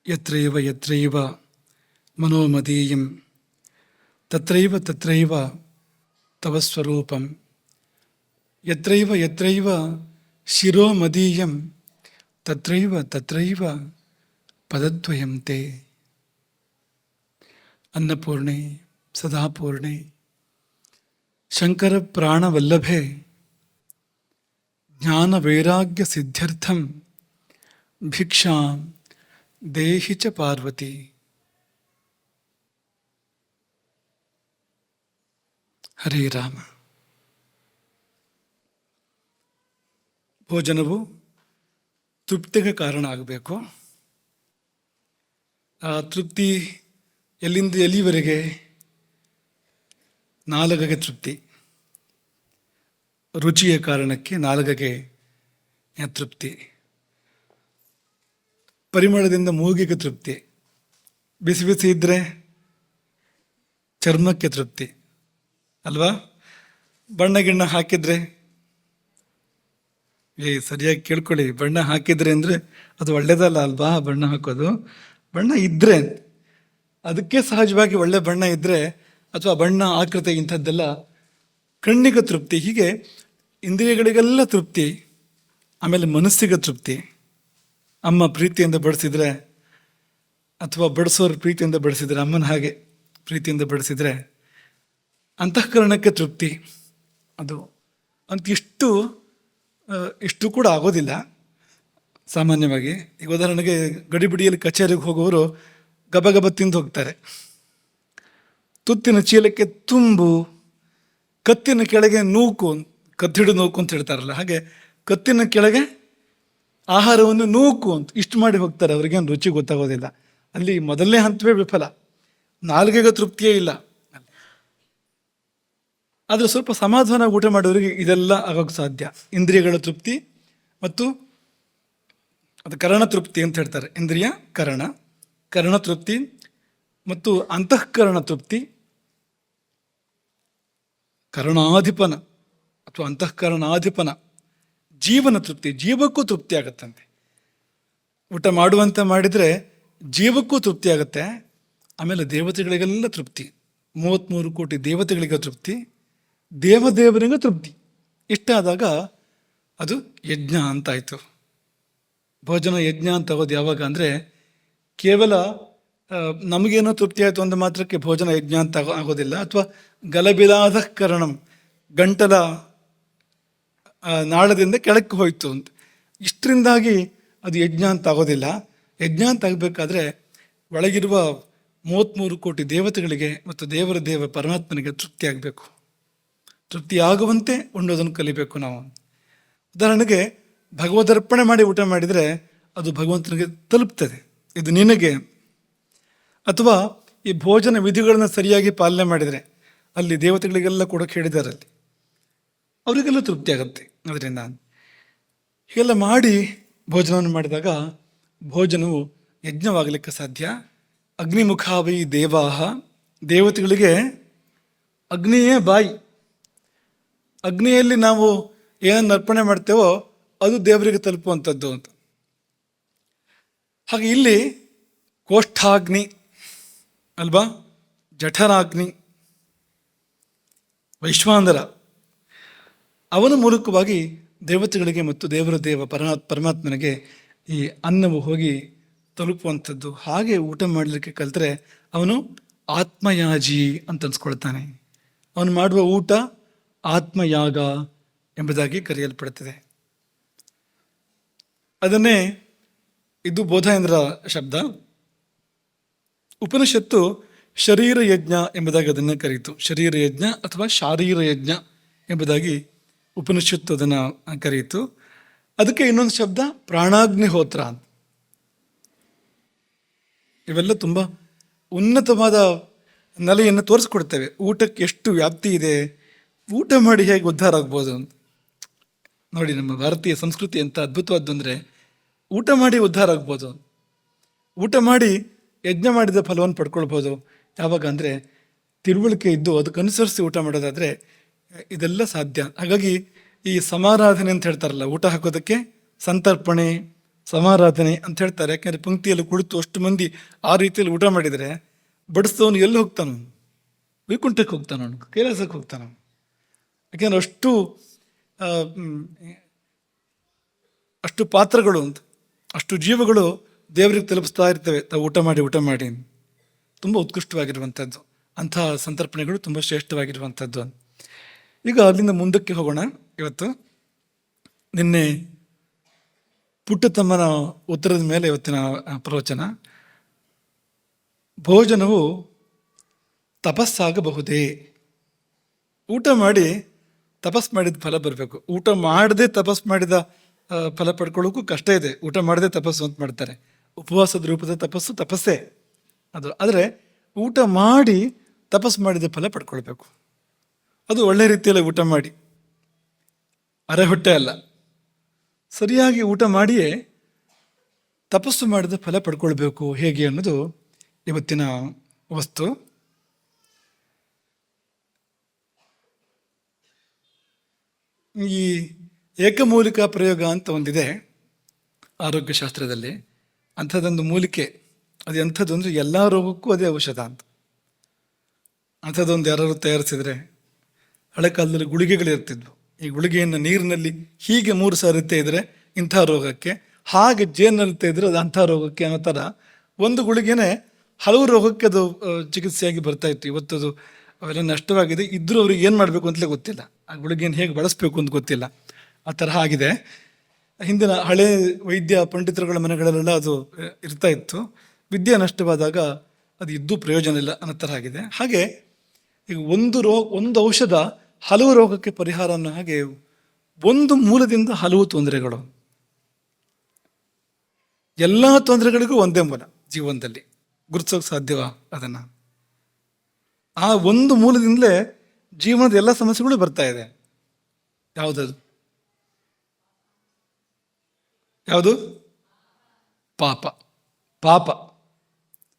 ಯತ್ರೈವ ಯತ್ರೈವ ಮನೋಮದೀಯಂ ತತ್ರೈವ ತತ್ರೈವ ತವ ಸ್ವರೂಪಂ ಯತ್ರೈವ ಯತ್ರೈವ ಶಿರೋಮದೀಯಂ ತತ್ರೈವ ತತ್ರೈವ ಪದದ್ವಯಂ ತೇ. ಅನ್ನಪೂರ್ಣೆ ಸದಾಪೂರ್ಣೆ ಶಂಕರ ಪ್ರಾಣವಲ್ಲಭೆ ಜ್ಞಾನ ವೈರಾಗ್ಯ ಸಿದ್ಧ್ಯರ್ಥಂ ಭಿಕ್ಷಾಂ ದೇಹಿ ಚ ಪಾರ್ವತಿ. ಹರೇ ರಾಮ. ಭೋಜನವು ತೃಪ್ತಿಗೆ ಕಾರಣ ಆಗಬೇಕು. ಆ ತೃಪ್ತಿ ಎಲ್ಲಿಂದ ಎಲ್ಲಿವರೆಗೆ? ನಾಲಿಗೆಗೆ ತೃಪ್ತಿ. ರುಚಿಯ ಕಾರಣಕ್ಕೆ ನಾಲಿಗೆಗೆ ತೃಪ್ತಿ. ಪರಿಮಳದಿಂದ ಮೂಗಿಗೆ ತೃಪ್ತಿ. ಬಿಸಿ ಬಿಸಿ ಇದ್ದರೆ ಚರ್ಮಕ್ಕೆ ತೃಪ್ತಿ ಅಲ್ವಾ? ಬಣ್ಣ ಗಿಣ್ಣ ಹಾಕಿದರೆ, ಸರಿಯಾಗಿ ಕೇಳ್ಕೊಳ್ಳಿ, ಬಣ್ಣ ಹಾಕಿದರೆ ಅಂದರೆ ಅದು ಒಳ್ಳೆಯದಲ್ಲ ಅಲ್ವಾ? ಬಣ್ಣ ಹಾಕೋದು ಬಣ್ಣ ಇದ್ದರೆ, ಅದಕ್ಕೆ ಸಹಜವಾಗಿ ಒಳ್ಳೆ ಬಣ್ಣ ಇದ್ದರೆ, ಅಥವಾ ಬಣ್ಣ ಆಕೃತಿ ಇಂಥದ್ದೆಲ್ಲ ಕಣ್ಣಿಗೆ ತೃಪ್ತಿ. ಹೀಗೆ ಇಂದ್ರಿಯಗಳಿಗೆಲ್ಲ ತೃಪ್ತಿ. ಆಮೇಲೆ ಮನಸ್ಸಿಗೆ ತೃಪ್ತಿ. ಅಮ್ಮ ಪ್ರೀತಿಯಿಂದ ಬಡಿಸಿದರೆ, ಅಥವಾ ಬಡಿಸೋರು ಪ್ರೀತಿಯಿಂದ ಬಡಿಸಿದರೆ, ಅಮ್ಮನ ಹಾಗೆ ಪ್ರೀತಿಯಿಂದ ಬಡಿಸಿದರೆ ಅಂತಃಕರಣಕ್ಕೆ ತೃಪ್ತಿ. ಅದು ಅಂತ ಇಷ್ಟು ಕೂಡ ಆಗೋದಿಲ್ಲ ಸಾಮಾನ್ಯವಾಗಿ. ಈಗ ಉದಾಹರಣೆಗೆ ಗಡಿಬಿಡಿಯಲ್ಲಿ ಕಚೇರಿಗೆ ಹೋಗೋರು ಗಬಗಬ ತಿಂದು ಹೋಗ್ತಾರೆ. ತುತ್ತಿನ ಚೀಲಕ್ಕೆ ತುಂಬು, ಕತ್ತಿನ ಕೆಳಗೆ ನೂಕು, ಕತ್ತಿಡು ನೂಕು ಅಂತ ಹೇಳ್ತಾರಲ್ಲ, ಹಾಗೆ ಕತ್ತಿನ ಕೆಳಗೆ ಆಹಾರವನ್ನು ನೂಕು ಅಂತ ಇಷ್ಟು ಮಾಡಿ ಹೋಗ್ತಾರೆ. ಅವ್ರಿಗೇನು ರುಚಿ ಗೊತ್ತಾಗೋದಿಲ್ಲ. ಅಲ್ಲಿ ಮೊದಲನೇ ಹಂತವೇ ವಿಫಲ. ನಾಲ್ಗೆಗೆ ತೃಪ್ತಿಯೇ ಇಲ್ಲ. ಆದರೆ ಸ್ವಲ್ಪ ಸಮಾಧಾನ ಊಟ ಮಾಡೋರಿಗೆ ಇದೆಲ್ಲ ಆಗೋಕ್ಕೆ ಸಾಧ್ಯ. ಇಂದ್ರಿಯಗಳ ತೃಪ್ತಿ ಮತ್ತು ಅದು ಕರಣ ತೃಪ್ತಿ ಅಂತ ಹೇಳ್ತಾರೆ. ಇಂದ್ರಿಯ ಕರಣ ತೃಪ್ತಿ ಮತ್ತು ಅಂತಃಕರಣ ತೃಪ್ತಿ, ಕರಣಾಧಿಪನ ಅಥವಾ ಅಂತಃಕರಣಾಧಿಪನ ಜೀವನ ತೃಪ್ತಿ. ಜೀವಕ್ಕೂ ತೃಪ್ತಿ ಆಗುತ್ತಂತೆ. ಊಟ ಮಾಡುವಂತೆ ಮಾಡಿದರೆ ಜೀವಕ್ಕೂ ತೃಪ್ತಿ ಆಗುತ್ತೆ. ಆಮೇಲೆ ದೇವತೆಗಳಿಗೆಲ್ಲ ತೃಪ್ತಿ. 33 ಕೋಟಿ ದೇವತೆಗಳಿಗೆ ತೃಪ್ತಿ, ದೇವದೇವರಿಗೆ ತೃಪ್ತಿ. ಇಷ್ಟಾದಾಗ ಅದು ಯಜ್ಞ ಅಂತಾಯಿತು. ಭೋಜನ ಯಜ್ಞ ಅಂತ ಆಗೋದು ಯಾವಾಗ ಅಂದರೆ, ಕೇವಲ ನಮಗೇನೋ ತೃಪ್ತಿ ಆಯಿತು ಒಂದು ಮಾತ್ರಕ್ಕೆ ಭೋಜನ ಯಜ್ಞ ಅಂತ ಆಗೋದಿಲ್ಲ. ಅಥವಾ ಗಲಬಿಲಾದ ಕರಣಂ, ಗಂಟಲ ನಾಳದಿಂದ ಕೆಳಕ್ಕೆ ಹೋಯಿತು ಅಂತ, ಇಷ್ಟರಿಂದಾಗಿ ಅದು ಯಜ್ಞ ಅಂತ ಆಗೋದಿಲ್ಲ. ಯಜ್ಞ ಅಂತ ಆಗಬೇಕಾದ್ರೆ ಒಳಗಿರುವ 33 ಕೋಟಿ ದೇವತೆಗಳಿಗೆ ಮತ್ತು ದೇವ ಪರಮಾತ್ಮನಿಗೆ ತೃಪ್ತಿ ಆಗಬೇಕು. ತೃಪ್ತಿ ಆಗುವಂತೆ ಉಣ್ಣೋದನ್ನು ಕಲಿಬೇಕು ನಾವು. ಉದಾಹರಣೆಗೆ ಭಗವದರ್ಪಣೆ ಮಾಡಿ ಊಟ ಮಾಡಿದರೆ ಅದು ಭಗವಂತನಿಗೆ ತಲುಪ್ತದೆ, ಇದು ನಿನಗೆ. ಅಥವಾ ಈ ಭೋಜನ ವಿಧಿಗಳನ್ನು ಸರಿಯಾಗಿ ಪಾಲನೆ ಮಾಡಿದರೆ, ಅಲ್ಲಿ ದೇವತೆಗಳಿಗೆಲ್ಲ ಕೊಡೋಕೆ ಹೇಳಿದ್ದಾರೆ, ಅಲ್ಲಿ ಅವರಿಗೆಲ್ಲ ತೃಪ್ತಿ ಆಗುತ್ತೆ. ಅದರಿಂದ ಹೀಗೆಲ್ಲ ಮಾಡಿ ಭೋಜನವನ್ನು ಮಾಡಿದಾಗ ಭೋಜನವು ಯಜ್ಞವಾಗಲಿಕ್ಕೆ ಸಾಧ್ಯ. ಅಗ್ನಿಮುಖಾವೈ ದೇವಾಹ, ದೇವತೆಗಳಿಗೆ ಅಗ್ನಿಯೇ ಬಾಯಿ. ಅಗ್ನಿಯಲ್ಲಿ ನಾವು ಏನನ್ನು ಅರ್ಪಣೆ ಮಾಡ್ತೇವೋ ಅದು ದೇವರಿಗೆ ತಲುಪುವಂಥದ್ದು ಅಂತ. ಹಾಗೆ ಇಲ್ಲಿ ಕೋಷ್ಠಾಗ್ನಿ ಅಲ್ವಾ, ಜಠರಾಗ್ನಿ, ವೈಶ್ವಾನರ, ಅವನ ಮೂಲಕವಾಗಿ ದೇವತೆಗಳಿಗೆ ಮತ್ತು ದೇವ ಪರಮಾತ್ಮನಿಗೆ ಈ ಅನ್ನವು ಹೋಗಿ ತಲುಪುವಂಥದ್ದು. ಹಾಗೆ ಊಟ ಮಾಡಲಿಕ್ಕೆ ಕಲಿತರೆ ಅವನು ಆತ್ಮಯಾಜಿ ಅಂತ ಅನ್ಸ್ಕೊಳ್ತಾನೆ. ಅವನು ಮಾಡುವ ಊಟ ಆತ್ಮಯಾಗ ಎಂಬುದಾಗಿ ಕರೆಯಲ್ಪಡುತ್ತದೆ. ಅದನ್ನೇ ಇದು ಬೋಧಾಯಂದ್ರ ಶಬ್ದ. ಉಪನಿಷತ್ತು ಶರೀರ ಯಜ್ಞ ಎಂಬುದಾಗಿ ಅದನ್ನು ಕರೀತು. ಶರೀರ ಯಜ್ಞ ಅಥವಾ ಶಾರೀರ ಯಜ್ಞ ಎಂಬುದಾಗಿ ಉಪನಿಷತ್ತು ಅದನ್ನು ಕರೆಯಿತು. ಅದಕ್ಕೆ ಇನ್ನೊಂದು ಶಬ್ದ ಪ್ರಾಣಾಗ್ನಿಹೋತ್ರ ಅಂತ. ಇವೆಲ್ಲ ತುಂಬ ಉನ್ನತವಾದ ನೆಲೆಯನ್ನು ತೋರಿಸ್ಕೊಡ್ತೇವೆ. ಊಟಕ್ಕೆ ಎಷ್ಟು ವ್ಯಾಪ್ತಿ ಇದೆ, ಊಟ ಮಾಡಿ ಹೇಗೆ ಉದ್ಧಾರ ಆಗ್ಬೋದು ಅಂತ. ನೋಡಿ, ನಮ್ಮ ಭಾರತೀಯ ಸಂಸ್ಕೃತಿ ಎಂಥ ಅದ್ಭುತವಾದ್ದು ಅಂದರೆ, ಊಟ ಮಾಡಿ ಉದ್ಧಾರ ಆಗ್ಬೋದು. ಊಟ ಮಾಡಿ ಯಜ್ಞ ಮಾಡಿದ ಫಲವನ್ನು ಪಡ್ಕೊಳ್ಬೋದು. ಯಾವಾಗ ಅಂದರೆ ತಿಳುವಳಿಕೆ ಇದ್ದು ಅದಕ್ಕನುಸರಿಸಿ ಊಟ ಮಾಡೋದಾದರೆ ಇದೆಲ್ಲ ಸಾಧ್ಯ. ಹಾಗಾಗಿ ಈ ಸಮಾರಾಧನೆ ಅಂತ ಹೇಳ್ತಾರಲ್ಲ, ಊಟ ಹಾಕೋದಕ್ಕೆ ಸಂತರ್ಪಣೆ, ಸಮಾರಾಧನೆ ಅಂತ ಹೇಳ್ತಾರೆ. ಯಾಕೆಂದರೆ ಪಂಕ್ತಿಯಲ್ಲಿ ಕುಳಿತು ಅಷ್ಟು ಮಂದಿ ಆ ರೀತಿಯಲ್ಲಿ ಊಟ ಮಾಡಿದರೆ ಬಡಿಸಿದವನು ಎಲ್ಲಿ ಹೋಗ್ತಾನು? ವೈಕುಂಠಕ್ಕೆ ಹೋಗ್ತಾನ, ಅವನು ಕೈಲಾಸಕ್ಕೆ ಹೋಗ್ತಾನ. ಯಾಕೆಂದರೆ ಅಷ್ಟು ಪಾತ್ರಗಳು ಅಂತ, ಅಷ್ಟು ಜೀವಗಳು ದೇವರಿಗೆ ತಲುಪಿಸ್ತಾ ಇರ್ತವೆ ತಾವು ಊಟ ಮಾಡಿ. ತುಂಬ ಉತ್ಕೃಷ್ಟವಾಗಿರುವಂಥದ್ದು, ಅಂಥ ಸಂತರ್ಪಣೆಗಳು ತುಂಬ ಶ್ರೇಷ್ಠವಾಗಿರುವಂಥದ್ದು. ಈಗ ಅಲ್ಲಿಂದ ಮುಂದಕ್ಕೆ ಹೋಗೋಣ. ಇವತ್ತು ನಿನ್ನೆ ಪುಟ್ಟತಮ್ಮನ ಉತ್ತರದ ಮೇಲೆ ಇವತ್ತಿನ ಪ್ರವಚನ. ಭೋಜನವು ತಪಸ್ಸಾಗಬಹುದೇ? ಊಟ ಮಾಡಿ ತಪಸ್ ಮಾಡಿದ ಫಲ ಬರಬೇಕು. ಊಟ ಮಾಡದೆ ತಪಸ್ ಮಾಡಿದ ಫಲ ಪಡ್ಕೊಳ್ಳೋಕ್ಕೂ ಕಷ್ಟ ಇದೆ. ಊಟ ಮಾಡದೆ ತಪಸ್ಸು ಅಂತ ಮಾಡ್ತಾರೆ. ಉಪವಾಸದ ರೂಪದ ತಪಸ್ಸೇ ಅದು. ಆದರೆ ಊಟ ಮಾಡಿ ತಪಸ್ಸು ಮಾಡಿದ ಫಲ ಪಡ್ಕೊಳ್ಬೇಕು. ಅದು ಒಳ್ಳೆ ರೀತಿಯಲ್ಲಿ ಊಟ ಮಾಡಿ, ಅರೆ ಹೊಟ್ಟೆ ಅಲ್ಲ, ಸರಿಯಾಗಿ ಊಟ ಮಾಡಿಯೇ ತಪಸ್ಸು ಮಾಡಿದ ಫಲ ಪಡ್ಕೊಳ್ಬೇಕು. ಹೇಗೆ ಅನ್ನೋದು ಇವತ್ತಿನ ವಸ್ತು. ಈ ಏಕಮೂಲಿಕಾ ಪ್ರಯೋಗ ಅಂತ ಒಂದಿದೆ ಆರೋಗ್ಯಶಾಸ್ತ್ರದಲ್ಲಿ. ಅಂಥದ್ದೊಂದು ಮೂಲಿಕೆ, ಅದು ಎಂಥದ್ದು ಅಂದರೆ ಎಲ್ಲ ರೋಗಕ್ಕೂ ಅದೇ ಔಷಧ ಅಂತ. ಅಂಥದ್ದೊಂದು ಯಾರು ತಯಾರಿಸಿದರೆ, ಹಳೆ ಕಾಲದಲ್ಲಿ ಗುಳಿಗೆಗಳಿರ್ತಿದ್ವು. ಈ ಗುಳಿಗೆಯನ್ನು ನೀರಿನಲ್ಲಿ ಹೀಗೆ 3 ಸಾರಿ ಇದ್ದರೆ ಇಂಥ ರೋಗಕ್ಕೆ, ಹಾಗೆ ಜೇನಲ್ಲಿ ತೆಗೆದ್ರೆ ಅದು ಅಂಥ ರೋಗಕ್ಕೆ ಅನ್ನೋ ಥರ ಒಂದು ಗುಳಿಗೆನೇ ಹಲವು ರೋಗಕ್ಕೆ ಅದು ಚಿಕಿತ್ಸೆಯಾಗಿ ಬರ್ತಾ ಇತ್ತು. ಇವತ್ತದು ಅವೆಲ್ಲ ನಷ್ಟವಾಗಿದೆ. ಇದ್ದರೂ ಅವ್ರಿಗೆ ಏನು ಮಾಡಬೇಕು ಅಂತಲೇ ಗೊತ್ತಿಲ್ಲ, ಆ ಗುಳಿಗೆಯನ್ನು ಹೇಗೆ ಬಳಸಬೇಕು ಅಂತ ಗೊತ್ತಿಲ್ಲ. ಆ ತರಹ ಆಗಿದೆ. ಹಿಂದಿನ ಹಳೆ ವೈದ್ಯ ಪಂಡಿತರುಗಳ ಮನೆಗಳಲ್ಲೆಲ್ಲ ಅದು ಇರ್ತಾ ಇತ್ತು. ವಿದ್ಯೆ ನಷ್ಟವಾದಾಗ ಅದು ಇದ್ದೂ ಪ್ರಯೋಜನ ಇಲ್ಲ ಅನ್ನೋ ಥರ ಆಗಿದೆ. ಹಾಗೆ ಈಗ ಒಂದು ಔಷಧ ಹಲವು ರೋಗಕ್ಕೆ ಪರಿಹಾರ ಅನ್ನೋ ಹಾಗೆ ಒಂದು ಮೂಲದಿಂದ ಹಲವು ತೊಂದರೆಗಳು, ಎಲ್ಲ ತೊಂದರೆಗಳಿಗೂ ಒಂದೇ ಮೂಲ ಜೀವನದಲ್ಲಿ. ಗುರುತಿಸೋಕೆ ಸಾಧ್ಯವ ಅದನ್ನು? ಆ ಒಂದು ಮೂಲದಿಂದಲೇ ಜೀವನದ ಎಲ್ಲ ಸಮಸ್ಯೆಗಳು ಬರ್ತಾ ಇದೆ. ಯಾವುದದು? ಯಾವುದು? ಪಾಪ.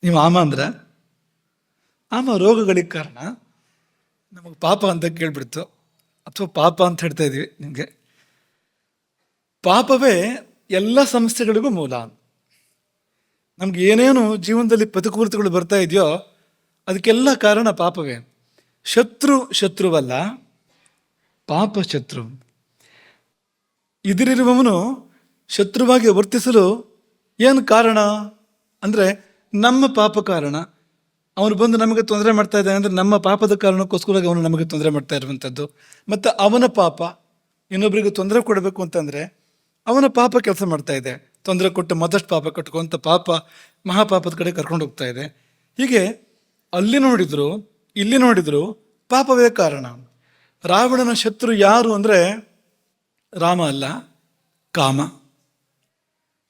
ನೀವು ಆಮ ಅಂದ್ರೆ ಆಮ ರೋಗಗಳಿಗೆ ಕಾರಣ. ನಮಗೆ ಪಾಪ ಅಂತ ಕೇಳ್ಬಿಡ್ತು, ಅಥವಾ ಪಾಪ ಅಂತ ಹೇಳ್ತಾ ಇದೀವಿ. ನಿಮಗೆ ಪಾಪವೇ ಎಲ್ಲ ಸಮಸ್ಯೆಗಳಿಗೂ ಮೂಲ. ನಮ್ಗೆ ಏನೇನು ಜೀವನದಲ್ಲಿ ಪ್ರತಿಕೂಲತೆಗಳು ಬರ್ತಾ ಇದೆಯೋ ಅದಕ್ಕೆಲ್ಲ ಕಾರಣ ಪಾಪವೇ. ಶತ್ರುವಲ್ಲ, ಪಾಪ ಶತ್ರು. ಇದರಿರುವವನು ಶತ್ರುವಾಗಿ ವರ್ತಿಸಲು ಏನು ಕಾರಣ ಅಂದರೆ ನಮ್ಮ ಪಾಪ ಕಾರಣ. ಅವನು ಬಂದು ನಮಗೆ ತೊಂದರೆ ಮಾಡ್ತಾ ಇದ್ದಾನೆ ಅಂದರೆ ನಮ್ಮ ಪಾಪದ ಕಾರಣಕ್ಕೋಸ್ಕರ ಅವನು ನಮಗೆ ತೊಂದರೆ ಮಾಡ್ತಾ ಇರುವಂಥದ್ದು. ಮತ್ತು ಅವನ ಪಾಪ ಇನ್ನೊಬ್ಬರಿಗೆ ತೊಂದರೆ ಕೊಡಬೇಕು ಅಂತಂದರೆ ಅವನ ಪಾಪ ಕೆಲಸ ಮಾಡ್ತಾ ಇದೆ. ತೊಂದರೆ ಕೊಟ್ಟು ಮತ್ತಷ್ಟು ಪಾಪ ಕಟ್ಕೊಂತ ಪಾಪ ಮಹಾಪಾಪದ ಕಡೆ ಕರ್ಕೊಂಡು ಹೋಗ್ತಾ ಇದೆ. ಹೀಗೆ ಅಲ್ಲಿ ನೋಡಿದ್ರು ಇಲ್ಲಿ ನೋಡಿದ್ರು ಪಾಪವೇ ಕಾರಣ. ರಾವಣನ ಶತ್ರು ಯಾರು ಅಂದರೆ ರಾಮ ಅಲ್ಲ,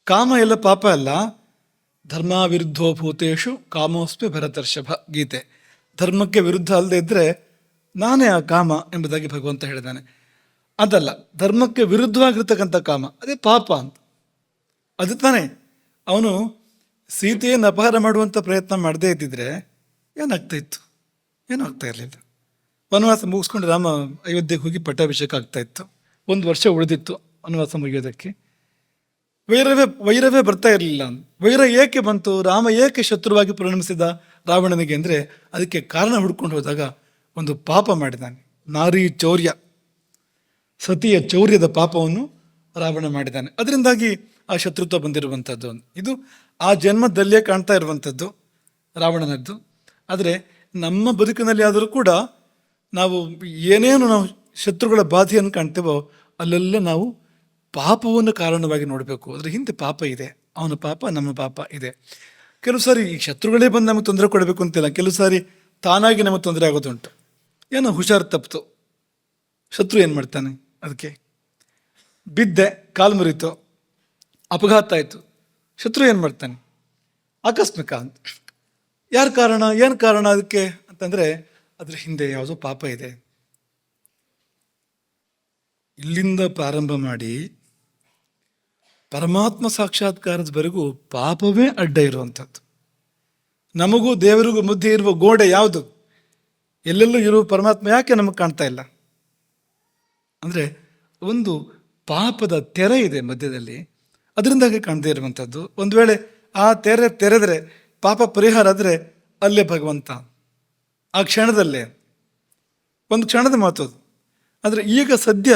ಕಾಮ ಎಲ್ಲ ಪಾಪ ಅಲ್ಲ. ಧರ್ಮ ವಿರುದ್ಧೋ ಭೂತೇಶು ಕಾಮೋಸ್ಮಿ ಭರತರ್ಷಭ, ಗೀತೆ. ಧರ್ಮಕ್ಕೆ ವಿರುದ್ಧ ಅಲ್ಲದೆ ಇದ್ದರೆ ನಾನೇ ಆ ಕಾಮ ಎಂಬುದಾಗಿ ಭಗವಂತ ಹೇಳಿದ್ದಾನೆ. ಅದಲ್ಲ, ಧರ್ಮಕ್ಕೆ ವಿರುದ್ಧವಾಗಿರ್ತಕ್ಕಂಥ ಕಾಮ, ಅದೇ ಪಾಪ ಅಂತ. ಅದು ತಾನೇ. ಅವನು ಸೀತೆಯನ್ನು ಅಪಹಾರ ಮಾಡುವಂಥ ಪ್ರಯತ್ನ ಮಾಡದೇ ಇದ್ದಿದ್ರೆ ಏನಾಗ್ತಾ ಇತ್ತು? ಏನೂ ಆಗ್ತಾ ಇರಲಿಲ್ಲ. ವನವಾಸ ಮುಗಿಸ್ಕೊಂಡು ರಾಮ ಅಯೋಧ್ಯೆಗೆ ಹೋಗಿ ಪಟ್ಟಾಭಿಷೇಕ ಆಗ್ತಾ ಇತ್ತು. 1 ವರ್ಷ ಉಳಿದಿತ್ತು ವನವಾಸ ಮುಗಿಯೋದಕ್ಕೆ. ವೈರವೇ ಬರ್ತಾ ಇರಲಿಲ್ಲ. ವೈರ ಏಕೆ ಬಂತು? ರಾಮ ಏಕೆ ಶತ್ರುವಾಗಿ ಪರಿಣಮಿಸಿದ ರಾವಣನಿಗೆ ಅಂದರೆ ಅದಕ್ಕೆ ಕಾರಣ ಹುಡ್ಕೊಂಡು ಹೋದಾಗ ಒಂದು ಪಾಪ ಮಾಡಿದ್ದಾನೆ. ನಾರಿ ಚೌರ್ಯ, ಸತಿಯ ಚೌರ್ಯದ ಪಾಪವನ್ನು ರಾವಣ ಮಾಡಿದ್ದಾನೆ. ಅದರಿಂದಾಗಿ ಆ ಶತ್ರುತ್ವ ಬಂದಿರುವಂಥದ್ದು. ಇದು ಆ ಜನ್ಮದಲ್ಲೇ ಕಾಣ್ತಾ ಇರುವಂಥದ್ದು ರಾವಣನದ್ದು. ಆದರೆ ನಮ್ಮ ಬದುಕಿನಲ್ಲಿ ಆದರೂ ಕೂಡ ನಾವು ಏನೇನು ನಾವು ಶತ್ರುಗಳ ಬಾಧೆಯನ್ನು ಕಾಣ್ತೇವೋ ಅಲ್ಲೆಲ್ಲ ನಾವು ಪಾಪವನ್ನು ಕಾರಣವಾಗಿ ನೋಡಬೇಕು. ಅದರ ಹಿಂದೆ ಪಾಪ ಇದೆ. ಅವನ ಪಾಪ, ನಮ್ಮ ಪಾಪ ಇದೆ. ಕೆಲವು ಸಾರಿ ಈ ಶತ್ರುಗಳೇ ಬಂದು ನಮಗೆ ತೊಂದರೆ ಕೊಡಬೇಕು ಅಂತಿಲ್ಲ. ಕೆಲವು ಸಾರಿ ತಾನಾಗಿ ನಮಗೆ ತೊಂದರೆ ಆಗೋದುಂಟು. ಏನೋ ಹುಷಾರು ತಪ್ಪಿತು, ಶತ್ರು ಏನು ಮಾಡ್ತಾನೆ? ಅದಕ್ಕೆ ಬಿದ್ದೆ, ಕಾಲು ಮುರಿತು, ಅಪಘಾತ ಆಯಿತು, ಶತ್ರು ಏನು ಮಾಡ್ತಾನೆ? ಆಕಸ್ಮಿಕ ಅಂತ. ಯಾರು ಕಾರಣ? ಏನು ಕಾರಣ ಅದಕ್ಕೆ ಅಂತಂದರೆ ಅದ್ರ ಹಿಂದೆ ಯಾವುದೋ ಪಾಪ ಇದೆ. ಇಲ್ಲಿಂದ ಪ್ರಾರಂಭ ಮಾಡಿ ಪರಮಾತ್ಮ ಸಾಕ್ಷಾತ್ಕಾರದವರೆಗೂ ಪಾಪವೇ ಅಡ್ಡ ಇರುವಂಥದ್ದು. ನಮಗೂ ದೇವರಿಗೂ ಮಧ್ಯೆ ಇರುವ ಗೋಡೆ ಯಾವುದು? ಎಲ್ಲೆಲ್ಲೂ ಇರುವ ಪರಮಾತ್ಮ ಯಾಕೆ ನಮಗೆ ಕಾಣ್ತಾ ಇಲ್ಲ ಅಂದರೆ ಒಂದು ಪಾಪದ ತೆರೆ ಇದೆ ಮಧ್ಯದಲ್ಲಿ. ಅದರಿಂದಾಗಿ ಕಾಣದೇ ಇರುವಂಥದ್ದು. ಒಂದು ವೇಳೆ ಆ ತೆರೆದರೆ ಪಾಪ ಪರಿಹಾರ ಆದರೆ ಅಲ್ಲೇ ಭಗವಂತ, ಆ ಕ್ಷಣದಲ್ಲೇ, ಒಂದು ಕ್ಷಣದ ಮಾತು ಅದು. ಆದರೆ ಈಗ ಸದ್ಯ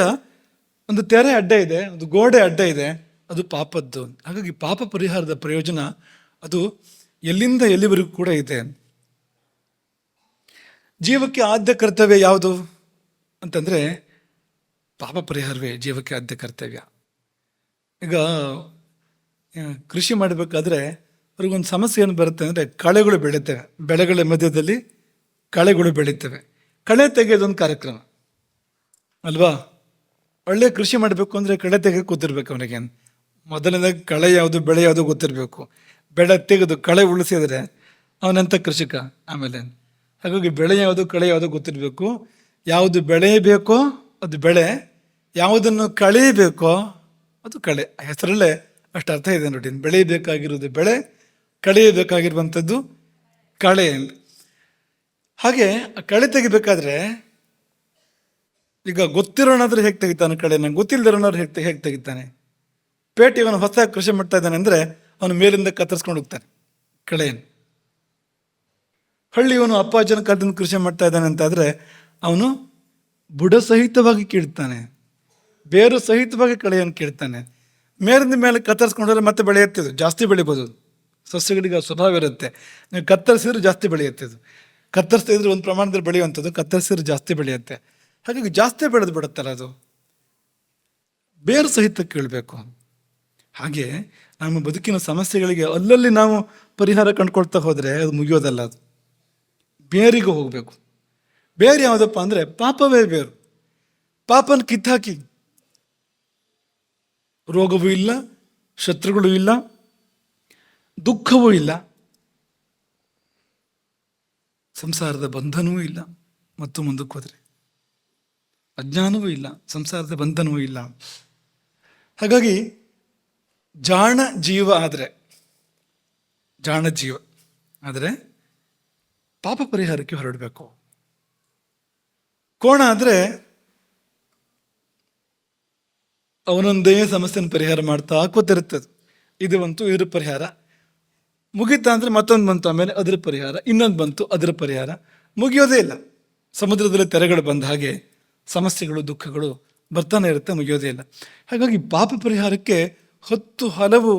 ಒಂದು ತೆರೆ ಅಡ್ಡ ಇದೆ, ಒಂದು ಗೋಡೆ ಅಡ್ಡ ಇದೆ, ಅದು ಪಾಪದ್ದು. ಹಾಗಾಗಿ ಪಾಪ ಪರಿಹಾರದ ಪ್ರಯೋಜನ ಅದು ಎಲ್ಲಿಂದ ಎಲ್ಲಿವರೆಗೂ ಕೂಡ ಇದೆ. ಜೀವಕ್ಕೆ ಆದ್ಯ ಕರ್ತವ್ಯ ಯಾವುದು ಅಂತಂದರೆ ಪಾಪ ಪರಿಹಾರವೇ ಜೀವಕ್ಕೆ ಆದ್ಯ ಕರ್ತವ್ಯ. ಈಗ ಕೃಷಿ ಮಾಡಬೇಕಾದ್ರೆ ಅವ್ರಿಗೊಂದು ಸಮಸ್ಯೆ ಏನು ಬರುತ್ತೆ ಅಂದರೆ ಕಳೆಗಳು ಬೆಳೀತವೆ, ಬೆಳೆಗಳ ಮಧ್ಯದಲ್ಲಿ ಕಳೆಗಳು ಬೆಳೀತವೆ. ಕಳೆ ತೆಗೆಯೋದೊಂದು ಕಾರ್ಯಕ್ರಮ ಅಲ್ವಾ? ಒಳ್ಳೆ ಕೃಷಿ ಮಾಡಬೇಕು ಅಂದರೆ ಕಳೆ ತೆಗೆದು ಕೂತಿರ್ಬೇಕು ಅವನಿಗೆ. ಮೊದಲನೇದಾಗಿ ಕಳೆ ಯಾವುದು ಬೆಳೆ ಯಾವುದು ಗೊತ್ತಿರಬೇಕು. ಬೆಳೆ ತೆಗೆದು ಕಳೆ ಉಳಿಸಿದರೆ ಅವನಂಥ ಕೃಷಿಕ. ಆಮೇಲೆ ಹಾಗಾಗಿ ಬೆಳೆ ಯಾವುದು ಕಳೆ ಯಾವುದು ಗೊತ್ತಿರಬೇಕು. ಯಾವುದು ಬೆಳೆಯಬೇಕೋ ಅದು ಬೆಳೆ, ಯಾವುದನ್ನು ಕಳೆಯಬೇಕೋ ಅದು ಕಳೆ. ಹೆಸರಲ್ಲೇ ಅಷ್ಟು ಅರ್ಥ ಇದೆ ನೋಡಿ. ಬೆಳೆಯಬೇಕಾಗಿರೋದು ಬೆಳೆ, ಕಳೆಯಬೇಕಾಗಿರುವಂಥದ್ದು ಕಳೆ. ಹಾಗೆ ಕಳೆ ತೆಗಿಬೇಕಾದ್ರೆ ಈಗ ಗೊತ್ತಿರೋನಾದ್ರೂ ಹೇಗೆ ತೆಗಿತಾನೆ ಕಳೆನ, ಗೊತ್ತಿಲ್ಲದಿರೋನಾದ್ರು ಹೇಗೆ ತೆಗಿತಾನೆ? ಪೇಟೆಗೆ ಅವನು ಹೊಸ ಕೃಷಿ ಮಾಡ್ತಾ ಇದ್ದಾನೆ ಅಂದರೆ ಅವನು ಮೇಲಿಂದ ಕತ್ತರಿಸ್ಕೊಂಡು ಹೋಗ್ತಾನೆ ಕಳೆಯನ್ನು. ಹಳ್ಳಿಯವನು ಅಪ್ಪಾಜನ ಕಾಲದಿಂದ ಕೃಷಿ ಮಾಡ್ತಾ ಇದ್ದಾನೆ ಅಂತಾದರೆ ಅವನು ಬುಡ ಸಹಿತವಾಗಿ ಕೀಳ್ತಾನೆ, ಬೇರು ಸಹಿತವಾಗಿ ಕಳೆಯನ್ನು ಕೀಳ್ತಾನೆ. ಮೇಲಿಂದ ಮೇಲೆ ಕತ್ತರಿಸ್ಕೊಂಡ್ರೆ ಮತ್ತೆ ಬೆಳೆಯುತ್ತೆ, ಜಾಸ್ತಿ ಬೆಳಿಬೋದು. ಸಸ್ಯಗಳಿಗೆ ಸ್ವಭಾವ ಇರುತ್ತೆ, ನೀವು ಕತ್ತರಿಸಿದ್ರೆ ಜಾಸ್ತಿ ಬೆಳೆಯುತ್ತೆ. ಅದು ಕತ್ತರಿಸ್ತಾ ಇದ್ರೆ ಒಂದು ಪ್ರಮಾಣದಲ್ಲಿ ಬೆಳೆಯುವಂಥದ್ದು, ಕತ್ತರಿಸಿದ್ರೆ ಜಾಸ್ತಿ ಬೆಳೆಯುತ್ತೆ. ಹಾಗಾಗಿ ಜಾಸ್ತಿ ಬೆಳೆದು ಬಿಡುತ್ತಲ್ಲ, ಅದು ಬೇರು ಸಹಿತ ಕೀಳಬೇಕು. ಹಾಗೆ ನಮ್ಮ ಬದುಕಿನ ಸಮಸ್ಯೆಗಳಿಗೆ ಅಲ್ಲಲ್ಲಿ ನಾವು ಪರಿಹಾರ ಕಂಡುಕೊಳ್ತಾ ಹೋದರೆ ಅದು ಮುಗಿಯೋದಲ್ಲ, ಅದು ಬೇರಿಗೆ ಹೋಗಬೇಕು. ಬೇರೆ ಯಾವುದಪ್ಪ ಅಂದರೆ ಪಾಪವೇ ಬೇರು. ಪಾಪನ ಕಿತ್ತಾಕಿ ರೋಗವೂ ಇಲ್ಲ, ಶತ್ರುಗಳು ಇಲ್ಲ, ದುಃಖವೂ ಇಲ್ಲ, ಸಂಸಾರದ ಬಂಧನವೂ ಇಲ್ಲ. ಮತ್ತು ಮುಂದಕ್ಕೆ ಹೋದರೆ ಅಜ್ಞಾನವೂ ಇಲ್ಲ, ಸಂಸಾರದ ಬಂಧನವೂ ಇಲ್ಲ. ಹಾಗಾಗಿ ಜಾಣ ಜೀವ ಆದರೆ ಪಾಪ ಪರಿಹಾರಕ್ಕೆ ಹೊರಡಬೇಕು. ಕೋಣ ಆದರೆ ಅವನೊಂದೇ ಸಮಸ್ಯೆನ ಪರಿಹಾರ ಮಾಡ್ತಾ ಕೂತಿರುತ್ತದೆ. ಇದು ಬಂತು, ಇದ್ರ ಪರಿಹಾರ ಮುಗೀತಾ ಅಂದರೆ ಮತ್ತೊಂದು ಬಂತು, ಆಮೇಲೆ ಅದರ ಪರಿಹಾರ, ಇನ್ನೊಂದು ಬಂತು, ಅದರ ಪರಿಹಾರ. ಮುಗಿಯೋದೇ ಇಲ್ಲ. ಸಮುದ್ರದಲ್ಲಿ ತೆರೆಗಳು ಬಂದ ಹಾಗೆ ಸಮಸ್ಯೆಗಳು, ದುಃಖಗಳು ಬರ್ತಾನೆ ಇರುತ್ತೆ, ಮುಗಿಯೋದೇ ಇಲ್ಲ. ಹಾಗಾಗಿ ಪಾಪ ಪರಿಹಾರಕ್ಕೆ 10 ಹಲವು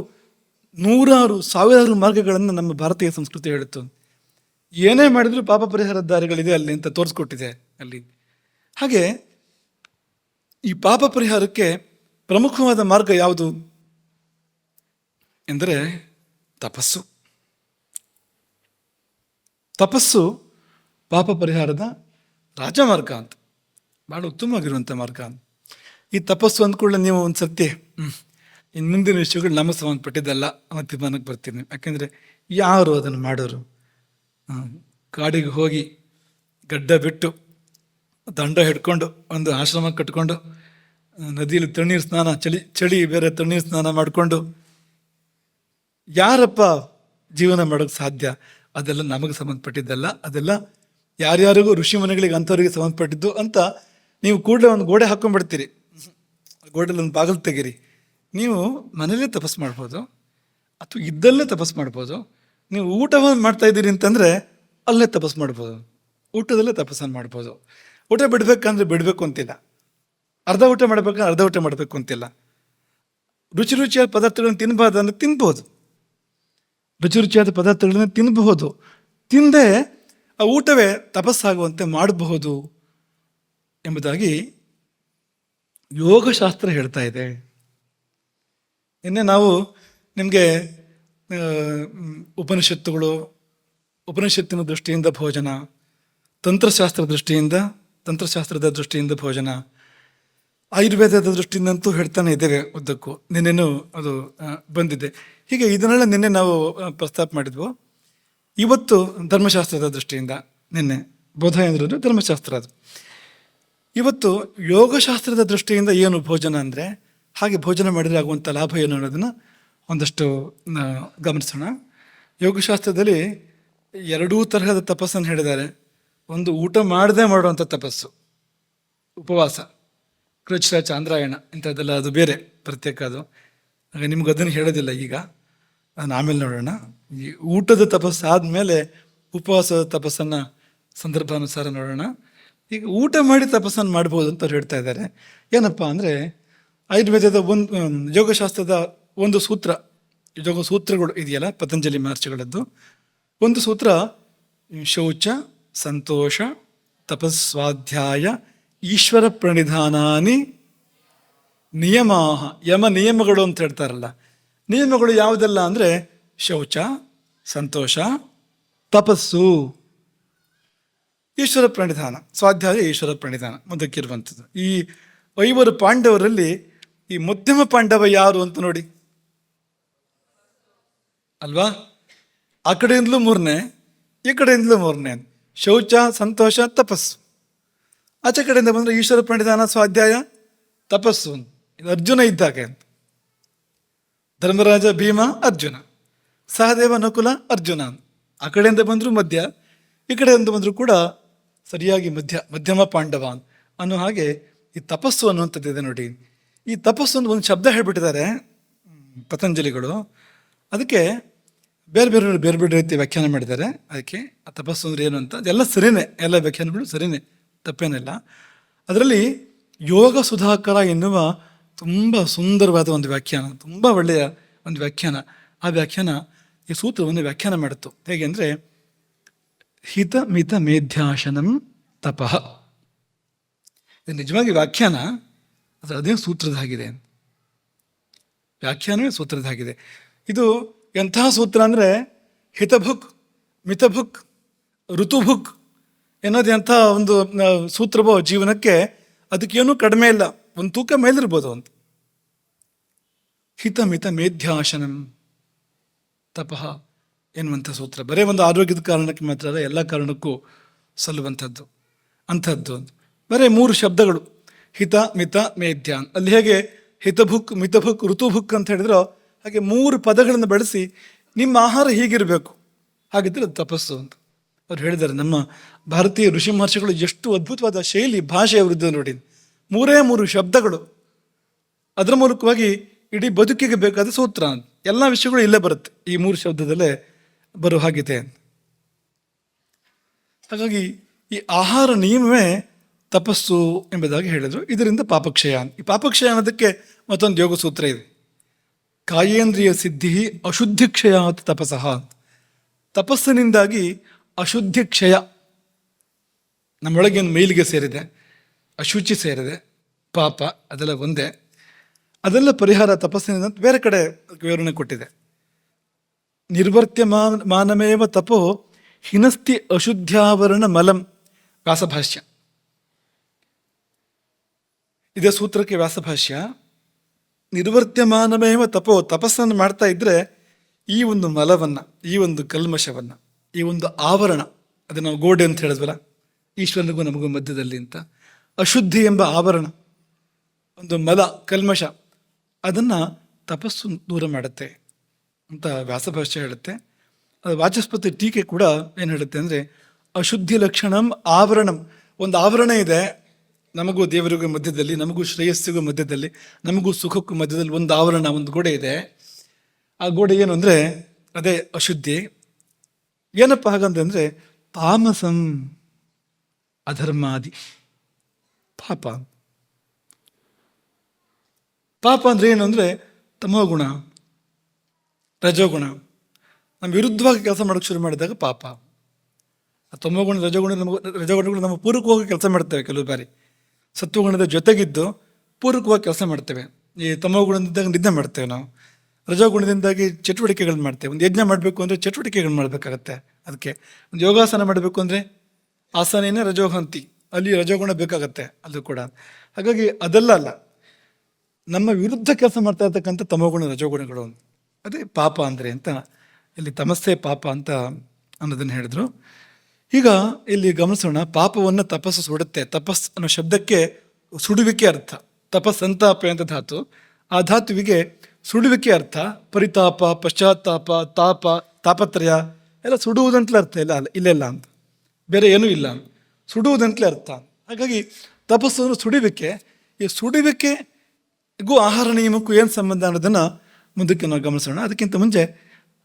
100 ಸಾವಿರಾರು ಮಾರ್ಗಗಳನ್ನು ನಮ್ಮ ಭಾರತೀಯ ಸಂಸ್ಕೃತಿ ಹೇಳುತ್ತೆ. ಏನೇ ಮಾಡಿದರೂ ಪಾಪ ಪರಿಹಾರದ ದಾರಿಗಳಿದೆ ಅಲ್ಲಿ ಅಂತ ತೋರಿಸ್ಕೊಟ್ಟಿದೆ ಅಲ್ಲಿ. ಹಾಗೆ ಈ ಪಾಪ ಪರಿಹಾರಕ್ಕೆ ಪ್ರಮುಖವಾದ ಮಾರ್ಗ ಯಾವುದು ಎಂದರೆ ತಪಸ್ಸು. ತಪಸ್ಸು ಪಾಪ ಪರಿಹಾರದ ರಾಜಮಾರ್ಗ ಅಂತ, ಭಾಳ ಉತ್ತಮವಾಗಿರುವಂಥ ಮಾರ್ಗ. ಈ ತಪಸ್ಸು ಅಂದ್ಕೊಳ್ಳೆ ನೀವು ಒಂದು ಸತ್ಯ ಇನ್ನು ಮುಂದಿನ ವಿಷಯಗಳು ನಮಗೆ ಸಂಬಂಧಪಟ್ಟಿದ್ದಲ್ಲ ಅನ್ನೋ ತೀರ್ಮಾನಕ್ಕೆ ಬರ್ತೀನಿ. ಯಾಕೆಂದರೆ ಯಾರು ಅದನ್ನು ಮಾಡೋರು? ಕಾಡಿಗೆ ಹೋಗಿ ಗಡ್ಡ ಬಿಟ್ಟು ದಂಡ ಹಿಡ್ಕೊಂಡು ಒಂದು ಆಶ್ರಮ ಕಟ್ಕೊಂಡು ನದಿಯಲ್ಲಿ ತಣ್ಣೀರು ಸ್ನಾನ, ಚಳಿ ಬೇರೆ ತಣ್ಣೀರು ಸ್ನಾನ ಮಾಡಿಕೊಂಡು ಯಾರಪ್ಪ ಜೀವನ ಮಾಡೋಕ್ಕೆ ಸಾಧ್ಯ? ಅದೆಲ್ಲ ನಮಗೆ ಸಂಬಂಧಪಟ್ಟಿದ್ದಲ್ಲ. ಅದೆಲ್ಲ ಯಾರ್ಯಾರಿಗೂ ಋಷಿ ಮನೆಗಳಿಗೆ ಅಂಥವ್ರಿಗೆ ಸಂಬಂಧಪಟ್ಟಿದ್ದು ಅಂತ ನೀವು ಕೂಡಲೇ ಒಂದು ಗೋಡೆ ಹಾಕ್ಕೊಂಡ್ಬಿಡ್ತೀರಿ. ಗೋಡೆಯಲ್ಲಿ ಒಂದು ಬಾಗಿಲು ತೆಗೀರಿ. ನೀವು ಮನೇಲೇ ತಪಸ್ಸು ಮಾಡ್ಬೋದು, ಅಥವಾ ಇದ್ದಲ್ಲೇ ತಪಸ್ಸು ಮಾಡ್ಬೋದು. ನೀವು ಊಟವನ್ನು ಮಾಡ್ತಾ ಇದ್ದೀರಿ ಅಂತಂದರೆ ಅಲ್ಲೇ ತಪಸ್ಸು ಮಾಡ್ಬೋದು, ಊಟದಲ್ಲೇ ತಪಸ್ಸನ್ನು ಮಾಡ್ಬೋದು. ಊಟ ಬಿಡಬೇಕಂದ್ರೆ ಬಿಡಬೇಕು ಅಂತಿಲ್ಲ, ಅರ್ಧ ಊಟ ಮಾಡಬೇಕಂದ್ರೆ ಅರ್ಧ ಊಟ ಮಾಡಬೇಕು ಅಂತಿಲ್ಲ. ರುಚಿಯಾದ ಪದಾರ್ಥಗಳನ್ನು ತಿನ್ಬಾರ್ದು ಅಂದರೆ ತಿನ್ಬೋದು, ರುಚಿಯಾದ ಪದಾರ್ಥಗಳನ್ನು ತಿನ್ನಬಹುದು. ತಿಂದೇ ಆ ಊಟವೇ ತಪಸ್ಸಾಗುವಂತೆ ಮಾಡಬಹುದು ಎಂಬುದಾಗಿ ಯೋಗಶಾಸ್ತ್ರ ಹೇಳ್ತಾ ಇದೆ. ನಿನ್ನೆ ನಾವು ನಿಮಗೆ ಉಪನಿಷತ್ತಿನ ದೃಷ್ಟಿಯಿಂದ ಭೋಜನ, ತಂತ್ರಶಾಸ್ತ್ರದ ದೃಷ್ಟಿಯಿಂದ ಭೋಜನ, ಆಯುರ್ವೇದದ ದೃಷ್ಟಿಯಿಂದಂತೂ ಹೇಳ್ತಾನೆ ಇದ್ದೇವೆ ಉದ್ದಕ್ಕೂ. ನಿನ್ನೆನೂ ಅದು ಬಂದಿದೆ. ಹೀಗೆ ಇದನ್ನೆಲ್ಲ ನಿನ್ನೆ ನಾವು ಪ್ರಸ್ತಾಪ ಮಾಡಿದ್ವು. ಇವತ್ತು ಧರ್ಮಶಾಸ್ತ್ರದ ದೃಷ್ಟಿಯಿಂದ, ನಿನ್ನೆ ಬೋಧಾಯಂದ್ರದ್ದು ಧರ್ಮಶಾಸ್ತ್ರ ಅದು. ಇವತ್ತು ಯೋಗಶಾಸ್ತ್ರದ ದೃಷ್ಟಿಯಿಂದ ಏನು ಭೋಜನ ಅಂದರೆ, ಹಾಗೆ ಭೋಜನ ಮಾಡಿದರೆ ಆಗುವಂಥ ಲಾಭ ಏನು ಅನ್ನೋದನ್ನು ಒಂದಷ್ಟು ಗಮನಿಸೋಣ. ಯೋಗಶಾಸ್ತ್ರದಲ್ಲಿ 2 ತರಹದ ತಪಸ್ಸನ್ನು ಹೇಳಿದ್ದಾರೆ. ಒಂದು ಊಟ ಮಾಡದೆ ಮಾಡುವಂಥ ತಪಸ್ಸು, ಉಪವಾಸ, ಕೃಚ್ಛ ಚಾಂದ್ರಾಯಣ ಇಂಥದ್ದೆಲ್ಲ, ಅದು ಬೇರೆ ಪ್ರತ್ಯೇಕ. ಅದು ಹಾಗೆ ನಿಮ್ಗೆ ಅದನ್ನು ಹೇಳೋದಿಲ್ಲ ಈಗ, ನಾನು ಆಮೇಲೆ ನೋಡೋಣ. ಈ ಊಟದ ತಪಸ್ಸು ಆದಮೇಲೆ ಉಪವಾಸದ ತಪಸ್ಸನ್ನು ಸಂದರ್ಭಾನುಸಾರ ನೋಡೋಣ. ಈಗ ಊಟ ಮಾಡಿ ತಪಸ್ಸನ್ನು ಮಾಡ್ಬೋದು ಅಂತ ಅವ್ರು ಹೇಳ್ತಾ ಇದ್ದಾರೆ. ಏನಪ್ಪ ಅಂದರೆ ಆಯುರ್ವೇದದ ಯೋಗಶಾಸ್ತ್ರದ ಒಂದು ಸೂತ್ರ, ಯೋಗ ಸೂತ್ರಗಳು ಇದೆಯಲ್ಲ ಪತಂಜಲಿ ಮಹರ್ಷಿಗಳದ್ದು, ಒಂದು ಸೂತ್ರ ಶೌಚ ಸಂತೋಷ ತಪಸ್ವಾಧ್ಯಾಯ ಈಶ್ವರ ಪ್ರಣಿಧಾನಾನಿ ನಿಯಮಾಹ. ಯಮ ನಿಯಮಗಳು ಅಂತ ಹೇಳ್ತಾರಲ್ಲ, ನಿಯಮಗಳು ಯಾವುದೆಲ್ಲ ಅಂದರೆ ಶೌಚ, ಸಂತೋಷ, ತಪಸ್ಸು, ಈಶ್ವರ ಪ್ರಣಿಧಾನ, ಸ್ವಾಧ್ಯಾಯ ಈಶ್ವರ ಪ್ರಣಿಧಾನ ಮುಂದಕ್ಕಿರುವಂಥದ್ದು. ಈ 5 ಪಾಂಡವರಲ್ಲಿ ಈ ಮಧ್ಯಮ ಪಾಂಡವ ಯಾರು ಅಂತ ನೋಡಿ ಅಲ್ವಾ? ಆ ಕಡೆಯಿಂದಲೂ 3ನೇ, ಈ ಕಡೆಯಿಂದಲೂ 3ನೇ. ಶೌಚ, ಸಂತೋಷ, ತಪಸ್ಸು. ಆಚೆ ಕಡೆಯಿಂದ ಬಂದರೆ ಈಶ್ವರ ಪ್ರಣಿಧಾನ, ಸ್ವಾಧ್ಯಾಯ, ತಪಸ್ಸು. ಇದು ಅರ್ಜುನ ಇದ್ದಾಗ ಅಂತ. ಧರ್ಮರಾಜ, ಭೀಮ, ಅರ್ಜುನ, ಸಹದೇವ, ನಕುಲ, ಅರ್ಜುನ. ಆ ಕಡೆಯಿಂದ ಬಂದರೂ ಮಧ್ಯ, ಈ ಕಡೆಯಿಂದ ಬಂದರೂ ಕೂಡ ಸರಿಯಾಗಿ ಮಧ್ಯಮ ಪಾಂಡವ ಅನ್ನೋ ಹಾಗೆ ಈ ತಪಸ್ಸು ಅನ್ನುವಂಥದ್ದಿದೆ ನೋಡಿ. ಈ ತಪಸ್ಸು ಅಂತ ಒಂದು ಶಬ್ದ ಹೇಳ್ಬಿಟ್ಟಿದ್ದಾರೆ ಪತಂಜಲಿಗಳು. ಅದಕ್ಕೆ ಬೇರೆ ಬೇರೆ ರೀತಿ ವ್ಯಾಖ್ಯಾನ ಮಾಡಿದ್ದಾರೆ. ಅದಕ್ಕೆ ಆ ತಪಸ್ಸು ಅಂದ್ರೆ ಏನು ಅಂತ ಅದೆಲ್ಲ ಸರಿನೇ, ಎಲ್ಲ ವ್ಯಾಖ್ಯಾನಗಳು ಸರಿನೇ, ತಪ್ಪೇನಿಲ್ಲ. ಅದರಲ್ಲಿ ಯೋಗ ಸುಧಾಕರ ಎನ್ನುವ ತುಂಬ ಸುಂದರವಾದ ಒಂದು ವ್ಯಾಖ್ಯಾನ, ತುಂಬ ಒಳ್ಳೆಯ ಒಂದು ವ್ಯಾಖ್ಯಾನ. ಆ ವ್ಯಾಖ್ಯಾನ ಈ ಸೂತ್ರವನ್ನು ವ್ಯಾಖ್ಯಾನ ಮಾಡುತ್ತು. ಹೇಗೆ ಅಂದರೆ ಹಿತ ಮಿತ ಮೇಧ್ಯಾಶನಂ ತಪಃ. ಇದು ನಿಜವಾಗಿ ವ್ಯಾಖ್ಯಾನ, ಅದು ಅದೇ ಸೂತ್ರದಾಗಿದೆ, ವ್ಯಾಖ್ಯಾನವೇ ಸೂತ್ರದಾಗಿದೆ. ಇದು ಎಂತಹ ಸೂತ್ರ ಅಂದರೆ ಹಿತಭುಕ್, ಮಿತಭುಕ್, ಋತುಭುಕ್ ಎನ್ನೋದು ಎಂಥ ಒಂದು ಸೂತ್ರವೋ ಜೀವನಕ್ಕೆ, ಅದಕ್ಕೇನೂ ಕಡಿಮೆ ಇಲ್ಲ, ಒಂದು ತೂಕ ಮೇಲಿರ್ಬೋದು ಅಂತ. ಹಿತ ಮಿತ ಮೇಧ್ಯಾಶನಂ ತಪಃ ಎನ್ನುವಂಥ ಸೂತ್ರ ಬರೀ ಒಂದು ಆರೋಗ್ಯದ ಕಾರಣಕ್ಕೆ ಮಾತ್ರ ಅಲ್ಲ, ಎಲ್ಲ ಕಾರಣಕ್ಕೂ ಸಲ್ಲುವಂಥದ್ದು ಅಂಥದ್ದು. ಬರೀ 3 ಶಬ್ದಗಳು, ಹಿತ ಮಿತ ಮೇಧ್ಯಾನ್. ಅಲ್ಲಿ ಹೇಗೆ ಹಿತಭುಕ್, ಮಿತಭುಕ್, ಋತುಭುಕ್ ಅಂತ ಹೇಳಿದ್ರೋ ಹಾಗೆ 3 ಪದಗಳನ್ನು ಬಳಸಿ ನಿಮ್ಮ ಆಹಾರ ಹೀಗಿರಬೇಕು, ಹಾಗಿದ್ರೆ ಅದು ತಪಸ್ಸು ಅಂತ ಅವ್ರು ಹೇಳಿದ್ದಾರೆ. ನಮ್ಮ ಭಾರತೀಯ ಋಷಿ ಮಹರ್ಷಿಗಳು ಎಷ್ಟು ಅದ್ಭುತವಾದ ಶೈಲಿ, ಭಾಷೆ ಅವರಿದ್ದು ನೋಡಿ. 3 ಶಬ್ದಗಳು, ಅದರ ಮೂಲಕವಾಗಿ ಇಡೀ ಬದುಕಿಗೆ ಬೇಕಾದ ಸೂತ್ರ. ಎಲ್ಲ ವಿಷಯಗಳು ಇಲ್ಲೇ ಬರುತ್ತೆ, ಈ 3 ಶಬ್ದದಲ್ಲೇ ಬರೋ ಹಾಗಿದೆ. ಹಾಗಾಗಿ ಈ ಆಹಾರ ನಿಯಮವೇ ತಪಸ್ಸು ಎಂಬುದಾಗಿ ಹೇಳಿದರು. ಇದರಿಂದ ಪಾಪಕ್ಷಯ. ಈ ಪಾಪಕ್ಷಯ ಅನ್ನೋದಕ್ಕೆ ಮತ್ತೊಂದು ಯೋಗ ಸೂತ್ರ ಇದೆ, ಕಾಯೇಂದ್ರಿಯ ಸಿದ್ಧಿ ಅಶುದ್ಧಿ ಕ್ಷಯ ತಪಸ್ಸಃ. ತಪಸ್ಸಿನಿಂದಾಗಿ ಅಶುದ್ಧಿ ಕ್ಷಯ, ನಮ್ಮೊಳಗೇನು ಮೈಲಿಗೆ ಸೇರಿದೆ, ಅಶುಚಿ ಸೇರಿದೆ, ಪಾಪ, ಅದೆಲ್ಲ ಒಂದೇ. ಅದೆಲ್ಲ ಪರಿಹಾರ ತಪಸ್ಸಿನಿಂದ ಬೇರೆ ಕಡೆ ವಿವರಣೆ ಕೊಟ್ಟಿದೆ. ನಿರ್ವರ್ತ್ಯಮಾನಮೇವ ತಪೋ ಹಿನಸ್ತಿ ಅಶುದ್ಧ್ಯಾವರಣ ಮಲಂ. ವ್ಯಾಸಭಾಷ್ಯ, ಇದೇ ಸೂತ್ರಕ್ಕೆ ವ್ಯಾಸಭಾಷ್ಯ. ನಿರ್ವರ್ತ್ಯಮಾನಮೇವ ತಪೋ, ತಪಸ್ಸನ್ನು ಮಾಡ್ತಾ ಇದ್ರೆ ಈ ಒಂದು ಮಲವನ್ನು, ಈ ಒಂದು ಕಲ್ಮಶವನ್ನು, ಈ ಒಂದು ಆವರಣ, ಅದು ನಾವು ಗೋಡೆ ಅಂತ ಹೇಳಿದ್ವಲ್ಲ, ಈಶ್ವರನಿಗೂ ನಮಗೂ ಮಧ್ಯದಲ್ಲಿ ಅಂತ, ಅಶುದ್ಧಿ ಎಂಬ ಆವರಣ, ಒಂದು ಮಲ, ಕಲ್ಮಶ, ಅದನ್ನು ತಪಸ್ಸು ದೂರ ಮಾಡುತ್ತೆ ಅಂತ ವ್ಯಾಸಭಾಷ್ಯ ಹೇಳುತ್ತೆ. ಅದು ವಾಚಸ್ಪತಿ ಟೀಕೆ ಕೂಡ ಏನು ಹೇಳುತ್ತೆ ಅಂದರೆ ಅಶುದ್ಧಿ ಲಕ್ಷಣಂ ಆವರಣಂ. ಒಂದು ಆವರಣ ಇದೆ ನಮಗೂ ದೇವರಿಗೂ ಮಧ್ಯದಲ್ಲಿ, ನಮಗೂ ಶ್ರೇಯಸ್ಸಿಗೂ ಮಧ್ಯದಲ್ಲಿ, ನಮಗೂ ಸುಖಕ್ಕೂ ಮಧ್ಯದಲ್ಲಿ ಒಂದು ಆವರಣ, ಒಂದು ಗೋಡೆ ಇದೆ. ಆ ಗೋಡೆ ಏನು ಅಂದರೆ ಅದೇ ಅಶುದ್ಧಿ. ಏನಪ್ಪ ಹಾಗಂತಂದರೆ ತಾಮಸಂ ಅಧರ್ಮಾದಿ. ಪಾಪ, ಪಾಪ ಅಂದರೆ ಏನು ಅಂದರೆ ತಮೋಗುಣ, ರಜೋಗುಣ. ನಮ್ಮ ವಿರುದ್ಧವಾಗಿ ಕೆಲಸ ಮಾಡೋಕ್ಕೆ ಶುರು ಮಾಡಿದಾಗ ಪಾಪ. ಆ ತಮೋಗುಣ, ರಜೋಗುಣಗಳು ನಮ್ಮ ಪೂರಕವಾಗಿ ಕೆಲಸ ಮಾಡ್ತೇವೆ. ಕೆಲವು ಬಾರಿ ಸತ್ವಗುಣದ ಜೊತೆಗಿದ್ದು ಪೂರಕವಾಗಿ ಕೆಲಸ ಮಾಡ್ತೇವೆ. ಈ ತಮೋಗುಣದಿಂದಾಗ ನಿದ್ದೆ ಮಾಡ್ತೇವೆ ನಾವು, ರಜೋಗುಣದಿಂದಾಗಿ ಚಟುವಟಿಕೆಗಳನ್ನ ಮಾಡ್ತೇವೆ. ಒಂದು ಯಜ್ಞ ಮಾಡಬೇಕು ಅಂದರೆ ಚಟುವಟಿಕೆಗಳು ಮಾಡಬೇಕಾಗತ್ತೆ. ಅದಕ್ಕೆ ಒಂದು ಯೋಗಾಸನ ಮಾಡಬೇಕು ಅಂದರೆ ಆಸನೇನೆ ರಜೋಹಂತಿ, ಅಲ್ಲಿ ರಜೋಗುಣ ಬೇಕಾಗತ್ತೆ ಅದು ಕೂಡ. ಹಾಗಾಗಿ ಅದೆಲ್ಲ ಅಲ್ಲ, ನಮ್ಮ ವಿರುದ್ಧ ಕೆಲಸ ಮಾಡ್ತಾ ಇರ್ತಕ್ಕಂಥ ತಮೋಗುಣ, ರಜೋಗುಣಗಳು, ಅದೇ ಪಾಪ ಅಂದರೆ ಅಂತ ಇಲ್ಲಿ ತಮಸ್ಸೆ ಪಾಪ ಅಂತ ಅನ್ನೋದನ್ನು ಹೇಳಿದ್ರು. ಈಗ ಇಲ್ಲಿ ಗಮನಿಸೋಣ, ಪಾಪವನ್ನು ತಪಸ್ಸು ಸುಡುತ್ತೆ. ತಪಸ್ ಅನ್ನೋ ಶಬ್ದಕ್ಕೆ ಸುಡುವಿಕೆ ಅರ್ಥ. ತಪಸ್ ಸಂತಾಪ ಅಂತ ಧಾತು, ಆ ಧಾತುವಿಗೆ ಸುಡುವಿಕೆ ಅರ್ಥ. ಪರಿತಾಪ, ಪಶ್ಚಾತ್ತಾಪ, ತಾಪ, ತಾಪತ್ರಯ ಎಲ್ಲ ಸುಡುವುದಂತಲೇ ಅರ್ಥ. ಇಲ್ಲೆಲ್ಲ ಅಂತ ಬೇರೆ ಏನೂ ಇಲ್ಲ, ಸುಡುವುದಂತಲೇ ಅರ್ಥ. ಹಾಗಾಗಿ ತಪಸ್ಸು ಸುಡುವಿಕೆ. ಈ ಸುಡುವಿಕೆಗೂ ಆಹಾರ ನಿಯಮಕ್ಕೂ ಏನು ಸಂಬಂಧ ಅನ್ನೋದನ್ನು ಮುಂದಕ್ಕೆ ನಾವು ಗಮನಿಸೋಣ. ಅದಕ್ಕಿಂತ ಮುಂಚೆ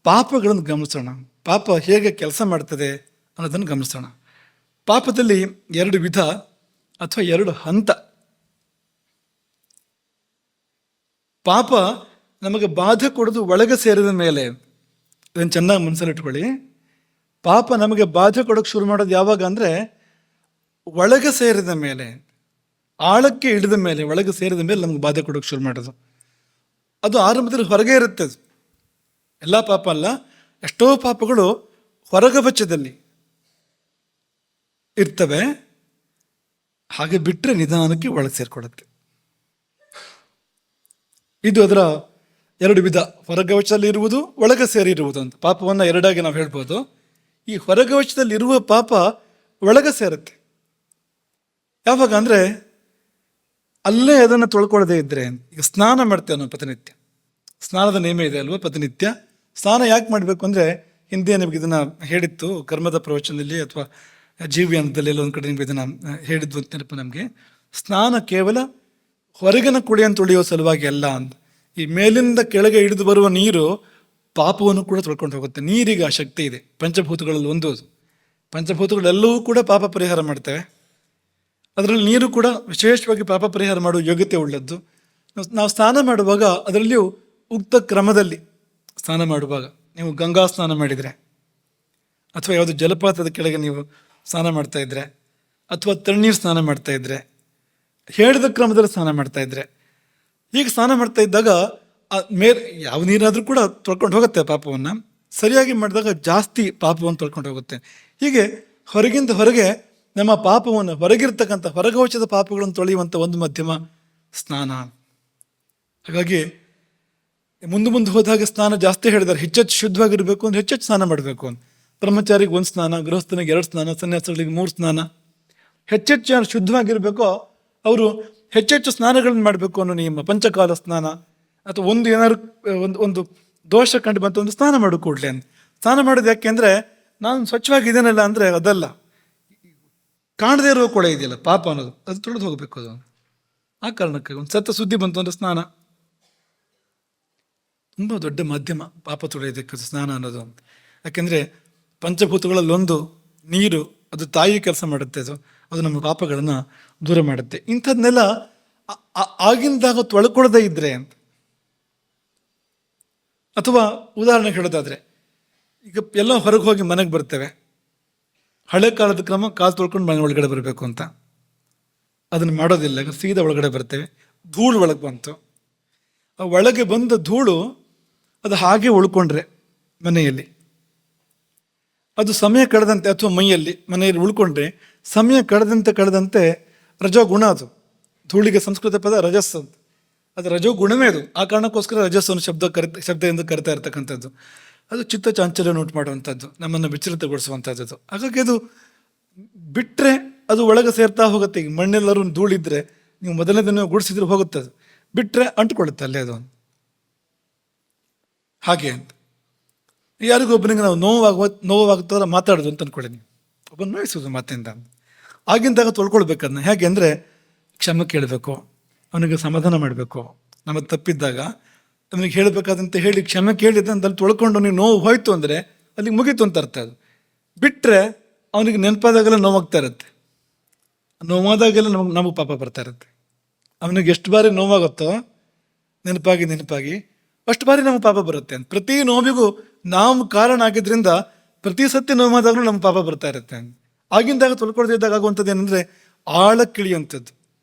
ಪಾಪಗಳನ್ನು ಗಮನಿಸೋಣ. ಪಾಪ ಹೇಗೆ ಕೆಲಸ ಮಾಡ್ತದೆ ಅನ್ನೋದನ್ನು ಗಮನಿಸೋಣ. ಪಾಪದಲ್ಲಿ 2 ವಿಧ ಅಥವಾ 2 ಹಂತ. ಪಾಪ ನಮಗೆ ಬಾಧೆ ಕೊಡೋದು ಒಳಗೆ ಸೇರಿದ ಮೇಲೆ. ಇದನ್ನು ಚೆನ್ನಾಗಿ ಮನಸ್ಸಲ್ಲಿಟ್ಕೊಳ್ಳಿ. ಪಾಪ ನಮಗೆ ಬಾಧೆ ಕೊಡೋಕೆ ಶುರು ಮಾಡೋದು ಯಾವಾಗ ಅಂದರೆ ಒಳಗೆ ಸೇರಿದ ಮೇಲೆ, ಆಳಕ್ಕೆ ಇಳಿದ ಮೇಲೆ, ಒಳಗೆ ಸೇರಿದ ಮೇಲೆ ನಮಗೆ ಬಾಧೆ ಕೊಡೋಕೆ ಶುರು ಮಾಡೋದು. ಅದು ಆರಂಭದಲ್ಲಿ ಹೊರಗೆ ಇರುತ್ತೆ. ಅದು ಎಲ್ಲ ಪಾಪ ಅಲ್ಲ, ಎಷ್ಟೋ ಪಾಪಗಳು ಹೊರಗವಚದಲ್ಲಿ ಇರ್ತವೆ. ಹಾಗೆ ಬಿಟ್ಟರೆ ನಿಧಾನಕ್ಕೆ ಒಳಗೆ ಸೇರಿಕೊಳ್ಳುತ್ತೆ. ಇದು ಅದರ 2 ವಿಧ, ಹೊರಗವಚದಲ್ಲಿ ಇರುವುದು, ಒಳಗೆ ಸೇರಿರುವುದು ಅಂತ. ಪಾಪವನ್ನು 2ಆಗಿ ನಾವು ಹೇಳ್ಬೋದು. ಈ ಹೊರಗವಚದಲ್ಲಿ ಇರುವ ಪಾಪ ಒಳಗೆ ಸೇರುತ್ತೆ. ಯಾವಾಗ ಅಂದರೆ ಅಲ್ಲೇ ಅದನ್ನು ತೊಳ್ಕೊಳ್ಳದೆ ಇದ್ದರೆ. ಈಗ ಸ್ನಾನ ಮಾಡ್ತೇವೆ ನಾವು ಪ್ರತಿನಿತ್ಯ. ಸ್ನಾನದ ನೇಮ ಇದೆ ಅಲ್ವ ಪ್ರತಿನಿತ್ಯ. ಸ್ನಾನ ಯಾಕೆ ಮಾಡಬೇಕು ಅಂದರೆ, ಹಿಂದೆ ನಿಮಗೆ ಇದನ್ನು ಹೇಳಿತ್ತು ಕರ್ಮದ ಪ್ರವಚನದಲ್ಲಿ ಅಥವಾ ಜೀವ್ಯಾನದಲ್ಲಿ ಎಲ್ಲ ಒಂದು ಕಡೆ ನಿಮಗೆ ಇದನ್ನು ಹೇಳಿದ್ದು ಅಂತ ನೆನಪು ನಮಗೆ. ಸ್ನಾನ ಕೇವಲ ಹೊರಗಿನ ಕುಳಿಯನ್ನು ತೊಳೆಯುವ ಸಲುವಾಗಿ ಅಲ್ಲ ಅಂತ. ಈ ಮೇಲಿಂದ ಕೆಳಗೆ ಇಳಿದು ಬರುವ ನೀರು ಪಾಪವನ್ನು ಕೂಡ ತೊಳ್ಕೊಂಡು ಹೋಗುತ್ತೆ. ನೀರಿಗೆ ಆ ಶಕ್ತಿ ಇದೆ. ಪಂಚಭೂತಗಳಲ್ಲಿ ಒಂದು ಅದು. ಪಂಚಭೂತಗಳೆಲ್ಲವೂ ಕೂಡ ಪಾಪ ಪರಿಹಾರ ಮಾಡ್ತವೆ. ಅದರಲ್ಲಿ ನೀರು ಕೂಡ ವಿಶೇಷವಾಗಿ ಪಾಪ ಪರಿಹಾರ ಮಾಡುವ ಯೋಗ್ಯತೆ ಉಳ್ಳದ್ದು. ನಾವು ಸ್ನಾನ ಮಾಡುವಾಗ ಅದರಲ್ಲಿಯೂ ಉಕ್ತ ಕ್ರಮದಲ್ಲಿ ಸ್ನಾನ ಮಾಡುವಾಗ, ನೀವು ಗಂಗಾ ಸ್ನಾನ ಮಾಡಿದರೆ ಅಥವಾ ಯಾವುದು ಜಲಪಾತದ ಕೆಳಗೆ ನೀವು ಸ್ನಾನ ಮಾಡ್ತಾ ಇದ್ರೆ ಅಥವಾ ತಣ್ಣೀರು ಸ್ನಾನ ಮಾಡ್ತಾ ಇದ್ರೆ, ಹೇಳಿದ ಕ್ರಮದಲ್ಲಿ ಸ್ನಾನ ಮಾಡ್ತಾ ಇದ್ರೆ, ಹೀಗೆ ಸ್ನಾನ ಮಾಡ್ತಾ ಇದ್ದಾಗ ಮೇಲೆ ಯಾವ ನೀರಾದರೂ ಕೂಡ ತೊಳ್ಕೊಂಡು ಹೋಗುತ್ತೆ ಪಾಪವನ್ನು. ಸರಿಯಾಗಿ ಮಾಡಿದಾಗ ಜಾಸ್ತಿ ಪಾಪವನ್ನು ತೊಳ್ಕೊಂಡು ಹೋಗುತ್ತೆ. ಹೀಗೆ ಹೊರಗಿಂದ ಹೊರಗೆ ನಮ್ಮ ಪಾಪವನ್ನು, ಹೊರಗಿರ್ತಕ್ಕಂಥ ಹೊರಗವಚದ ಪಾಪಗಳನ್ನು ತೊಳೆಯುವಂಥ ಒಂದು ಮಾಧ್ಯಮ ಸ್ನಾನ. ಹಾಗಾಗಿ ಮುಂದೆ ಹೋದಾಗ ಸ್ನಾನ ಜಾಸ್ತಿ ಹೇಳಿದ್ದಾರೆ. ಹೆಚ್ಚೆಚ್ಚು ಶುದ್ಧವಾಗಿರಬೇಕು ಅಂದರೆ ಹೆಚ್ಚೆಚ್ಚು ಸ್ನಾನ ಮಾಡಬೇಕು ಅಂತ. ಬ್ರಹ್ಮಚಾರಿಗೆ 1 ಸ್ನಾನ, ಗೃಹಸ್ಥನಿಗೆ 2 ಸ್ನಾನ, ಸನ್ಯಾಸಿಗಳಿಗೆ 3 ಸ್ನಾನ. ಹೆಚ್ಚೆಚ್ಚು ಯಾರು ಶುದ್ಧವಾಗಿರಬೇಕೋ ಅವರು ಹೆಚ್ಚೆಚ್ಚು ಸ್ನಾನಗಳನ್ನು ಮಾಡಬೇಕು ಅನ್ನೋ ನಿಯಮ. ಪಂಚಕಾಲ ಸ್ನಾನ ಅಥವಾ ಏನಾದ್ರು ಒಂದು ದೋಷ ಕಂಡು ಬಂತು ಒಂದು ಸ್ನಾನ ಮಾಡು ಕೂಡಲೇ ಅಂತ. ಸ್ನಾನ ಮಾಡೋದು ಯಾಕೆ ಅಂದರೆ, ನಾನು ಸ್ವಚ್ಛವಾಗಿದ್ದೇನಲ್ಲ ಅಂದರೆ ಅದಲ್ಲ, ಕಾಣದೇ ಇರುವ ಕೊಳೆ ಇದೆಯಲ್ಲ ಪಾಪ ಅನ್ನೋದು, ಅದು ತೊಳೆದು ಹೋಗಬೇಕು. ಅದು ಆ ಕಾರಣಕ್ಕೆ ಒಂದು ಸತ್ತ ಸುದ್ದಿ ಬಂತು ಅಂದರೆ ಸ್ನಾನ ತುಂಬ ದೊಡ್ಡ ಮಾಧ್ಯಮ ಪಾಪ ತೊಳೆಯೋದಕ್ಕೆ ಸ್ನಾನ ಅನ್ನೋದು. ಯಾಕೆಂದರೆ ಪಂಚಭೂತಗಳಲ್ಲೊಂದು ನೀರು, ಅದು ತಾಯಿ ಕೆಲಸ ಮಾಡುತ್ತೆ. ಅದು ನಮ್ಮ ಪಾಪಗಳನ್ನು ದೂರ ಮಾಡುತ್ತೆ. ಇಂಥದ್ದನ್ನೆಲ್ಲ ಆಗಿಂದಾಗ ತೊಳ್ಕೊಳ್ಳದೇ ಇದ್ರೆ ಅಂತ. ಅಥವಾ ಉದಾಹರಣೆಗೆ ಹೇಳೋದಾದರೆ, ಈಗ ಎಲ್ಲ ಹೊರಗೆ ಹೋಗಿ ಮನೆಗೆ ಬರ್ತೇವೆ. ಹಳೆ ಕಾಲದ ಕ್ರಮ ಕಾಲು ತೊಳ್ಕೊಂಡು ಮನೆ ಒಳಗಡೆ ಬರಬೇಕು ಅಂತ. ಅದನ್ನು ಮಾಡೋದಿಲ್ಲ. ಈಗ ಸೀದಾ ಒಳಗಡೆ ಬರ್ತೇವೆ. ಧೂಳು ಒಳಗೆ ಬಂತು. ಆ ಒಳಗೆ ಬಂದ ಧೂಳು ಅದು ಹಾಗೆ ಉಳ್ಕೊಂಡ್ರೆ ಮನೆಯಲ್ಲಿ, ಅದು ಸಮಯ ಕಳೆದಂತೆ ಅಥವಾ ಮನೆಯಲ್ಲಿ ಉಳ್ಕೊಂಡ್ರೆ ಸಮಯ ಕಳೆದಂತೆ ರಜೋಗುಣ. ಅದು ಧೂಳಿಗೆ ಸಂಸ್ಕೃತ ಪದ ರಜಸ್ ಅಂತ. ಅದು ರಜೋಗುಣವೇ ಅದು. ಆ ಕಾರಣಕ್ಕೋಸ್ಕರ ರಜಸ್ಸನ್ನು ಶಬ್ದದಿಂದ ಕರಿತಾ ಇರ್ತಕ್ಕಂಥದ್ದು. ಅದು ಚಿತ್ತ ಚಾಂಚಲ್ಯವನ್ನು ಉಂಟು ಮಾಡುವಂಥದ್ದು, ನಮ್ಮನ್ನು ವಿಚಲಿತಗೊಳಿಸುವಂಥದ್ದು. ಹಾಗಾಗಿ ಅದು ಬಿಟ್ಟರೆ ಅದು ಒಳಗೆ ಸೇರ್ತಾ ಹೋಗುತ್ತೆ. ಈಗ ಮಣ್ಣೆಲ್ಲರೂ ಧೂಳಿದ್ರೆ ನೀವು ಮೊದಲನೇ ದಿನ ಗುಡಿಸಿದ್ರೆ ಹೋಗುತ್ತೆ. ಅದು ಬಿಟ್ಟರೆ ಅಂಟುಕೊಳ್ಳುತ್ತೆ ಅಲ್ಲೇ ಅದು. ಹಾಗೆ ಅಂತ ಯಾರಿಗೊಬ್ಬನಿಗೆ ನಾವು ನೋವಾಗ್ತಾರ ಮಾತಾಡೋದು ಅಂತ ಅಂದ್ಕೊಳ್ಳಿ. ನೀವು ಒಬ್ಬನು ನೋಯಿಸೋದು ಮಾತಿಂದ. ಆಗಿಂದಾಗ ತೊಳ್ಕೊಳ್ಬೇಕದನ್ನ. ಹೇಗೆ ಅಂದರೆ, ಕ್ಷಮೆ ಕೇಳಬೇಕು, ಅವನಿಗೆ ಸಮಾಧಾನ ಮಾಡಬೇಕು. ನಮಗೆ ತಪ್ಪಿದ್ದಾಗ ಅವನಿಗೆ ಹೇಳಬೇಕಾದಂತೆ ಹೇಳಿ ಕ್ಷಮೆ ಕೇಳಿದ ಅಂತ ಅಲ್ಲಿ ತೊಳ್ಕೊಂಡು ಅವನಿಗೆ ನೋವು ಹೋಯ್ತು ಅಂದರೆ ಅಲ್ಲಿಗೆ ಮುಗೀತು ಅಂತ ಅರ್ಥ. ಅದು ಬಿಟ್ಟರೆ ಅವನಿಗೆ ನೆನಪಾದಾಗೆಲ್ಲ ನೋವಾಗ್ತಾ ಇರುತ್ತೆ. ನೋವಾದಾಗೆಲ್ಲ ನಮಗೆ ಪಾಪ ಬರ್ತಾ ಇರುತ್ತೆ. ಅವನಿಗೆ ಎಷ್ಟು ಬಾರಿ ನೋವಾಗುತ್ತೋ ನೆನಪಾಗಿ ಅಷ್ಟು ಬಾರಿ ನಮಗೆ ಪಾಪ ಬರುತ್ತೆ ಅಂತ. ಪ್ರತಿ ನೋವಿಗೂ ನಾವು ಕಾರಣ ಆಗಿದ್ದರಿಂದ ಪ್ರತಿ ಸತ್ಯ ನೋವಾದಾಗಲೂ ನಮ್ಗೆ ಪಾಪ ಬರ್ತಾ ಇರುತ್ತೆ. ಆಗಿಂದಾಗ ತೊಳ್ಕೊಳ್ದಿದ್ದಾಗ ಆಗುವಂಥದ್ದು ಏನಂದರೆ ಆಳಕ್ಕಿಳಿಯುವಂಥದ್ದು,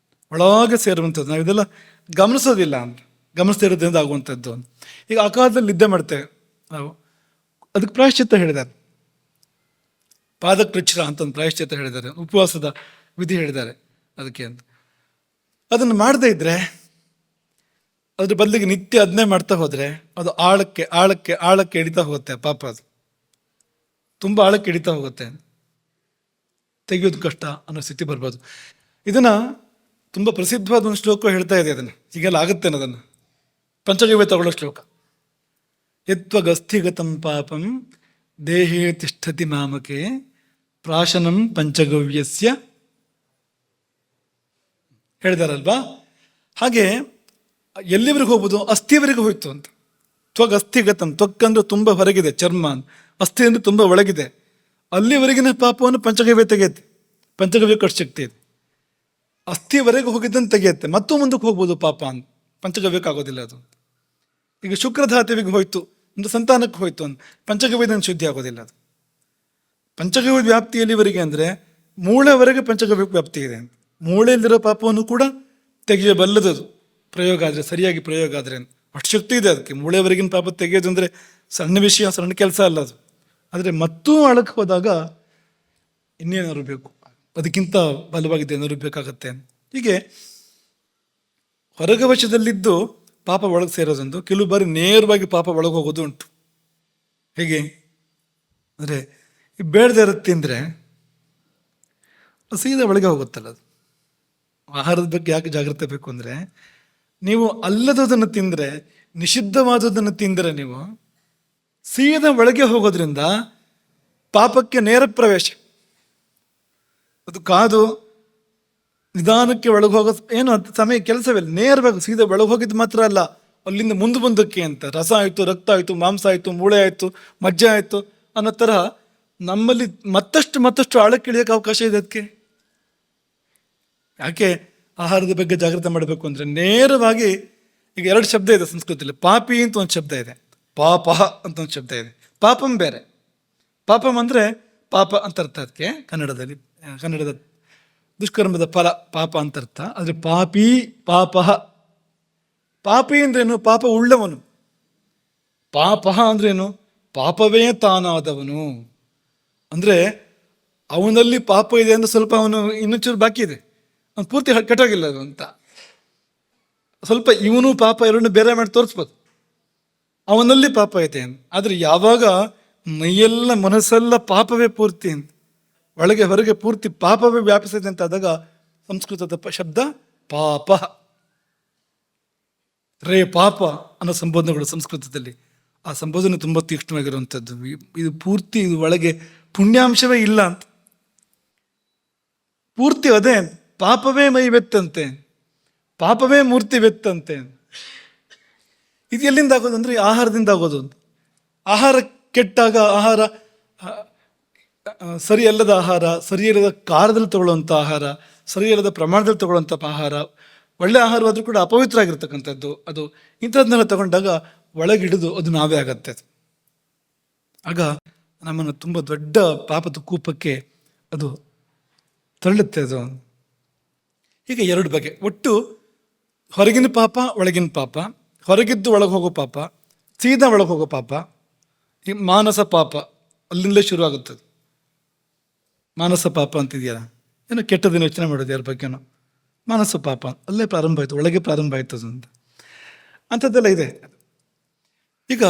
ಒಳಗೆ ಸೇರುವಂಥದ್ದು. ನಾವು ಇದೆಲ್ಲ ಗಮನಿಸೋದಿಲ್ಲ ಅಂತ, ಗಮನಿಸ್ತಾ ಇರೋದ್ರಿಂದ ಆಗುವಂಥದ್ದು. ಈಗ ಆ ಕಾಲದಲ್ಲಿ ನಿದ್ದೆ ಮಾಡ್ತೇವೆ ನಾವು, ಅದಕ್ಕೆ ಪ್ರಾಯಶ್ಚಿತ್ತ ಹೇಳಿದ್ದಾರೆ. ಪಾದಕೃಚ್ಛ್ರ ಅಂತ ಒಂದು ಪ್ರಾಯಶ್ಚಿತ್ತ ಹೇಳಿದ್ದಾರೆ, ಉಪವಾಸದ ವಿಧಿ ಹೇಳಿದ್ದಾರೆ ಅದಕ್ಕೆ ಅಂತ. ಅದನ್ನು ಮಾಡದೇ ಇದ್ದರೆ, ಅದ್ರ ಬದಲಿಗೆ ನಿತ್ಯ ಅದನ್ನೇ ಮಾಡ್ತಾ ಹೋದರೆ ಅದು ಆಳಕ್ಕೆ ಇಳಿತಾ ಹೋಗುತ್ತೆ. ಪಾಪ ಅದು ತುಂಬ ಆಳಕ್ಕೆ ಇಳಿತಾ ಹೋಗುತ್ತೆ. ತೆಗೆಯೋದು ಕಷ್ಟ ಅನ್ನೋ ಸ್ಥಿತಿ ಬರ್ಬೋದು. ಇದನ್ನು ತುಂಬ ಪ್ರಸಿದ್ಧವಾದ ಒಂದು ಶ್ಲೋಕ ಹೇಳ್ತಾ ಇದೆ. ಅದನ್ನು ಹೀಗೆಲ್ಲ ಆಗುತ್ತೆ ಅನ್ನೋದನ್ನು ಪಂಚಗವ್ಯ ತಗೊಳ್ಳೋ ಶ್ಲೋಕ. ಯತ್ವಗಸ್ಥಿಗತಂ ಪಾಪಂ ದೇಹೇ ತಿಷ್ಠತಿ ಮಾಮಕೆ ಪ್ರಾಶನಂ ಪಂಚಗವ್ಯಸ್ಯ ಹೇಳಿದಾರಲ್ವಾ. ಹಾಗೆ ಎಲ್ಲಿವರೆಗೂ ಹೋಗ್ಬೋದು, ಅಸ್ಥಿಯವರೆಗೂ ಹೋಯ್ತು ಅಂತ. ತ್ವಗ್ ಅಸ್ಥಿಗತಂ, ತ್ವಕ್ ಅಂದ್ರೆ ತುಂಬ ಹೊರಗಿದೆ, ಚರ್ಮ ಅಸ್ಥಿ ಅಂದ್ರೆ ತುಂಬ ಒಳಗಿದೆ. ಅಲ್ಲಿವರೆಗಿನ ಪಾಪವನ್ನು ಪಂಚಗವ್ಯ ತೆಗೆಯುತ್ತೆ, ಪಂಚಗವ್ಯ ಕಟ್ ಶಕ್ತಿ ಇದೆ. ಅಸ್ಥಿವರೆಗೆ ಹೋಗಿದ್ದನ್ನು ತೆಗೆಯುತ್ತೆ, ಮತ್ತೂ ಮುಂದಕ್ಕೆ ಹೋಗ್ಬೋದು ಪಾಪ ಅಂತ, ಪಂಚಗವ್ಯಕ್ಕಾಗೋದಿಲ್ಲ ಅದು. ಈಗ ಶುಕ್ರಧಾತುವಿಗೆ ಹೋಯ್ತು ಒಂದು ಸಂತಾನಕ್ಕೆ ಹೋಯ್ತು ಅಂತ ಪಂಚಗವ್ಯದಿಂದ ಶುದ್ಧಿ ಆಗೋದಿಲ್ಲ ಅದು. ಪಂಚಗವ್ಯ ವ್ಯಾಪ್ತಿ ಎಲ್ಲಿವರೆಗೆ ಅಂದರೆ ಮೂಳೆವರೆಗೆ ಪಂಚಗವ್ಯ ವ್ಯಾಪ್ತಿ ಇದೆ ಅಂತ. ಮೂಳೆಯಲ್ಲಿರೋ ಪಾಪವನ್ನು ಕೂಡ ತೆಗೆಯಬಲ್ಲದದು ಪ್ರಯೋಗ ಆದರೆ, ಸರಿಯಾಗಿ ಪ್ರಯೋಗ ಆದರೆ. ಅಷ್ಟು ಶಕ್ತಿ ಇದೆ ಅದಕ್ಕೆ. ಮೂಳೆವರೆಗಿನ ಪಾಪ ತೆಗೆಯೋದು ಅಂದರೆ ಸಣ್ಣ ವಿಷಯ, ಸಣ್ಣ ಕೆಲಸ ಅಲ್ಲ ಅದು. ಆದರೆ ಮತ್ತೂ ಆಳಕ್ಕೆ ಹೋದಾಗ ಇನ್ನೇನಾದ್ರು ಬೇಕು, ಅದಕ್ಕಿಂತ ಬಲವಾಗಿದೆ ಏನಾದ್ರು ಬೇಕಾಗತ್ತೆ. ಹೀಗೆ ಹೊರಗ ವಶದಲ್ಲಿದ್ದು ಪಾಪ ಒಳಗೆ ಸೇರೋದೊಂದು, ಕೆಲವು ಬಾರಿ ನೇರವಾಗಿ ಪಾಪ ಒಳಗೆ ಹೋಗೋದು ಉಂಟು. ಹೇಗೆ ಅಂದರೆ ಈ ಬೇಡದೇ ಇರುತ್ತೆ ಅಂದರೆ ಸೀದಾ ಒಳಗೆ ಹೋಗುತ್ತಲ್ಲ ಅದು. ಆಹಾರದ ಬಗ್ಗೆ ಯಾಕೆ ಜಾಗ್ರತೆ ಬೇಕು ಅಂದರೆ, ನೀವು ಅಲ್ಲದನ್ನು ತಿಂದರೆ, ನಿಷಿದ್ಧವಾದದನ್ನು ತಿಂದರೆ ನೀವು ಸೀದಾ ಒಳಗೆ ಹೋಗೋದ್ರಿಂದ ಪಾಪಕ್ಕೆ ನೇರ ಪ್ರವೇಶ. ಅದು ಕಾದು ನಿಧಾನಕ್ಕೆ ಒಳಗೆ ಹೋಗೋ ಏನು ಅದು ಸಮಯ ಕೆಲಸವಿಲ್ಲ, ನೇರವಾಗಿ ಸೀದಾ ಒಳಗೆ ಹೋಗಿದ್ದು ಮಾತ್ರ ಅಲ್ಲ, ಅಲ್ಲಿಂದ ಮುಂದಕ್ಕೆ ಅಂತ ರಸ ಆಯಿತು, ರಕ್ತ ಆಯಿತು, ಮಾಂಸ ಆಯಿತು, ಮೂಳೆ ಆಯಿತು, ಮಜ್ಜೆ ಆಯಿತು ಅನ್ನೋ ತರಹ ನಮ್ಮಲ್ಲಿ ಮತ್ತಷ್ಟು ಆಳಕ್ಕೆ ಇಳಿಯೋಕ್ಕೆ ಅವಕಾಶ ಇದೆ. ಅದಕ್ಕೆ ಯಾಕೆ ಆಹಾರದ ಬಗ್ಗೆ ಜಾಗ್ರತೆ ಮಾಡಬೇಕು ಅಂದರೆ, ನೇರವಾಗಿ ಈಗ ಎರಡು ಶಬ್ದ ಇದೆ ಸಂಸ್ಕೃತದಲ್ಲಿ. ಪಾಪಿ ಅಂತ ಒಂದು ಶಬ್ದ ಇದೆ, ಪಾಪ ಅಂತ ಒಂದು ಶಬ್ದ ಇದೆ. ಪಾಪಂ ಬೇರೆ, ಪಾಪಂ ಅಂದರೆ ಪಾಪ ಅಂತ ಅರ್ಥ ಅದಕ್ಕೆ ಕನ್ನಡದ ದುಷ್ಕರ್ಮದ ಫಲ ಪಾಪ ಅಂತ ಅರ್ಥ. ಆದರೆ ಪಾಪಿ ಪಾಪ, ಪಾಪಿ ಅಂದ್ರೇನು? ಪಾಪ ಉಳ್ಳವನು. ಪಾಪ ಅಂದ್ರೇನು? ಪಾಪವೇ ತಾನಾದವನು. ಅಂದರೆ ಅವನಲ್ಲಿ ಪಾಪ ಇದೆ ಅಂದ್ರೆ ಸ್ವಲ್ಪ ಅವನು ಇನ್ನೊಂಚೂರು ಬಾಕಿ ಇದೆ, ಅವನು ಪೂರ್ತಿ ಕೆಟ್ಟೋಗಿಲ್ಲ ಅದು ಅಂತ. ಸ್ವಲ್ಪ ಇವನು ಪಾಪ ಎರಡನ್ನೂ ಬೇರೆ ಮಾಡಿ ತೋರಿಸ್ಬೋದು, ಅವನಲ್ಲಿ ಪಾಪ ಇದೆ ಅಂತ. ಆದರೆ ಯಾವಾಗ ಮೈಯೆಲ್ಲ ಮನಸ್ಸೆಲ್ಲ ಪಾಪವೇ ಪೂರ್ತಿ ಅಂತ, ಒಳಗೆ ಹೊರಗೆ ಪೂರ್ತಿ ಪಾಪವೇ ವ್ಯಾಪಿಸಿದೆ ಅಂತ ಆದಾಗ ಸಂಸ್ಕೃತದ ಶಬ್ದ ಪಾಪ. ರೇ ಪಾಪ ಅನ್ನೋ ಸಂಬೋಧನೆಗಳು ಸಂಸ್ಕೃತದಲ್ಲಿ. ಆ ಸಂಬೋಧನೆ ತುಂಬ ತೀಕ್ಷ್ಣವಾಗಿರುವಂಥದ್ದು. ಇದು ಪೂರ್ತಿ ಇದು ಒಳಗೆ ಪುಣ್ಯಾಂಶವೇ ಇಲ್ಲ ಅಂತ, ಪೂರ್ತಿ ಅದೇ ಪಾಪವೇ ಮೈ ವೆತ್ತಂತೆ, ಪಾಪವೇ ಮೂರ್ತಿ ವೆತ್ತಂತೆ. ಇದು ಎಲ್ಲಿಂದ ಆಗೋದು ಅಂದರೆ ಆಹಾರದಿಂದ ಆಗೋದು. ಆಹಾರ ಕೆಟ್ಟಾಗ, ಆಹಾರ ಸರಿಯಲ್ಲದ ಆಹಾರ, ಸರಿಯಲ್ಲದ ಕಾಲದಲ್ಲಿ ತಗೊಳ್ಳುವಂಥ ಆಹಾರ, ಸರಿಯಲ್ಲದ ಪ್ರಮಾಣದಲ್ಲಿ ತಗೊಳ್ಳುವಂಥ ಆಹಾರ, ಒಳ್ಳೆ ಆಹಾರವಾದರೂ ಕೂಡ ಅಪವಿತ್ರ ಆಗಿರ್ತಕ್ಕಂಥದ್ದು ಅದು, ಇಂಥದ್ದನ್ನೆಲ್ಲ ತಗೊಂಡಾಗ ಒಳಗಿಡಿದು ಅದು ನಾವೇ ಆಗತ್ತೆ. ಆಗ ನಮ್ಮನ್ನು ತುಂಬ ದೊಡ್ಡ ಪಾಪದ ಕೂಪಕ್ಕೆ ಅದು ತಳ್ಳುತ್ತೆ ಅದು. ಹೀಗೆ ಎರಡು ಬಗೆ, ಒಟ್ಟು ಹೊರಗಿನ ಪಾಪ, ಒಳಗಿನ ಪಾಪ, ಹೊರಗಿದ್ದು ಒಳಗೆ ಹೋಗೋ ಪಾಪ, ಸೀದಾ ಒಳಗೆ ಹೋಗೋ ಪಾಪ. ಈ ಮಾನಸ ಪಾಪ ಅಲ್ಲಿಂದಲೇ ಶುರುವಾಗುತ್ತದೆ. ಮಾನಸ ಪಾಪ ಅಂತಿದೆಯಲ್ಲ, ಏನೋ ಕೆಟ್ಟದನ್ನು ಯೋಚನೆ ಮಾಡೋದು ಯಾರ ಬಗ್ಗೆನೋ, ಮಾನಸ ಪಾಪ ಅಲ್ಲೇ ಪ್ರಾರಂಭ ಆಯಿತು, ಒಳಗೆ ಪ್ರಾರಂಭ ಆಯ್ತದು ಅಂತ. ಅಂಥದ್ದೆಲ್ಲ ಇದೆ. ಈಗ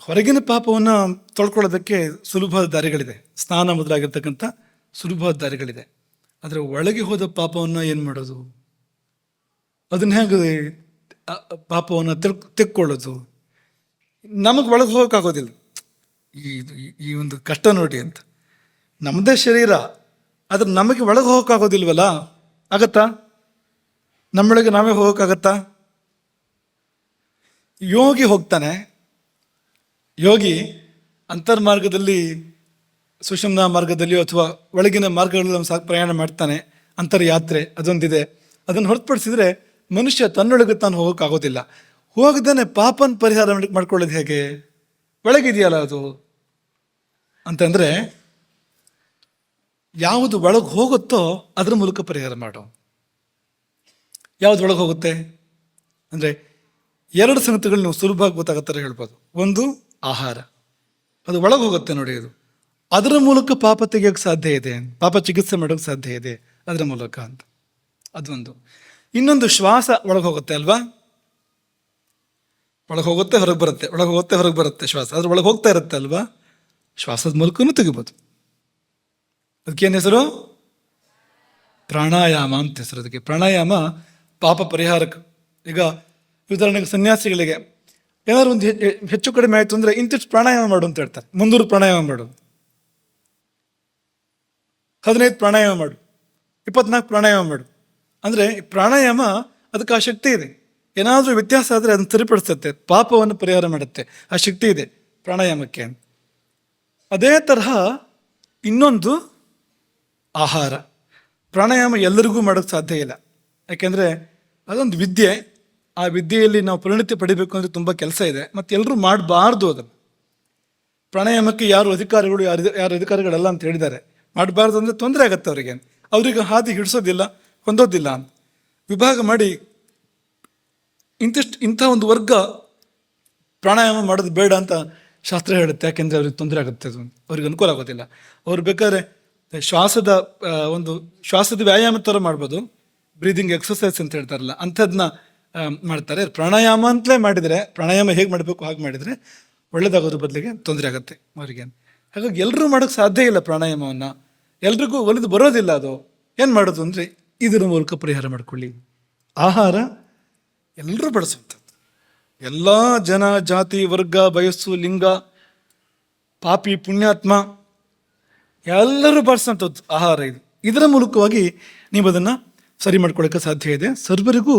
ಹೊರಗಿನ ಪಾಪವನ್ನು ತೊಳ್ಕೊಳ್ಳೋದಕ್ಕೆ ಸುಲಭವಾದ ದಾರಿಗಳಿದೆ, ಸ್ನಾನ ಮೊದಲಾಗಿರ್ತಕ್ಕಂಥ ಸುಲಭವಾದ ದಾರಿಗಳಿದೆ. ಆದರೆ ಒಳಗೆ ಹೋದ ಪಾಪವನ್ನು ಏನು ಮಾಡೋದು, ಅದನ್ನ ಹೇಗೆ ಪಾಪವನ್ನು ತೆಕ್ಕೊಳ್ಳೋದು? ನಮಗೆ ಒಳಗೆ ಹೋಗೋಕ್ಕಾಗೋದಿಲ್ಲ. ಈ ಒಂದು ಕಷ್ಟ ನೋಡಿ ಅಂತ, ನಮ್ಮದೇ ಶರೀರ, ಆದರೆ ನಮಗೆ ಒಳಗೆ ಹೋಗೋಕ್ಕಾಗೋದಿಲ್ವಲ್ಲ, ಆಗತ್ತಾ? ನಮ್ಮೊಳಗೆ ನಾವೇ ಹೋಗೋಕ್ಕಾಗತ್ತಾ? ಯೋಗಿ ಹೋಗ್ತಾನೆ, ಯೋಗಿ ಅಂತರ್ಮಾರ್ಗದಲ್ಲಿ, ಸುಷುಮ್ನಾ ಮಾರ್ಗದಲ್ಲಿಯೋ ಅಥವಾ ಒಳಗಿನ ಮಾರ್ಗಗಳಲ್ಲಿ ಪ್ರಯಾಣ ಮಾಡ್ತಾನೆ. ಅಂತರ್ಯಾತ್ರೆ ಅದೊಂದಿದೆ. ಅದನ್ನು ಹೊರತುಪಡಿಸಿದ್ರೆ ಮನುಷ್ಯ ತನ್ನೊಳಗೆ ತಾನು ಹೋಗೋಕ್ಕಾಗೋದಿಲ್ಲ. ಹೋಗದೇನೆ ಪಾಪನ ಪರಿಹಾರ ಮಾಡ್ಕೊಳ್ಳೋದು ಹೇಗೆ? ಒಳಗಿದೆಯಲ್ಲ ಅದು ಅಂತಂದರೆ, ಯಾವುದು ಒಳಗೆ ಹೋಗುತ್ತೋ ಅದರ ಮೂಲಕ ಪರಿಹಾರ ಮಾಡೋ. ಯಾವುದು ಒಳಗೆ ಹೋಗುತ್ತೆ ಅಂದರೆ ಎರಡು ಸಂಗತಿಗಳು ನೀವು ಸುಲಭವಾಗಿ ಗೊತ್ತಾಗತ್ತಾರೆ ಹೇಳ್ಬೋದು. ಒಂದು ಆಹಾರ, ಅದು ಒಳಗೆ ಹೋಗುತ್ತೆ ನೋಡಿ, ಅದು ಅದರ ಮೂಲಕ ಪಾಪ ತೆಗಿಯೋಕ್ಕೆ ಸಾಧ್ಯ ಇದೆ, ಪಾಪ ಚಿಕಿತ್ಸೆ ಮಾಡೋಕ್ಕೆ ಸಾಧ್ಯ ಇದೆ ಅದರ ಮೂಲಕ ಅಂತ. ಅದೊಂದು. ಇನ್ನೊಂದು ಶ್ವಾಸ ಒಳಗೆ ಹೋಗುತ್ತೆ ಅಲ್ವಾ, ಒಳಗೆ ಹೋಗುತ್ತೆ ಹೊರಗೆ ಬರುತ್ತೆ, ಒಳಗೆ ಹೋಗುತ್ತೆ ಹೊರಗೆ ಬರುತ್ತೆ ಶ್ವಾಸ, ಅದ್ರ ಒಳಗೆ ಹೋಗ್ತಾ ಇರುತ್ತೆ ಅಲ್ವಾ, ಶ್ವಾಸದ ಮೂಲಕನೂ ತೆಗಿಬೋದು. ಅದಕ್ಕೇನು ಹೆಸರು? ಪ್ರಾಣಾಯಾಮ ಅಂತ ಹೆಸರು ಅದಕ್ಕೆ. ಪ್ರಾಣಾಯಾಮ ಪಾಪ ಪರಿಹಾರಕ್ಕೆ. ಈಗ ಉದಾಹರಣೆಗೆ ಸನ್ಯಾಸಿಗಳಿಗೆ ಏನಾದ್ರು ಒಂದು ಹೆಚ್ಚು ಕಡಿಮೆ ಆಯಿತು ಅಂದರೆ ಇಂತಿಷ್ಟು ಪ್ರಾಣಾಯಾಮ ಮಾಡು ಅಂತ ಹೇಳ್ತಾರೆ. 300 ಪ್ರಾಣಾಯಾಮ ಮಾಡು, 15 ಪ್ರಾಣಾಯಾಮ ಮಾಡು, 24 ಪ್ರಾಣಾಯಾಮ ಮಾಡು. ಅಂದರೆ ಪ್ರಾಣಾಯಾಮ ಅದಕ್ಕೆ ಆ ಶಕ್ತಿ ಇದೆ. ಏನಾದರೂ ವ್ಯತ್ಯಾಸ ಆದರೆ ಅದನ್ನು ಸರಿಪಡಿಸುತ್ತೆ, ಪಾಪವನ್ನು ಪರಿಹಾರ ಮಾಡುತ್ತೆ. ಆ ಶಕ್ತಿ ಇದೆ ಪ್ರಾಣಾಯಾಮಕ್ಕೆ. ಅದೇ ತರಹ ಇನ್ನೊಂದು ಆಹಾರ. ಪ್ರಾಣಾಯಾಮ ಎಲ್ಲರಿಗೂ ಮಾಡೋಕ್ಕೆ ಸಾಧ್ಯ ಇಲ್ಲ, ಯಾಕೆಂದರೆ ಅದೊಂದು ವಿದ್ಯೆ. ಆ ವಿದ್ಯೆಯಲ್ಲಿ ನಾವು ಪರಿಣತಿ ಪಡಿಬೇಕು ಅಂದರೆ ತುಂಬ ಕೆಲಸ ಇದೆ, ಮತ್ತು ಎಲ್ಲರೂ ಮಾಡಬಾರ್ದು ಅದನ್ನು. ಪ್ರಾಣಾಯಾಮಕ್ಕೆ ಯಾರು ಅಧಿಕಾರಿಗಳಲ್ಲ ಅಂತ ಹೇಳಿದ್ದಾರೆ. ಮಾಡಬಾರ್ದು ಅಂದರೆ ತೊಂದರೆ ಆಗುತ್ತೆ ಅವರಿಗೆ ಹಾದಿ ಹಿಡಿಸೋದಿಲ್ಲ, ಹೊಂದೋದಿಲ್ಲ ಅಂತ ವಿಭಾಗ ಮಾಡಿ ಇಂಥ ಒಂದು ವರ್ಗ ಪ್ರಾಣಾಯಾಮ ಮಾಡೋದು ಬೇಡ ಅಂತ ಶಾಸ್ತ್ರ ಹೇಳುತ್ತೆ. ಯಾಕೆಂದರೆ ಅವ್ರಿಗೆ ತೊಂದರೆ ಆಗುತ್ತೆ, ಅದು ಅವ್ರಿಗೆ ಅನುಕೂಲ ಆಗೋದಿಲ್ಲ. ಅವ್ರು ಬೇಕಾದ್ರೆ ಶ್ವಾಸದ ವ್ಯಾಯಾಮ ಥರ ಮಾಡ್ಬೋದು, ಬ್ರೀದಿಂಗ್ ಎಕ್ಸಸೈಸ್ ಅಂತ ಹೇಳ್ತಾರಲ್ಲ, ಅಂಥದ್ದನ್ನ ಮಾಡ್ತಾರೆ. ಪ್ರಾಣಾಯಾಮ ಅಂತಲೇ ಮಾಡಿದರೆ, ಪ್ರಾಣಾಯಾಮ ಹೇಗೆ ಮಾಡಬೇಕು ಹಾಗೆ ಮಾಡಿದರೆ ಒಳ್ಳೇದಾಗೋದ್ರ ಬದಲಿಗೆ ತೊಂದರೆ ಆಗುತ್ತೆ ಅವರಿಗೆ. ಹಾಗಾಗಿ ಎಲ್ಲರೂ ಮಾಡೋಕ್ಕೆ ಸಾಧ್ಯ ಇಲ್ಲ ಪ್ರಾಣಾಯಾಮವನ್ನು, ಎಲ್ರಿಗೂ ಒಲಿದು ಬರೋದಿಲ್ಲ. ಅದು ಏನು ಮಾಡೋದು ಅಂದರೆ ಇದರ ಮೂಲಕ ಪರಿಹಾರ ಮಾಡಿಕೊಳ್ಳಿ. ಆಹಾರ ಎಲ್ಲರೂ ಬಳಸುವಂಥದ್ದು, ಎಲ್ಲ ಜನ, ಜಾತಿ, ವರ್ಗ, ವಯಸ್ಸು, ಲಿಂಗ, ಪಾಪಿ, ಪುಣ್ಯಾತ್ಮ ಎಲ್ಲರೂ ಬಳಸುವಂಥದ್ದು ಆಹಾರ ಇದು. ಇದರ ಮೂಲಕವಾಗಿ ನೀವು ಅದನ್ನು ಸರಿ ಮಾಡ್ಕೊಳ್ಳೋಕ್ಕೆ ಸಾಧ್ಯ ಇದೆ, ಸರ್ವರಿಗೂ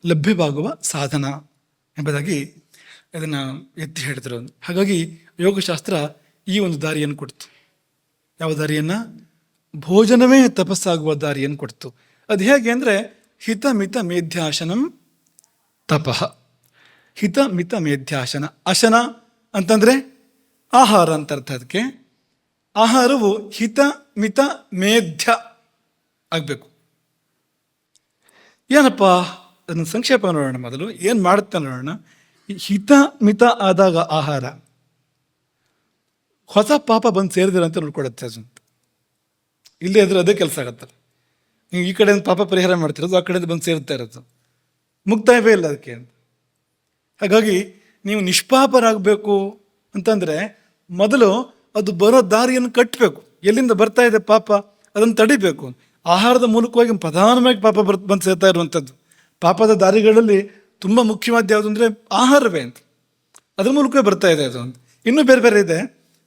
ಲಭ್ಯವಾಗುವ ಸಾಧನ ಎಂಬುದಾಗಿ ಅದನ್ನು ಎತ್ತಿ ಹೇಳಿದರು. ಹಾಗಾಗಿ ಯೋಗಶಾಸ್ತ್ರ ಈ ಒಂದು ದಾರಿಯನ್ನು ಕೊಡ್ತು. ಯಾವ ದಾರಿಯನ್ನು? ಭೋಜನವೇ ತಪಸ್ಸಾಗುವ ದಾರಿಯನ್ನು ಕೊಡ್ತು. ಅದು ಹೇಗೆ ಅಂದರೆ ಹಿತ ಮಿತ ಮೇಧ್ಯಾಸನಂ ತಪಃ. ಹಿತ ಮಿತ ಮೇಧ್ಯಾಸನ. ಅಶನ ಅಂತಂದರೆ ಆಹಾರ ಅಂತ ಅರ್ಥ. ಅದಕ್ಕೆ ಆಹಾರವು ಹಿತ ಮಿತ ಮೇಧ್ಯ ಆಗಬೇಕು. ಏನಪ್ಪ ಅದನ್ನು ಸಂಕ್ಷೇಪ ನೋಡೋಣ. ಮೊದಲು ಏನು ಮಾಡುತ್ತೆ ನೋಡೋಣ. ಹಿತ ಮಿತ ಆದಾಗ ಆಹಾರ ಹೊಸ ಪಾಪ ಬಂದು ಸೇರಿದಿರಂತ ನೋಡ್ಕೊಡುತ್ತೆ. ಅದು ಇಲ್ಲೇ ಇದ್ರೆ ಅದೇ ಕೆಲಸ ಆಗತ್ತಲ್ಲ. ನೀವು ಈ ಕಡೆಯಿಂದ ಪಾಪ ಪರಿಹಾರ ಮಾಡ್ತಿರೋದು, ಆ ಕಡೆಯಿಂದ ಬಂದು ಸೇರ್ತಾ ಇರೋದು, ಮುಕ್ತಾಯವೇ ಇಲ್ಲ ಅದಕ್ಕೆ. ಹಾಗಾಗಿ ನೀವು ನಿಷ್ಪಾಪರಾಗಬೇಕು ಅಂತಂದರೆ ಮೊದಲು ಅದು ಬರೋ ದಾರಿಯನ್ನು ಕಟ್ಟಬೇಕು. ಎಲ್ಲಿಂದ ಬರ್ತಾ ಇದೆ ಪಾಪ ಅದನ್ನು ತಡಿಬೇಕು. ಆಹಾರದ ಮೂಲಕವಾಗಿ ಪ್ರಧಾನವಾಗಿ ಪಾಪ ಬಂದು ಸೇರ್ತಾ ಇರುವಂಥದ್ದು. ಪಾಪದ ದಾರಿಗಳಲ್ಲಿ ತುಂಬ ಮುಖ್ಯವಾದ ಯಾವುದು ಅಂದರೆ ಆಹಾರವೇ ಅಂತ. ಅದ್ರ ಮೂಲಕವೇ ಬರ್ತಾ ಇದೆ ಅದು. ಇನ್ನೂ ಬೇರೆ ಬೇರೆ ಇದೆ,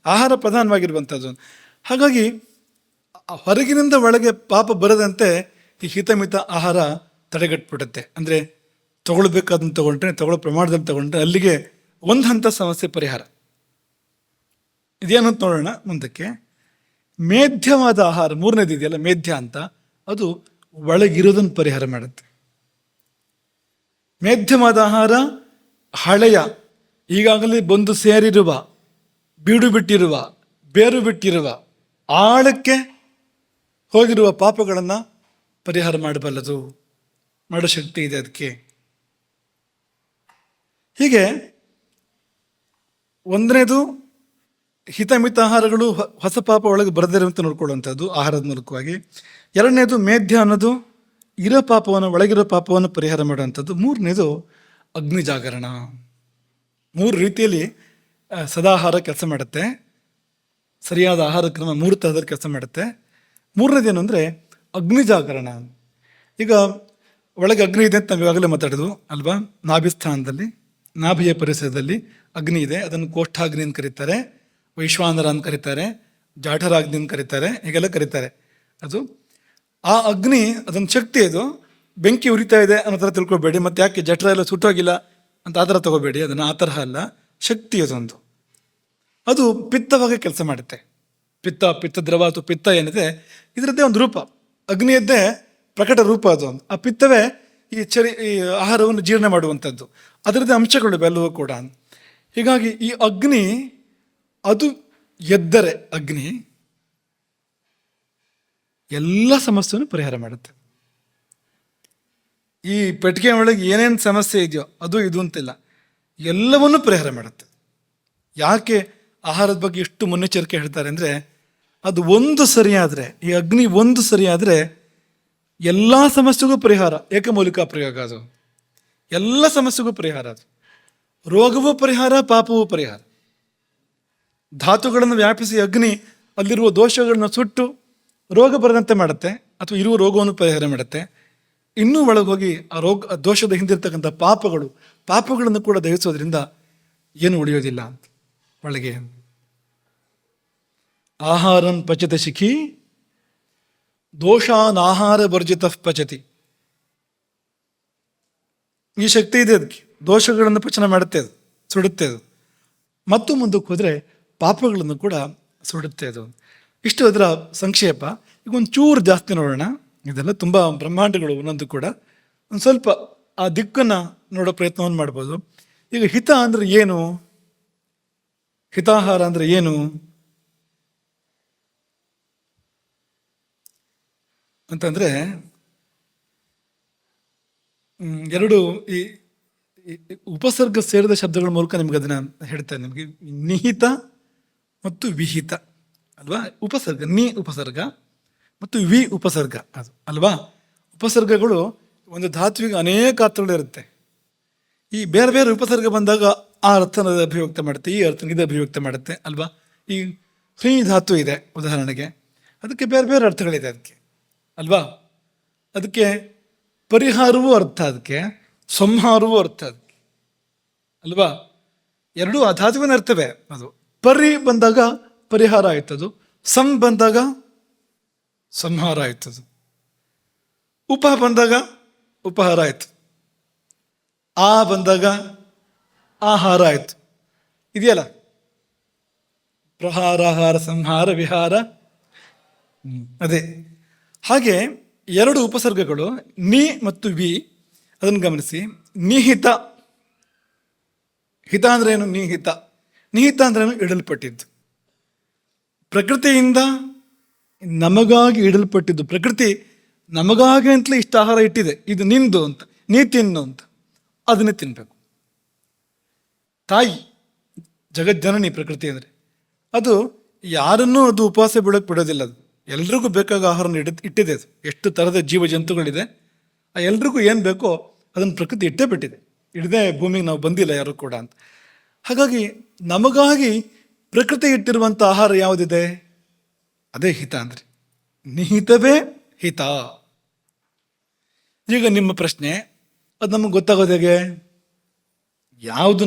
ಆಹಾರ ಪ್ರಧಾನವಾಗಿರುವಂಥದ್ದು. ಹಾಗಾಗಿ ಹೊರಗಿನಿಂದ ಒಳಗೆ ಪಾಪ ಬರದಂತೆ ಈ ಹಿತಮಿತ ಆಹಾರ ತಡೆಗಟ್ಬಿಡುತ್ತೆ. ಅಂದರೆ ತಗೊಳ್ಬೇಕಾದನ್ನು ತಗೊಳ್ಳೋ ಪ್ರಮಾಣದಲ್ಲಿ ತಗೊಂಡ್ರೆ ಅಲ್ಲಿಗೆ ಒಂದು ಹಂತ ಸಮಸ್ಯೆ ಪರಿಹಾರ. ಇದೇನಂತ ನೋಡೋಣ ಮುಂದಕ್ಕೆ. ಮೇಧ್ಯವಾದ ಆಹಾರ, ಮೂರನೇದು ಇದೆಯಲ್ಲ ಮೇಧ್ಯ ಅಂತ, ಅದು ಒಳಗಿರೋದನ್ನು ಪರಿಹಾರ ಮಾಡುತ್ತೆ. ಮೇಧ್ಯವಾದ ಆಹಾರ ಹಳೆಯ, ಈಗಾಗಲೇ ಬಂದು ಸೇರಿರುವ, ಬೀಡು ಬಿಟ್ಟಿರುವ, ಬೇರು ಬಿಟ್ಟಿರುವ, ಆಳಕ್ಕೆ ಹೋಗಿರುವ ಪಾಪಗಳನ್ನು ಪರಿಹಾರ ಮಾಡಬಲ್ಲದು, ಮಾಡೋ ಶಕ್ತಿ ಇದೆ ಅದಕ್ಕೆ. ಹೀಗೆ ಒಂದನೇದು ಹಿತಮಿತ ಆಹಾರಗಳು ಹೊಸ ಪಾಪ ಒಳಗೆ ಬರದಿರುವಂತೆ ನೋಡ್ಕೊಳ್ಳುವಂಥದ್ದು ಆಹಾರದ ಮೂಲಕವಾಗಿ. ಎರಡನೇದು ಮೇಧ್ಯ ಅನ್ನೋದು ಇರೋ ಪಾಪವನ್ನು, ಒಳಗಿರೋ ಪಾಪವನ್ನು ಪರಿಹಾರ ಮಾಡುವಂಥದ್ದು. ಮೂರನೇದು ಅಗ್ನಿ ಜಾಗರಣ. ಮೂರು ರೀತಿಯಲ್ಲಿ ಸದಾಹಾರ ಕೆಲಸ ಮಾಡುತ್ತೆ. ಸರಿಯಾದ ಆಹಾರ ಕ್ರಮ ಮೂರು ಥರದಲ್ಲಿ ಕೆಲಸ ಮಾಡುತ್ತೆ. ಮೂರನೇದೇನು ಅಂದರೆ ಅಗ್ನಿ ಜಾಗರಣ. ಈಗ ಒಳಗೆ ಅಗ್ನಿ ಇದೆ ಅಂತ ನಾವು ಇವಾಗಲೇ ಮಾತಾಡೋದು ಅಲ್ವಾ. ನಾಭಿಸ್ಥಾನದಲ್ಲಿ, ನಾಭಿಯ ಪರಿಸರದಲ್ಲಿ ಅಗ್ನಿ ಇದೆ. ಅದನ್ನು ಕೋಷ್ಠಾಗ್ನಿ ಅಂತ ಕರೀತಾರೆ, ವೈಶ್ವಾನರ ಅಂತ ಕರೀತಾರೆ, ಜಾಠರಾಗ್ನಿ ಅಂತ ಕರೀತಾರೆ, ಹೀಗೆಲ್ಲ ಕರೀತಾರೆ. ಅದು ಆ ಅಗ್ನಿ, ಅದೊಂದು ಶಕ್ತಿ. ಅದು ಬೆಂಕಿ ಉರಿತಾ ಇದೆ ಅನ್ನೋ ಥರ ತಿಳ್ಕೊಬೇಡಿ. ಮತ್ತು ಯಾಕೆ ಜಠರ ಎಲ್ಲ ಸುಟ್ಟೋಗಿಲ್ಲ ಅಂತ ಆ ಥರ ತಗೋಬೇಡಿ. ಅದನ್ನು ಆ ತರಹ ಅಲ್ಲ, ಶಕ್ತಿ ಅದೊಂದು. ಅದು ಪಿತ್ತವಾಗಿ ಕೆಲಸ ಮಾಡುತ್ತೆ. ಪಿತ್ತದ್ರವ ಅಥವಾ ಪಿತ್ತ ಏನಿದೆ ಇದರದ್ದೇ ಒಂದು ರೂಪ, ಅಗ್ನಿಯದ್ದೇ ಪ್ರಕಟ ರೂಪ ಅದು. ಆ ಪಿತ್ತವೇ ಈ ಆಹಾರವನ್ನು ಜೀರ್ಣ ಮಾಡುವಂಥದ್ದು. ಅದರದ್ದೇ ಅಂಶಗಳು ಬೆಲ್ಲವೂ ಕೂಡ. ಹೀಗಾಗಿ ಈ ಅಗ್ನಿ ಅದು ಎದ್ದರೆ ಅಗ್ನಿ ಎಲ್ಲ ಸಮಸ್ಯೆಯನ್ನು ಪರಿಹಾರ ಮಾಡುತ್ತೆ. ಈ ಪೆಟ್ಟಿಗೆ ಒಳಗೆ ಏನೇನು ಸಮಸ್ಯೆ ಇದೆಯೋ ಅದು ಇದು ಅಂತಿಲ್ಲ, ಎಲ್ಲವನ್ನೂ ಪರಿಹಾರ ಮಾಡುತ್ತೆ. ಯಾಕೆ ಆಹಾರದ ಬಗ್ಗೆ ಎಷ್ಟು ಮುನ್ನೆಚ್ಚರಿಕೆ ಹೇಳ್ತಾರೆ ಅಂದರೆ, ಅದು ಒಂದು ಸರಿಯಾದರೆ, ಈ ಅಗ್ನಿ ಒಂದು ಸರಿಯಾದರೆ ಎಲ್ಲ ಸಮಸ್ಯೆಗೂ ಪರಿಹಾರ. ಏಕಮೂಲಿಕಾ ಪ್ರಯೋಗ ಅದು, ಎಲ್ಲ ಸಮಸ್ಯೆಗೂ ಪರಿಹಾರ. ಅದು ರೋಗವೂ ಪರಿಹಾರ, ಪಾಪವೂ ಪರಿಹಾರ. ಧಾತುಗಳನ್ನು ವ್ಯಾಪಿಸಿ ಅಗ್ನಿ ಅಲ್ಲಿರುವ ದೋಷಗಳನ್ನ ಸುಟ್ಟು ರೋಗ ಬರದಂತೆ ಮಾಡುತ್ತೆ, ಅಥವಾ ಇರುವ ರೋಗವನ್ನು ಪರಿಹಾರ ಮಾಡುತ್ತೆ. ಇನ್ನೂ ಒಳಗೆ ಹೋಗಿ ಆ ದೋಷದ ಹಿಂದಿರ್ತಕ್ಕಂಥ ಪಾಪಗಳನ್ನು ಕೂಡ ದಹಿಸೋದ್ರಿಂದ ಏನು ಉಳಿಯೋದಿಲ್ಲ ಅಂತ ಒಳಗೆ. ಆಹಾರನ್ ಪಚತ ಶಿಖಿ ದೋಷಾನ್ ಆಹಾರ ವರ್ಜಿತ ಪಚತಿ. ಈ ಶಕ್ತಿ ಇದೆ ಅದಕ್ಕೆ. ದೋಷಗಳನ್ನು ಪಚನ ಮಾಡುತ್ತೆ ಅದು, ಸುಡುತ್ತೆ ಅದು. ಮತ್ತು ಮುಂದಕ್ಕೆ ಹೋದರೆ ಪಾಪಗಳನ್ನು ಕೂಡ ಸುಡುತ್ತೆ ಅದು. ಇಷ್ಟು ಅದರ ಸಂಕ್ಷೇಪ. ಈಗ ಒಂದು ಚೂರು ಜಾಸ್ತಿ ನೋಡೋಣ. ಇದೆಲ್ಲ ತುಂಬ ಬ್ರಹ್ಮಾಂಡಗಳು ಒಂದೊಂದು ಕೂಡ. ಒಂದು ಸ್ವಲ್ಪ ಆ ದಿಕ್ಕನ್ನು ನೋಡೋ ಪ್ರಯತ್ನವನ್ನು ಮಾಡ್ಬೋದು. ಈಗ ಹಿತ ಅಂದರೆ ಏನು? ಹಿತಾಹಾರ ಅಂದರೆ ಏನು ಅಂತಂದರೆ, ಎರಡು ಈ ಉಪಸರ್ಗ ಸೇರಿದ ಶಬ್ದಗಳ ಮೂಲಕ ನಿಮ್ಗೆ ಅದನ್ನು ಹೇಳ್ತೇನೆ. ನಿಮಗೆ ನಿಹಿತ ಮತ್ತು ವಿಹಿತ ಅಲ್ವಾ? ಉಪಸರ್ಗ, ನಿ ಉಪಸರ್ಗ ಮತ್ತು ವಿ ಉಪಸರ್ಗ ಅದು ಅಲ್ವಾ? ಉಪಸರ್ಗಗಳು ಒಂದು ಧಾತುವಿಗೆ ಅನೇಕ ಅರ್ಥಗಳಿರುತ್ತೆ. ಈ ಬೇರೆ ಬೇರೆ ಉಪಸರ್ಗ ಬಂದಾಗ ಆ ಅರ್ಥನ ಅಭಿವ್ಯಕ್ತ ಮಾಡುತ್ತೆ, ಈ ಅರ್ಥನ ಇದು ಅಭಿವ್ಯಕ್ತ ಮಾಡುತ್ತೆ ಅಲ್ವಾ? ಈ ಹ್ರೀ ಧಾತು ಇದೆ ಉದಾಹರಣೆಗೆ, ಅದಕ್ಕೆ ಬೇರೆ ಬೇರೆ ಅರ್ಥಗಳಿದೆ ಅದಕ್ಕೆ ಅಲ್ವಾ? ಅದಕ್ಕೆ ಪರಿಹಾರವೂ ಅರ್ಥ, ಅದಕ್ಕೆ ಸಂಹಾರವೂ ಅರ್ಥ ಅದಕ್ಕೆ ಅಲ್ವಾ? ಎರಡೂ ಆ ಧಾತುವಿನ ಅರ್ಥವೇ. ಅದು ಪರಿ ಬಂದಾಗ ಪರಿಹಾರ ಆಯ್ತದು, ಸಂ ಬಂದಾಗ ಸಂಹಾರ ಆಯ್ತದು, ಉಪ ಬಂದಾಗ ಉಪಹಾರ ಆಯ್ತು, ಆ ಬಂದಾಗ ಆಹಾರ ಆಯ್ತು. ಇದೆಯಲ್ಲ, ಪ್ರಹಾರಾಹಾರ ಸಂಹಾರ ವಿಹಾರ, ಅದೇ. ಹಾಗೆ ಎರಡು ಉಪಸರ್ಗಗಳು ನಿ ಮತ್ತು ವಿ, ಅದನ್ನು ಗಮನಿಸಿ. ನಿಹಿತ, ಹಿತ ಅಂದ್ರೆ ಏನು? ನಿಹಿತ. ನಿಹಿತ ಅಂದ್ರೇನು? ಇಡಲ್ಪಟ್ಟಿದ್ದು, ಪ್ರಕೃತಿಯಿಂದ ನಮಗಾಗಿ ಇಡಲ್ಪಟ್ಟಿದ್ದು. ಪ್ರಕೃತಿ ನಮಗಾಗಿ ಅಂತಲೇ ಇಷ್ಟ ಆಹಾರ ಇಟ್ಟಿದೆ, ಇದು ನಿಂದು ಅಂತ, ನೀ ತಿನ್ನು ಅಂತ, ಅದನ್ನೇ ತಿನ್ನಬೇಕು. ತಾಯಿ ಜಗಜ್ಜನನಿ ಪ್ರಕೃತಿ ಅಂದರೆ, ಅದು ಯಾರನ್ನೂ ಅದು ಉಪವಾಸ ಬಿಡೋಕ್ಕೆ ಬಿಡೋದಿಲ್ಲ. ಅದು ಎಲ್ರಿಗೂ ಬೇಕಾಗ ಆಹಾರನ ಇಟ್ಟಿದೆ. ಅದು ಎಷ್ಟು ಥರದ ಜೀವ ಜಂತುಗಳಿದೆ, ಆ ಎಲ್ರಿಗೂ ಏನು ಬೇಕೋ ಅದನ್ನು ಪ್ರಕೃತಿ ಇಟ್ಟೇ ಬಿಟ್ಟಿದೆ. ಇಡದೆ ಭೂಮಿಗೆ ನಾವು ಬಂದಿಲ್ಲ ಯಾರು ಕೂಡ ಅಂತ. ಹಾಗಾಗಿ ನಮಗಾಗಿ ಪ್ರಕೃತಿ ಇಟ್ಟಿರುವಂಥ ಆಹಾರ ಯಾವುದಿದೆ, ಅದೇ ಹಿತ ಅಂದರೆ. ನಿಹಿತವೇ ಹಿತ. ಈಗ ನಿಮ್ಮ ಪ್ರಶ್ನೆ, ಅದು ನಮಗೆ ಗೊತ್ತಾಗೋದು ಹೇಗೆ? ಯಾವುದು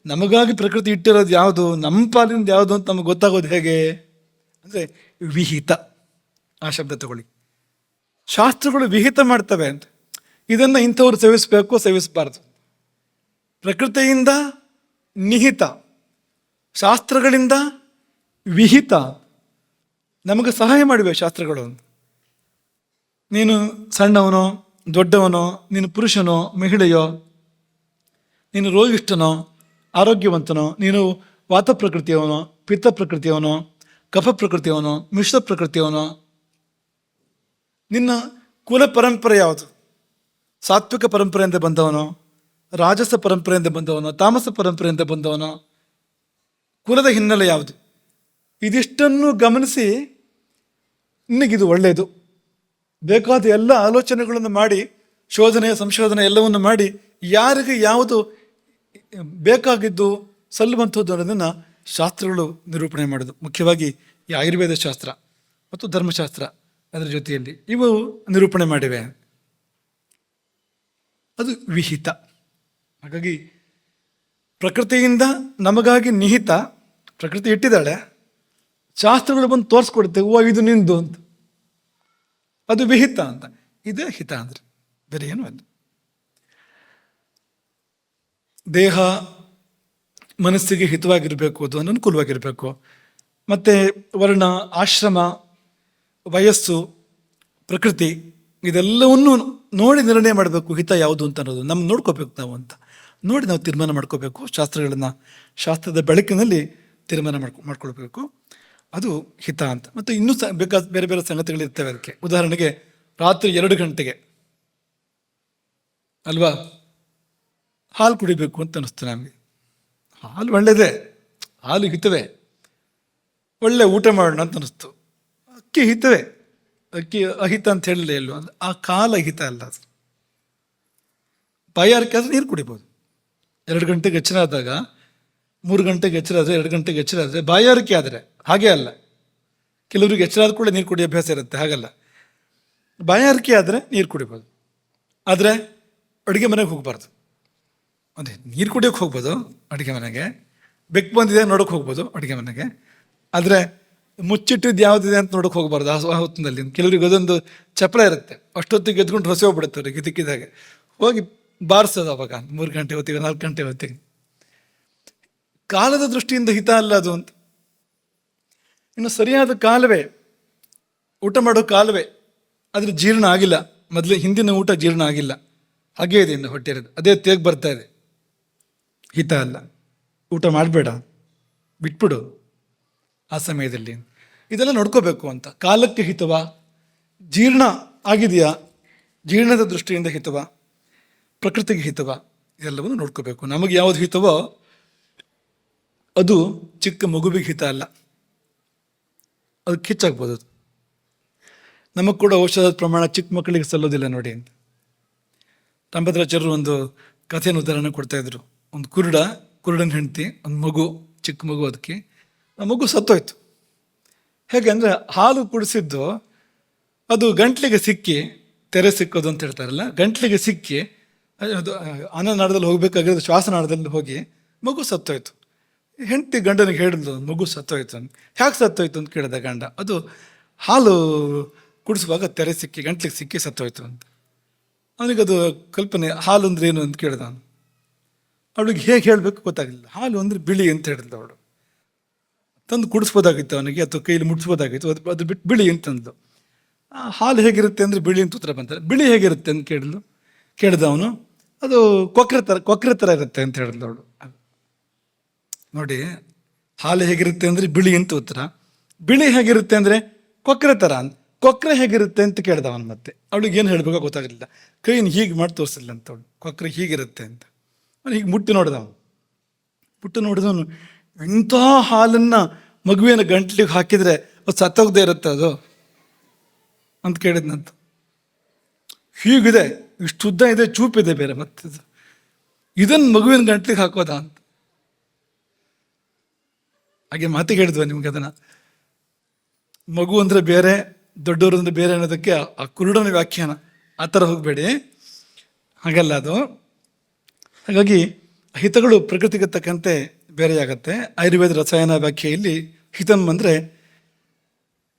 ನಮಗಾಗಿ ಪ್ರಕೃತಿ ಇಟ್ಟಿರೋದು ಯಾವುದು, ನಮ್ಮ ಪಾಲಿಂದ ಯಾವುದು ಅಂತ ನಮಗೆ ಗೊತ್ತಾಗೋದು ಹೇಗೆ ಅಂದರೆ ವಿಹಿತ. ಆ ಶಬ್ದ ತಗೊಳ್ಳಿ. ಶಾಸ್ತ್ರಗಳು ವಿಹಿತ ಮಾಡ್ತವೆ ಅಂತ, ಇದನ್ನು ಇಂಥವ್ರು ಸೇವಿಸಬೇಕು ಸೇವಿಸಬಾರ್ದು. ಪ್ರಕೃತಿಯಿಂದ ನಿಹಿತ, ಶಾಸ್ತ್ರಗಳಿಂದ ವಿಹಿತ. ನಮಗೆ ಸಹಾಯ ಮಾಡಿವೆ ಶಾಸ್ತ್ರಗಳು. ನೀನು ಸಣ್ಣವನೋ ದೊಡ್ಡವನೋ, ನೀನು ಪುರುಷನೋ ಮಹಿಳೆಯೋ, ನೀನು ರೋಗಿಷ್ಠನೋ ಆರೋಗ್ಯವಂತನೋ, ನೀನು ವಾತ ಪ್ರಕೃತಿಯವನೋ ಪಿತ್ತ ಪ್ರಕೃತಿಯವನೋ ಕಫ ಪ್ರಕೃತಿಯವನೋ ಮಿಶ್ರ ಪ್ರಕೃತಿಯವನೋ, ನಿನ್ನ ಕುಲ ಪರಂಪರೆ ಯಾವುದು? ಸಾತ್ವಿಕ ಪರಂಪರೆಯಿಂದ ಬಂದವನೋ, ರಾಜಸ ಪರಂಪರೆಯಿಂದ ಬಂದವನೋ, ತಾಮಸ ಪರಂಪರೆಯಿಂದ ಬಂದವನೋ, ಕುಲದ ಹಿನ್ನೆಲೆ ಯಾವುದು? ಇದಿಷ್ಟನ್ನು ಗಮನಿಸಿ ನಿನಗಿದು ಒಳ್ಳೆಯದು, ಬೇಕಾದ ಎಲ್ಲ ಆಲೋಚನೆಗಳನ್ನು ಮಾಡಿ, ಶೋಧನೆ ಸಂಶೋಧನೆ ಎಲ್ಲವನ್ನು ಮಾಡಿ, ಯಾರಿಗೆ ಯಾವುದು ಬೇಕಾಗಿದ್ದು ಸಲ್ಲುವಂಥದ್ದು ಅನ್ನೋದನ್ನು ಶಾಸ್ತ್ರಗಳು ನಿರೂಪಣೆ ಮಾಡೋದು. ಮುಖ್ಯವಾಗಿ ಈ ಆಯುರ್ವೇದ ಶಾಸ್ತ್ರ ಮತ್ತು ಧರ್ಮಶಾಸ್ತ್ರ ಅದರ ಜೊತೆಯಲ್ಲಿ ಇವು ನಿರೂಪಣೆ ಮಾಡಿವೆ. ಅದು ವಿಹಿತ. ಹಾಗಾಗಿ ಪ್ರಕೃತಿಯಿಂದ ನಮಗಾಗಿ ನಿಹಿತ, ಪ್ರಕೃತಿ ಇಟ್ಟಿದ್ದಾಳೆ, ಶಾಸ್ತ್ರಗಳು ಬಂದು ತೋರಿಸ್ಕೊಡುತ್ತೆ, ಇದು ನಿಂದು ಅಂತ, ಅದು ವಿಹಿತ ಅಂತ. ಇದೇ ಹಿತ ಅಂದರೆ, ಬೇರೆ ಏನು ಅಲ್ಲ. ದೇಹ ಮನಸ್ಸಿಗೆ ಹಿತವಾಗಿರಬೇಕು, ಅದು ಅನುಕೂಲವಾಗಿರಬೇಕು. ಮತ್ತು ವರ್ಣ ಆಶ್ರಮ ವಯಸ್ಸು ಪ್ರಕೃತಿ ಇದೆಲ್ಲವನ್ನು ನೋಡಿ ನಿರ್ಣಯ ಮಾಡಬೇಕು, ಹಿತ ಯಾವುದು ಅಂತ ಅನ್ನೋದು ನಮ್ಮ ನೋಡ್ಕೋಬೇಕು ನಾವು ಅಂತ ನೋಡಿ ನಾವು ತೀರ್ಮಾನ ಮಾಡ್ಕೋಬೇಕು. ಶಾಸ್ತ್ರದ ಬೆಳಕಿನಲ್ಲಿ ತೀರ್ಮಾನ ಮಾಡ್ಕೊಳ್ಬೇಕು. ಅದು ಹಿತ ಅಂತ. ಮತ್ತು ಇನ್ನೂ ಬೇಕಾದ ಬೇರೆ ಬೇರೆ ಸಂಗತಿಗಳಿರ್ತವೆ ಅದಕ್ಕೆ. ಉದಾಹರಣೆಗೆ ರಾತ್ರಿ 2 ಗಂಟೆಗೆ ಅಲ್ವಾ ಹಾಲು ಕುಡಿಬೇಕು ಅಂತ ಅನ್ನಿಸ್ತು ನಮಗೆ. ಹಾಲು ಒಳ್ಳೆಯದೇ, ಹಾಲು ಹಿತವೇ, ಒಳ್ಳೆ ಊಟ ಮಾಡೋಣ ಅಂತ ಅನ್ನಿಸ್ತು. ಅಕ್ಕಿ ಹಿತವೇ, ಅಕ್ಕಿ ಅಹಿತ ಅಂತ ಹೇಳಿಲ್ಲ ಎಲ್ಲೂ. ಆ ಕಾಲ ಹಿತ ಅಲ್ಲ ಅದು. ಬಾಯಾರಿಕೆ ಆದರೆ ನೀರು ಕುಡಿಬೋದು. 2 ಗಂಟೆಗೆ ಎಚ್ಚರ ಆದಾಗ, 3 ಗಂಟೆಗೆ ಎಚ್ಚರ ಆದರೆ, 2 ಗಂಟೆಗೆ ಎಚ್ಚರ ಆದರೆ, ಬಾಯಾರಿಕೆ ಆದರೆ ಹಾಗೆ ಅಲ್ಲ. ಕೆಲವರಿಗೆ ಎಚ್ಚರ ಆದ ಕೂಡ ನೀರು ಕುಡಿಯೋ ಅಭ್ಯಾಸ ಇರುತ್ತೆ, ಹಾಗಲ್ಲ. ಬಾಯಾರಿಕೆ ಆದರೆ ನೀರು ಕುಡಿಬೋದು, ಆದರೆ ಅಡುಗೆ ಮನೆಗೆ ಹೋಗಬಾರ್ದು. ಅದೇ ನೀರು ಕುಡಿಯೋಕ್ಕೆ ಹೋಗ್ಬೋದು ಅಡುಗೆ ಮನೆಗೆ, ಬೆಕ್ಕು ಬಂದಿದೆ ನೋಡೋಕೆ ಹೋಗ್ಬೋದು ಅಡುಗೆ ಮನೆಗೆ, ಆದರೆ ಮುಚ್ಚಿಟ್ಟಿದ್ದು ಯಾವುದಿದೆ ಅಂತ ನೋಡೋಕೆ ಹೋಗಬಾರ್ದು ಆ ಹೊತ್ತಿನಲ್ಲಿ. ಕೆಲವರಿಗೆ ಅದೊಂದು ಚಪಲ ಇರುತ್ತೆ, ಅಷ್ಟೊತ್ತಿಗೆ ಎದ್ಕೊಂಡು ಹೊಸ ಹೋಗ್ಬಿಡುತ್ತೆ ಅವ್ರಿಗೆ ಇದಕ್ಕಿದ್ದಾಗೆ. ಹೋಗಿ ಬಾರಿಸೋದು ಅವಾಗ 3 ಗಂಟೆ ಹೊತ್ತಿಗೆ 4 ಗಂಟೆ ಹೊತ್ತಿಗೆ. ಕಾಲದ ದೃಷ್ಟಿಯಿಂದ ಹಿತ ಅಲ್ಲ ಅದು ಅಂತ. ಇನ್ನು ಸರಿಯಾದ ಕಾಲವೇ, ಊಟ ಮಾಡೋ ಕಾಲವೇ, ಅದ್ರ ಜೀರ್ಣ ಆಗಿಲ್ಲ, ಮೊದಲೇ ಹಿಂದಿನ ಊಟ ಜೀರ್ಣ ಆಗಿಲ್ಲ, ಹಾಗೇ ಇದೆ ಇನ್ನು ಹೊಟ್ಟೆ ಇರೋದು, ಅದೇ ತೇಗ್ ಬರ್ತಾ ಇದೆ, ಹಿತ ಅಲ್ಲ. ಊಟ ಮಾಡಬೇಡ, ಬಿಟ್ಬಿಡು ಆ ಸಮಯದಲ್ಲಿ. ಇದೆಲ್ಲ ನೋಡ್ಕೋಬೇಕು ಅಂತ. ಕಾಲಕ್ಕೆ ಹಿತವಾ, ಜೀರ್ಣ ಆಗಿದೆಯಾ, ಜೀರ್ಣದ ದೃಷ್ಟಿಯಿಂದ ಹಿತವಾ, ಪ್ರಕೃತಿಗೆ ಹಿತವಾ, ಇದೆಲ್ಲವನ್ನು ನೋಡ್ಕೋಬೇಕು. ನಮಗೆ ಯಾವುದು ಹಿತವೋ ಅದು ಚಿಕ್ಕ ಮಗುವಿಗೆ ಹಿತ ಅಲ್ಲ, ಅದು ಕಿಚ್ಚಾಗ್ಬೋದು. ಅದು ನಮಗೆ ಕೂಡ ಔಷಧದ ಪ್ರಮಾಣ ಚಿಕ್ಕ ಮಕ್ಕಳಿಗೆ ಸಲ್ಲೋದಿಲ್ಲ ನೋಡಿ ಅಂತ. ರಾಮಭದ್ರಾಚಾರ್ಯರು ಒಂದು ಕಥೆಯನ್ನು ಉದಾಹರಣೆ ಕೊಡ್ತಾ ಇದ್ರು. ಒಂದು ಕುರುಡನ ಹೆಂಡತಿ, ಒಂದು ಮಗು, ಚಿಕ್ಕ ಮಗು, ಅದಕ್ಕೆ ಆ ಮಗು ಸತ್ತೋಯ್ತು. ಹೇಗೆ ಅಂದರೆ ಹಾಲು ಕುಡಿಸಿದ್ದು ಅದು ಗಂಟ್ಲಿಗೆ ಸಿಕ್ಕಿ, ತೆರೆ ಸಿಕ್ಕೋದು ಅಂತ ಹೇಳ್ತಾರಲ್ಲ, ಗಂಟ್ಲಿಗೆ ಸಿಕ್ಕಿ ಅದು ಅನ್ನನಾಳದಲ್ಲಿ ಹೋಗ್ಬೇಕಾಗಿರೋದು ಶ್ವಾಸನಾಳದಲ್ಲಿ ಹೋಗಿ ಮಗು ಸತ್ತೋಯ್ತು. ಹೆಂಡತಿ ಗಂಡನಿಗೆ ಹೇಳಿದ್ಲು ಮಗು ಸತ್ತೋಯ್ತು ಅಂತ. ಹೇಗೆ ಸತ್ತೋಯ್ತು ಅಂತ ಕೇಳಿದ ಗಂಡ, ಅದು ಹಾಲು ಕುಡಿಸುವಾಗ ತೆರೆ ಸಿಕ್ಕಿ ಗಂಟ್ಲಿಗೆ ಸಿಕ್ಕಿ ಸತ್ತೋಯ್ತು ಅಂತ. ಅವನಿಗದು ಕಲ್ಪನೆ, ಹಾಲು ಅಂದ್ರೆ ಏನು ಅಂತ ಕೇಳಿದ. ಅವಳಿಗೆ ಹೇಗೆ ಹೇಳಬೇಕು ಗೊತ್ತಾಗಲಿಲ್ಲ. ಹಾಲು ಅಂದರೆ ಬಿಳಿ ಅಂತ ಹೇಳಿದ್ಲು ಅವಳು. ತಂದು ಕುಡಿಸ್ಬೋದಾಗಿತ್ತು ಅವನಿಗೆ, ಅಥವಾ ಕೈಲಿ ಮುಟ್ಸ್ಬೋದಾಗಿತ್ತು, ಅದು ಬಿಟ್ಟು ಬಿಳಿ ಅಂತಂದು. ಹಾಲು ಹೇಗಿರುತ್ತೆ ಅಂದರೆ ಬಿಳಿ ಅಂತ ಉತ್ತರ ಬಂತಾರೆ. ಬಿಳಿ ಹೇಗಿರುತ್ತೆ ಅಂತ ಕೇಳಿದ ಅವನು, ಅದು ಕೊಕ್ರೆ ಥರ ಇರುತ್ತೆ ಅಂತ ಹೇಳಿದ್ಲು ಅವಳು. ನೋಡಿ, ಹಾಲು ಹೇಗಿರುತ್ತೆ ಅಂದರೆ ಬಿಳಿ ಅಂತ ಉತ್ತರ, ಬಿಳಿ ಹೇಗಿರುತ್ತೆ ಅಂದರೆ ಕೊಕ್ರೆ ಥರ ಅಂತ. ಕೊಕ್ರೆ ಹೇಗಿರುತ್ತೆ ಅಂತ ಕೇಳ್ದ ಅವನು. ಮತ್ತೆ ಅವಳಿಗೆ ಏನು ಹೇಳಬೇಕೋ ಗೊತ್ತಾಗಲಿಲ್ಲ. ಕೈನ ಹೀಗೆ ಮಾಡಿ ತೋರಿಸಿಲ್ಲ ಅಂತ ಅವಳು, ಕೊಕ್ರೆ ಹೀಗಿರುತ್ತೆ ಅಂತ. ಅವನು ಹೀಗೆ ಮುಟ್ಟಿ ನೋಡಿದವನು, ಇಂಥ ಹಾಲನ್ನು ಮಗುವಿನ ಗಂಟ್ಲಿಗೆ ಹಾಕಿದರೆ ಅದು ಸತ್ತೋಗದೆ ಇರುತ್ತೆ ಅದು ಅಂತ ಕೇಳಿದ್ನಂತ. ಹೀಗಿದೆ, ಇಷ್ಟು ಉದ್ದ ಇದೆ, ಚೂಪಿದೆ ಬೇರೆ, ಮತ್ತೆ ಇದನ್ನು ಮಗುವಿನ ಗಂಟ್ಲಿಗೆ ಹಾಕೋದಾ ಅಂತ. ಹಾಗೆ ಮಾತಿಗೆ ಹೇಳಿದ್ವ ನಿಮ್ಗೆ ಅದನ್ನು. ಮಗು ಅಂದರೆ ಬೇರೆ, ದೊಡ್ಡವರು ಅಂದರೆ ಬೇರೆ ಅನ್ನೋದಕ್ಕೆ ಆ ಕುರುಡನ ವ್ಯಾಖ್ಯಾನ. ಆ ಥರ ಹೋಗಬೇಡಿ, ಹಾಗಲ್ಲ ಅದು. ಹಾಗಾಗಿ ಹಿತಗಳು ಪ್ರಕೃತಿಗೆ ತಕ್ಕಂತೆ ಬೇರೆಯಾಗತ್ತೆ. ಆಯುರ್ವೇದ ರಸಾಯನ ವ್ಯಾಖ್ಯೆಯಲ್ಲಿ ಹಿತಂ ಅಂದರೆ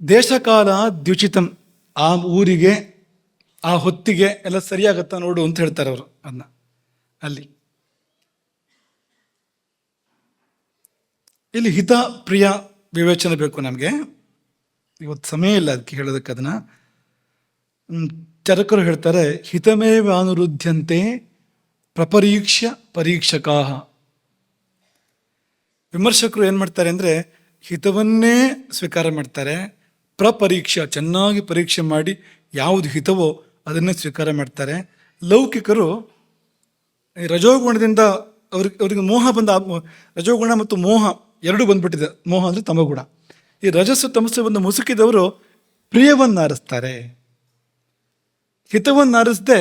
ದೇಶಕಾಲ ದ್ಯುಚಿತಂ, ಆ ಊರಿಗೆ ಆ ಹೊತ್ತಿಗೆ ಎಲ್ಲ ಸರಿಯಾಗತ್ತಾ ನೋಡು ಅಂತ ಹೇಳ್ತಾರೆ ಅವರು. ಅದನ್ನ ಅಲ್ಲಿ ಇಲ್ಲಿ ಹಿತ ಪ್ರಿಯ ವಿವೇಚನೆ ಬೇಕು ನಮಗೆ. ಇವತ್ತು ಸಮಯ ಇಲ್ಲ ಅದಕ್ಕೆ ಹೇಳೋದಕ್ಕೆ. ಅದನ್ನ ಚರಕರು ಹೇಳ್ತಾರೆ, ಹಿತಮೇವ ಅನುರುದ್ಧಂತೆ ಪ್ರಪರೀಕ್ಷ್ಯ ಪರೀಕ್ಷಕಾ. ವಿಮರ್ಶಕರು ಏನು ಮಾಡ್ತಾರೆ ಅಂದರೆ ಹಿತವನ್ನೇ ಸ್ವೀಕಾರ ಮಾಡ್ತಾರೆ, ಪ್ರಪರೀಕ್ಷೆ, ಚೆನ್ನಾಗಿ ಪರೀಕ್ಷೆ ಮಾಡಿ ಯಾವುದು ಹಿತವೋ ಅದನ್ನೇ ಸ್ವೀಕಾರ ಮಾಡ್ತಾರೆ. ಲೌಕಿಕರು ರಜೋಗುಣದಿಂದ ಅವ್ರಿಗೆ ಮೋಹ ರಜೋಗುಣ ಮತ್ತು ಮೋಹ ಎರಡೂ ಬಂದ್ಬಿಟ್ಟಿದೆ. ಮೋಹ ಅಂದರೆ ತಮಗುಣ. ಈ ರಜಸ್ಸು ತಮಸ್ಸು ಬಂದು ಮುಸುಕಿದವರು ಪ್ರಿಯವನ್ನು ಆರಿಸ್ತಾರೆ, ಹಿತವನ್ನು ಆರಿಸದೆ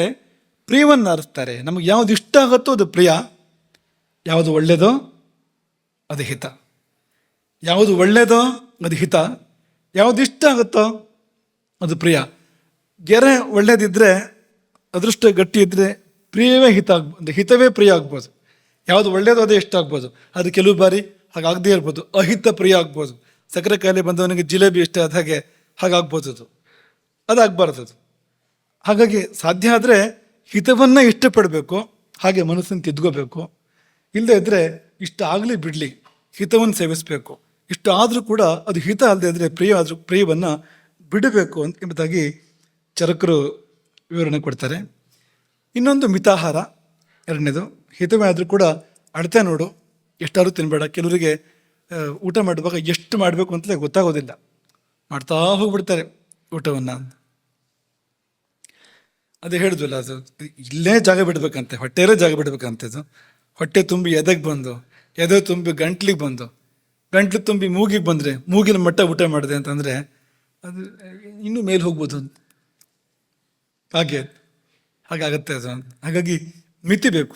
ಪ್ರಿಯವನ್ನು ಆರಿಸ್ತಾರೆ. ನಮಗೆ ಯಾವುದು ಇಷ್ಟ ಆಗುತ್ತೋ ಅದು ಪ್ರಿಯ, ಯಾವುದು ಒಳ್ಳೆಯದೋ ಅದು ಹಿತ. ಯಾವುದು ಒಳ್ಳೆಯದೋ ಅದು ಹಿತ, ಯಾವುದು ಇಷ್ಟ ಆಗುತ್ತೋ ಅದು ಪ್ರಿಯ. ಗೆರೆ ಒಳ್ಳೇದಿದ್ದರೆ, ಅದೃಷ್ಟ ಗಟ್ಟಿ ಇದ್ದರೆ ಪ್ರಿಯವೇ ಹಿತ ಆಗ್ಬೋದು, ಹಿತವೇ ಪ್ರಿಯ ಆಗ್ಬೋದು. ಯಾವುದು ಒಳ್ಳೆಯದೋ ಅದೇ ಇಷ್ಟ ಆಗ್ಬೋದು. ಅದು ಕೆಲವು ಬಾರಿ ಹಾಗಾಗದೇ ಇರ್ಬೋದು, ಅಹಿತ ಪ್ರಿಯ ಆಗ್ಬೋದು. ಸಕ್ಕರೆ ಕಾಯಿಲೆ ಬಂದವನಿಗೆ ಜಿಲೇಬಿ ಇಷ್ಟ ಆದ ಹಾಗೆ ಹಾಗಾಗ್ಬೋದು, ಅದಾಗಬಾರ್ದು. ಹಾಗಾಗಿ ಸಾಧ್ಯ ಆದರೆ ಹಿತವನ್ನು ಇಷ್ಟಪಡಬೇಕು, ಹಾಗೆ ಮನಸ್ಸನ್ನು ತಿದ್ಕೋಬೇಕು. ಇಲ್ಲದೇ ಇದ್ದರೆ ಇಷ್ಟ ಆಗಲಿ ಬಿಡಲಿ, ಹಿತವನ್ನು ಸೇವಿಸಬೇಕು. ಇಷ್ಟ ಆದರೂ ಕೂಡ ಅದು ಹಿತ ಅಲ್ಲದೆ ಇದ್ದರೆ ಪ್ರಿಯವನ್ನು ಬಿಡಬೇಕು ಅಂತ ಎಂಬುದಾಗಿ ಚರಕರು ವಿವರಣೆ ಕೊಡ್ತಾರೆ. ಇನ್ನೊಂದು ಮಿತಾಹಾರ, ಎರಡನೇದು. ಹಿತವೇ ಆದರೂ ಕೂಡ ಅಳತೆ ನೋಡು, ಎಷ್ಟಾದ್ರೂ ತಿನ್ನಬೇಡ. ಕೆಲವರಿಗೆ ಊಟ ಮಾಡುವಾಗ ಎಷ್ಟು ಮಾಡಬೇಕು ಅಂತಲೇ ಗೊತ್ತಾಗೋದಿಲ್ಲ, ಮಾಡ್ತಾ ಹೋಗ್ಬಿಡ್ತಾರೆ ಊಟವನ್ನು. ಅದೇ ಹೇಳಿದ್ವಲ್ಲ, ಅದು ಇಲ್ಲೇ ಜಾಗ ಬಿಡ್ಬೇಕಂತೆ, ಹೊಟ್ಟೆಯಲ್ಲೇ ಜಾಗ ಬಿಡ್ಬೇಕಂತದ್ದು. ಹೊಟ್ಟೆ ತುಂಬಿ ಎದೆಗೆ ಬಂದು, ಎದೆ ತುಂಬಿ ಗಂಟ್ಲಿಗೆ ಬಂದು, ಗಂಟ್ಲು ತುಂಬಿ ಮೂಗಿಗೆ ಬಂದರೆ ಮೂಗಿನ ಮಟ್ಟ ಊಟ ಮಾಡಿದೆ ಅಂತಂದರೆ ಅದು ಇನ್ನೂ ಮೇಲೆ ಹೋಗ್ಬೋದು ಅಂತ. ಹಾಗಾಗತ್ತೆ ಅದು. ಹಾಗಾಗಿ ಮಿತಿ ಬೇಕು.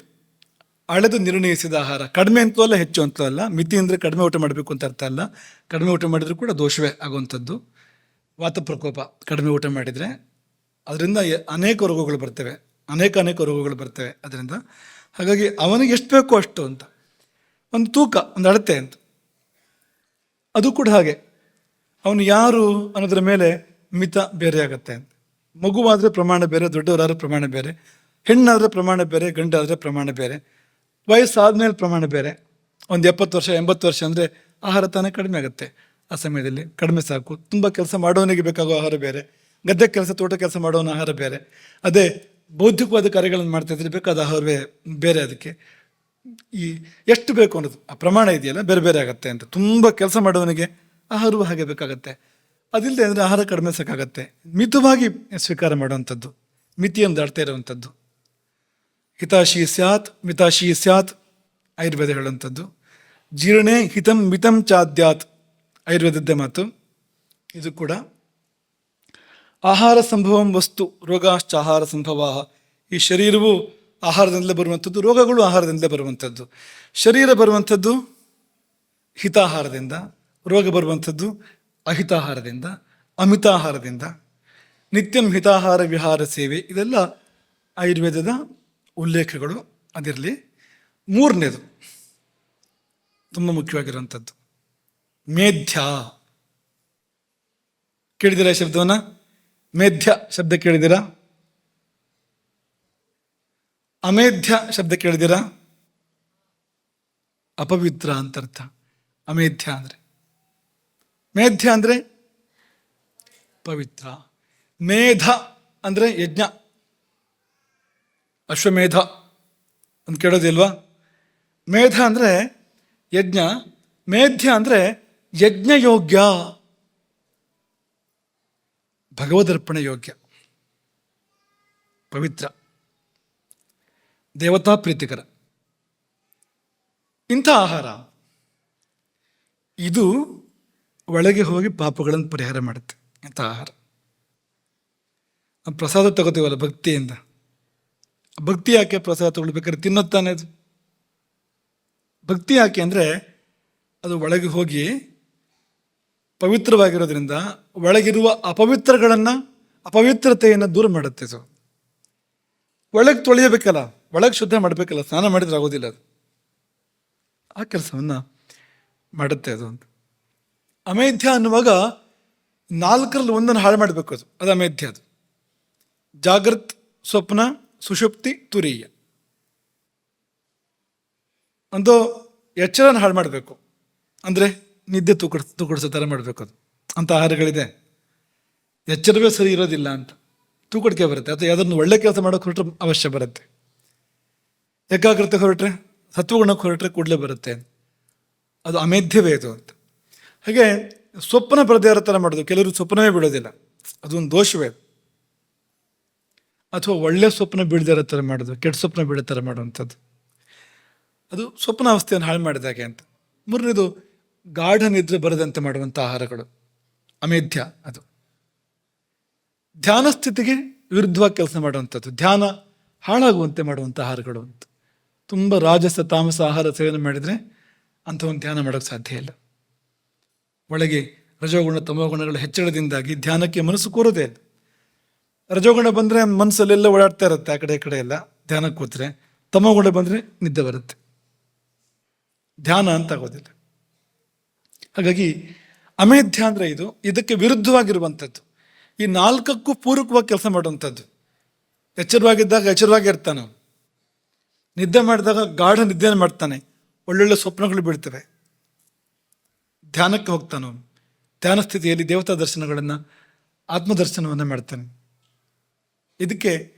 ಅಳೆದು ನಿರ್ಣಯಿಸಿದ ಆಹಾರ, ಕಡಿಮೆ ಅಂತಲೂ ಅಲ್ಲ ಹೆಚ್ಚು ಅಂತಲೂ ಅಲ್ಲ. ಮಿತಿ ಅಂದರೆ ಕಡಿಮೆ ಊಟ ಮಾಡಬೇಕು ಅಂತ ಅರ್ಥ ಅಲ್ಲ. ಕಡಿಮೆ ಊಟ ಮಾಡಿದರೂ ಕೂಡ ದೋಷವೇ ಆಗುವಂಥದ್ದು. ವಾತ ಪ್ರಕೋಪ ಕಡಿಮೆ ಊಟ ಮಾಡಿದರೆ ಅದರಿಂದ ಅನೇಕ ರೋಗಗಳು ಬರ್ತವೆ, ಅನೇಕ ರೋಗಗಳು ಬರ್ತವೆ ಅದರಿಂದ. ಹಾಗಾಗಿ ಅವನಿಗೆ ಎಷ್ಟು ಬೇಕೋ ಅಷ್ಟು ಅಂತ ಒಂದು ತೂಕ, ಒಂದು ಅಳತೆ ಅಂತ. ಅದು ಕೂಡ ಹಾಗೆ, ಅವನು ಯಾರು ಅನ್ನೋದ್ರ ಮೇಲೆ ಮಿತ ಬೇರೆ ಆಗುತ್ತೆ ಅಂತ. ಮಗುವಾದರೆ ಪ್ರಮಾಣ ಬೇರೆ, ದೊಡ್ಡವರಾದ್ರೆ ಪ್ರಮಾಣ ಬೇರೆ. ಹೆಣ್ಣಾದರೆ ಪ್ರಮಾಣ ಬೇರೆ, ಗಂಡಾದರೆ ಪ್ರಮಾಣ ಬೇರೆ. ವಯಸ್ಸಾದ್ಮೇಲೆ ಪ್ರಮಾಣ ಬೇರೆ. ಒಂದು 70 ವರ್ಷ 80 ವರ್ಷ ಅಂದರೆ ಆಹಾರ ತಾನೇ ಕಡಿಮೆ ಆಗುತ್ತೆ. ಆ ಸಮಯದಲ್ಲಿ ಕಡಿಮೆ ಸಾಕು. ತುಂಬ ಕೆಲಸ ಮಾಡೋನಿಗೆ ಬೇಕಾಗೋ ಆಹಾರ ಬೇರೆ, ಗದ್ದೆ ಕೆಲಸ ತೋಟ ಕೆಲಸ ಮಾಡೋನ ಆಹಾರ ಬೇರೆ. ಅದೇ ಬೌದ್ಧಿಕವಾದ ಕಾರ್ಯಗಳನ್ನು ಮಾಡ್ತಾಯಿದ್ರೆ ಬೇಕಾದ ಆಹಾರವೇ ಬೇರೆ. ಅದಕ್ಕೆ ಈ ಎಷ್ಟು ಬೇಕು ಅನ್ನೋದು ಆ ಪ್ರಮಾಣ ಇದೆಯಲ್ಲ ಬೇರೆ ಬೇರೆ ಆಗುತ್ತೆ ಅಂತ. ತುಂಬ ಕೆಲಸ ಮಾಡೋನಿಗೆ ಆಹಾರವೂ ಹಾಗೆ ಬೇಕಾಗತ್ತೆ. ಅದಿಲ್ಲದೆ ಅಂದರೆ ಆಹಾರ ಕಡಿಮೆ ಸಾಕಾಗತ್ತೆ. ಮಿತವಾಗಿ ಸ್ವೀಕಾರ ಮಾಡುವಂಥದ್ದು, ಮಿತಿಯನ್ನು ದಾಟ್ತಾ ಇರುವಂಥದ್ದು. ಹಿತಾಶಿ ಸ್ಯಾತ್ ಮಿತಾಶಿ ಸ್ಯಾತ್ ಆಯುರ್ವೇದ ಹೇಳುವಂಥದ್ದು. ಜೀರ್ಣೆ ಹಿತಂ ಮಿತಂ ಚಾದ್ಯಾತ್ ಆಯುರ್ವೇದದ್ದೇ ಮಾತು. ಇದು ಕೂಡ ಆಹಾರ ಸಂಭವಂ ವಸ್ತು ರೋಗಾಶ್ಚ ಆಹಾರ ಸಂಭವ. ಈ ಶರೀರವು ಆಹಾರದಿಂದಲೇ ಬರುವಂಥದ್ದು, ರೋಗಗಳು ಆಹಾರದಿಂದಲೇ ಬರುವಂಥದ್ದು. ಶರೀರ ಬರುವಂಥದ್ದು ಹಿತಾಹಾರದಿಂದ, ರೋಗ ಬರುವಂಥದ್ದು ಅಹಿತಾಹಾರದಿಂದ, ಅಮಿತಾಹಾರದಿಂದ. ನಿತ್ಯಂ ಹಿತಾಹಾರ ವಿಹಾರ ಸೇವೆ, ಇದೆಲ್ಲ ಆಯುರ್ವೇದದ ಉಲ್ಲೇಖಗಳು. ಅದಿರಲಿ. ಮೂರನೇದು ತುಂಬ ಮುಖ್ಯವಾಗಿರುವಂಥದ್ದು ಮೇಧ್ಯ. ಕೇಳಿದ್ದೀರಾ ಈ ಶಬ್ದವನ್ನು? ಮೇಧ್ಯ ಶಬ್ದ ಕೇಳಿದ್ದೀರಾ? ಅಮೇಧ್ಯ ಶಬ್ದ ಕೇಳಿದ್ದೀರಾ? ಅಪವಿತ್ರ ಅಂತ ಅರ್ಥ ಅಮೇಧ್ಯ ಅಂದರೆ. ಮೇಧ್ಯ ಅಂದರೆ ಪವಿತ್ರ. ಮೇಧ ಅಂದರೆ ಯಜ್ಞ, ಅಶ್ವಮೇಧ ಅಂತ ಕೇಳೋದಿಲ್ವಾ? ಮೇಧ ಅಂದರೆ ಯಜ್ಞ, ಮೇಧ್ಯ ಅಂದರೆ ಯಜ್ಞಯೋಗ್ಯ, ಭಗವದರ್ಪಣೆ ಯೋಗ್ಯ, ಪವಿತ್ರ, ದೇವತಾ ಪ್ರೀತಿಕರ. ಇಂಥ ಆಹಾರ ಇದು ಒಳಗೆ ಹೋಗಿ ಪಾಪಗಳನ್ನು ಪರಿಹಾರ ಮಾಡುತ್ತೆ. ಇಂಥ ಆಹಾರ ಪ್ರಸಾದ ತಗೋತೀವಲ್ಲ ಭಕ್ತಿಯಿಂದ. ಭಕ್ತಿ ಯಾಕೆ ಪ್ರಸಾದ ತಗೊಳ್ಬೇಕಾದ್ರೆ ತಿನ್ನೋತ್ತಾನೆ ಅದು? ಭಕ್ತಿ ಯಾಕೆ ಅಂದರೆ ಅದು ಒಳಗೆ ಹೋಗಿ ಪವಿತ್ರವಾಗಿರೋದ್ರಿಂದ ಒಳಗಿರುವ ಅಪವಿತ್ರತೆಯನ್ನು ದೂರ ಮಾಡುತ್ತೆ. ಅದು ಒಳಗೆ ತೊಳೆಯಬೇಕಲ್ಲ, ಒಳಗೆ ಶುದ್ಧ ಮಾಡಬೇಕಲ್ಲ, ಸ್ನಾನ ಮಾಡಿದ್ರೆ ಆಗೋದಿಲ್ಲ ಅದು. ಆ ಕೆಲಸವನ್ನು ಮಾಡುತ್ತೆ ಅದು ಅಂತ. ಅಮೇಧ್ಯ ಅನ್ನುವಾಗ 4ರಲ್ಲಿ 1 ಹಾಳು ಮಾಡಬೇಕು. ಅದು ಅಮೇಧ್ಯ. ಅದು ಜಾಗೃತ್, ಸ್ವಪ್ನ, ಸುಷುಪ್ತಿ, ತುರೀಯ. ಒಂದು ಎಚ್ಚರನ ಹಾಳು ಮಾಡಬೇಕು ಅಂದರೆ ನಿದ್ದೆ ತೂಕಡಿಸೋ ಥರ ಮಾಡಬೇಕು. ಅದು ಅಂಥ ಆಹಾರಗಳಿದೆ. ಎಚ್ಚರವೇ ಸರಿ ಇರೋದಿಲ್ಲ ಅಂತ ತೂಕಡಿಕೆ ಬರುತ್ತೆ. ಅಥವಾ ಯಾವುದನ್ನು ಒಳ್ಳೆ ಕೆಲಸ ಮಾಡೋಕೆ ಹೊರಟ್ರೆ ಅವಶ್ಯ ಬರುತ್ತೆ. ಏಕಾಗ್ರತೆ ಹೊರಟ್ರೆ, ಸತ್ವಗುಣಕ್ಕೆ ಹೊರಟ್ರೆ ಕೂಡಲೇ ಬರುತ್ತೆ. ಅದು ಅಮೇಧ್ಯವೇ ಇದು ಅಂತ. ಹಾಗೆ ಸ್ವಪ್ನ ಬರದೇ ಇರೋ ಥರ ಮಾಡೋದು. ಕೆಲವರು ಸ್ವಪ್ನವೇ ಬಿಡೋದಿಲ್ಲ, ಅದೊಂದು ದೋಷವೇ. ಅಥವಾ ಒಳ್ಳೆ ಸ್ವಪ್ನ ಬೀಳದೇ ಇರೋ ಥರ ಮಾಡೋದು, ಕೆಟ್ಟ ಸ್ವಪ್ನ ಬೀಳೋ ಥರ ಮಾಡುವಂಥದ್ದು, ಅದು ಸ್ವಪ್ನಾವಸ್ಥೆಯನ್ನು ಹಾಳು ಮಾಡಿದಾಗೆ ಅಂತ. ಮೂರನೇದು ಗಾಢ ನಿದ್ರೆ ಬರದಂತೆ ಮಾಡುವಂಥ ಆಹಾರಗಳು ಅಮೇಧ್ಯ. ಅದು ಧ್ಯಾನ ಸ್ಥಿತಿಗೆ ವಿರುದ್ಧವಾಗಿ ಕೆಲಸ ಮಾಡುವಂಥದ್ದು, ಧ್ಯಾನ ಹಾಳಾಗುವಂತೆ ಮಾಡುವಂಥ ಆಹಾರಗಳು ಅಂತ. ತುಂಬ ರಾಜಸ ತಾಮಸ ಆಹಾರ ಸೇವನೆ ಮಾಡಿದರೆ ಅಂಥ ಒಂದು ಧ್ಯಾನ ಮಾಡೋಕ್ಕೆ ಸಾಧ್ಯ ಇಲ್ಲ. ಒಳಗೆ ರಜೋಗುಣ ತಮೋಗುಣಗಳ ಹೆಚ್ಚಳದಿಂದಾಗಿ ಧ್ಯಾನಕ್ಕೆ ಮನಸ್ಸು ಕೂರೋದೇ ಇಲ್ಲ. ರಜೋಗುಣ ಬಂದರೆ ಮನಸ್ಸಲ್ಲೆಲ್ಲ ಓಡಾಡ್ತಾ ಇರುತ್ತೆ, ಆ ಕಡೆ ಈ ಕಡೆ ಎಲ್ಲ. ಧ್ಯಾನಕ್ಕೆ ಕೂತ್ರೆ ತಮೋಗುಣ ಬಂದರೆ ನಿದ್ದೆ ಬರುತ್ತೆ, ಧ್ಯಾನ ಅಂತ ಆಗೋದಿಲ್ಲ. ಹಾಗಾಗಿ ಅಮೇಧ್ಯ ಅಂದರೆ ಇದಕ್ಕೆ ವಿರುದ್ಧವಾಗಿರುವಂಥದ್ದು. ಈ 4ಕ್ಕೂ ಪೂರಕವಾಗಿ ಕೆಲಸ ಮಾಡುವಂಥದ್ದು. ಎಚ್ಚರವಾಗಿದ್ದಾಗ ಎಚ್ಚರವಾಗಿ ಇರ್ತಾನೆ, ನಿದ್ದೆ ಮಾಡಿದಾಗ ಗಾಢ ನಿದ್ದೆಯನ್ನು ಮಾಡ್ತಾನೆ, ಒಳ್ಳೊಳ್ಳೆ ಸ್ವಪ್ನಗಳು ಬೀಳ್ತವೆ. ಧ್ಯಾನಕ್ಕೆ ಹೋಗ್ತಾನೆ, ಧ್ಯಾನ ಸ್ಥಿತಿಯಲ್ಲಿ ದೇವತಾ ದರ್ಶನಗಳನ್ನು, ಆತ್ಮದರ್ಶನವನ್ನು ಮಾಡ್ತಾನೆ. ಇದಕ್ಕೆ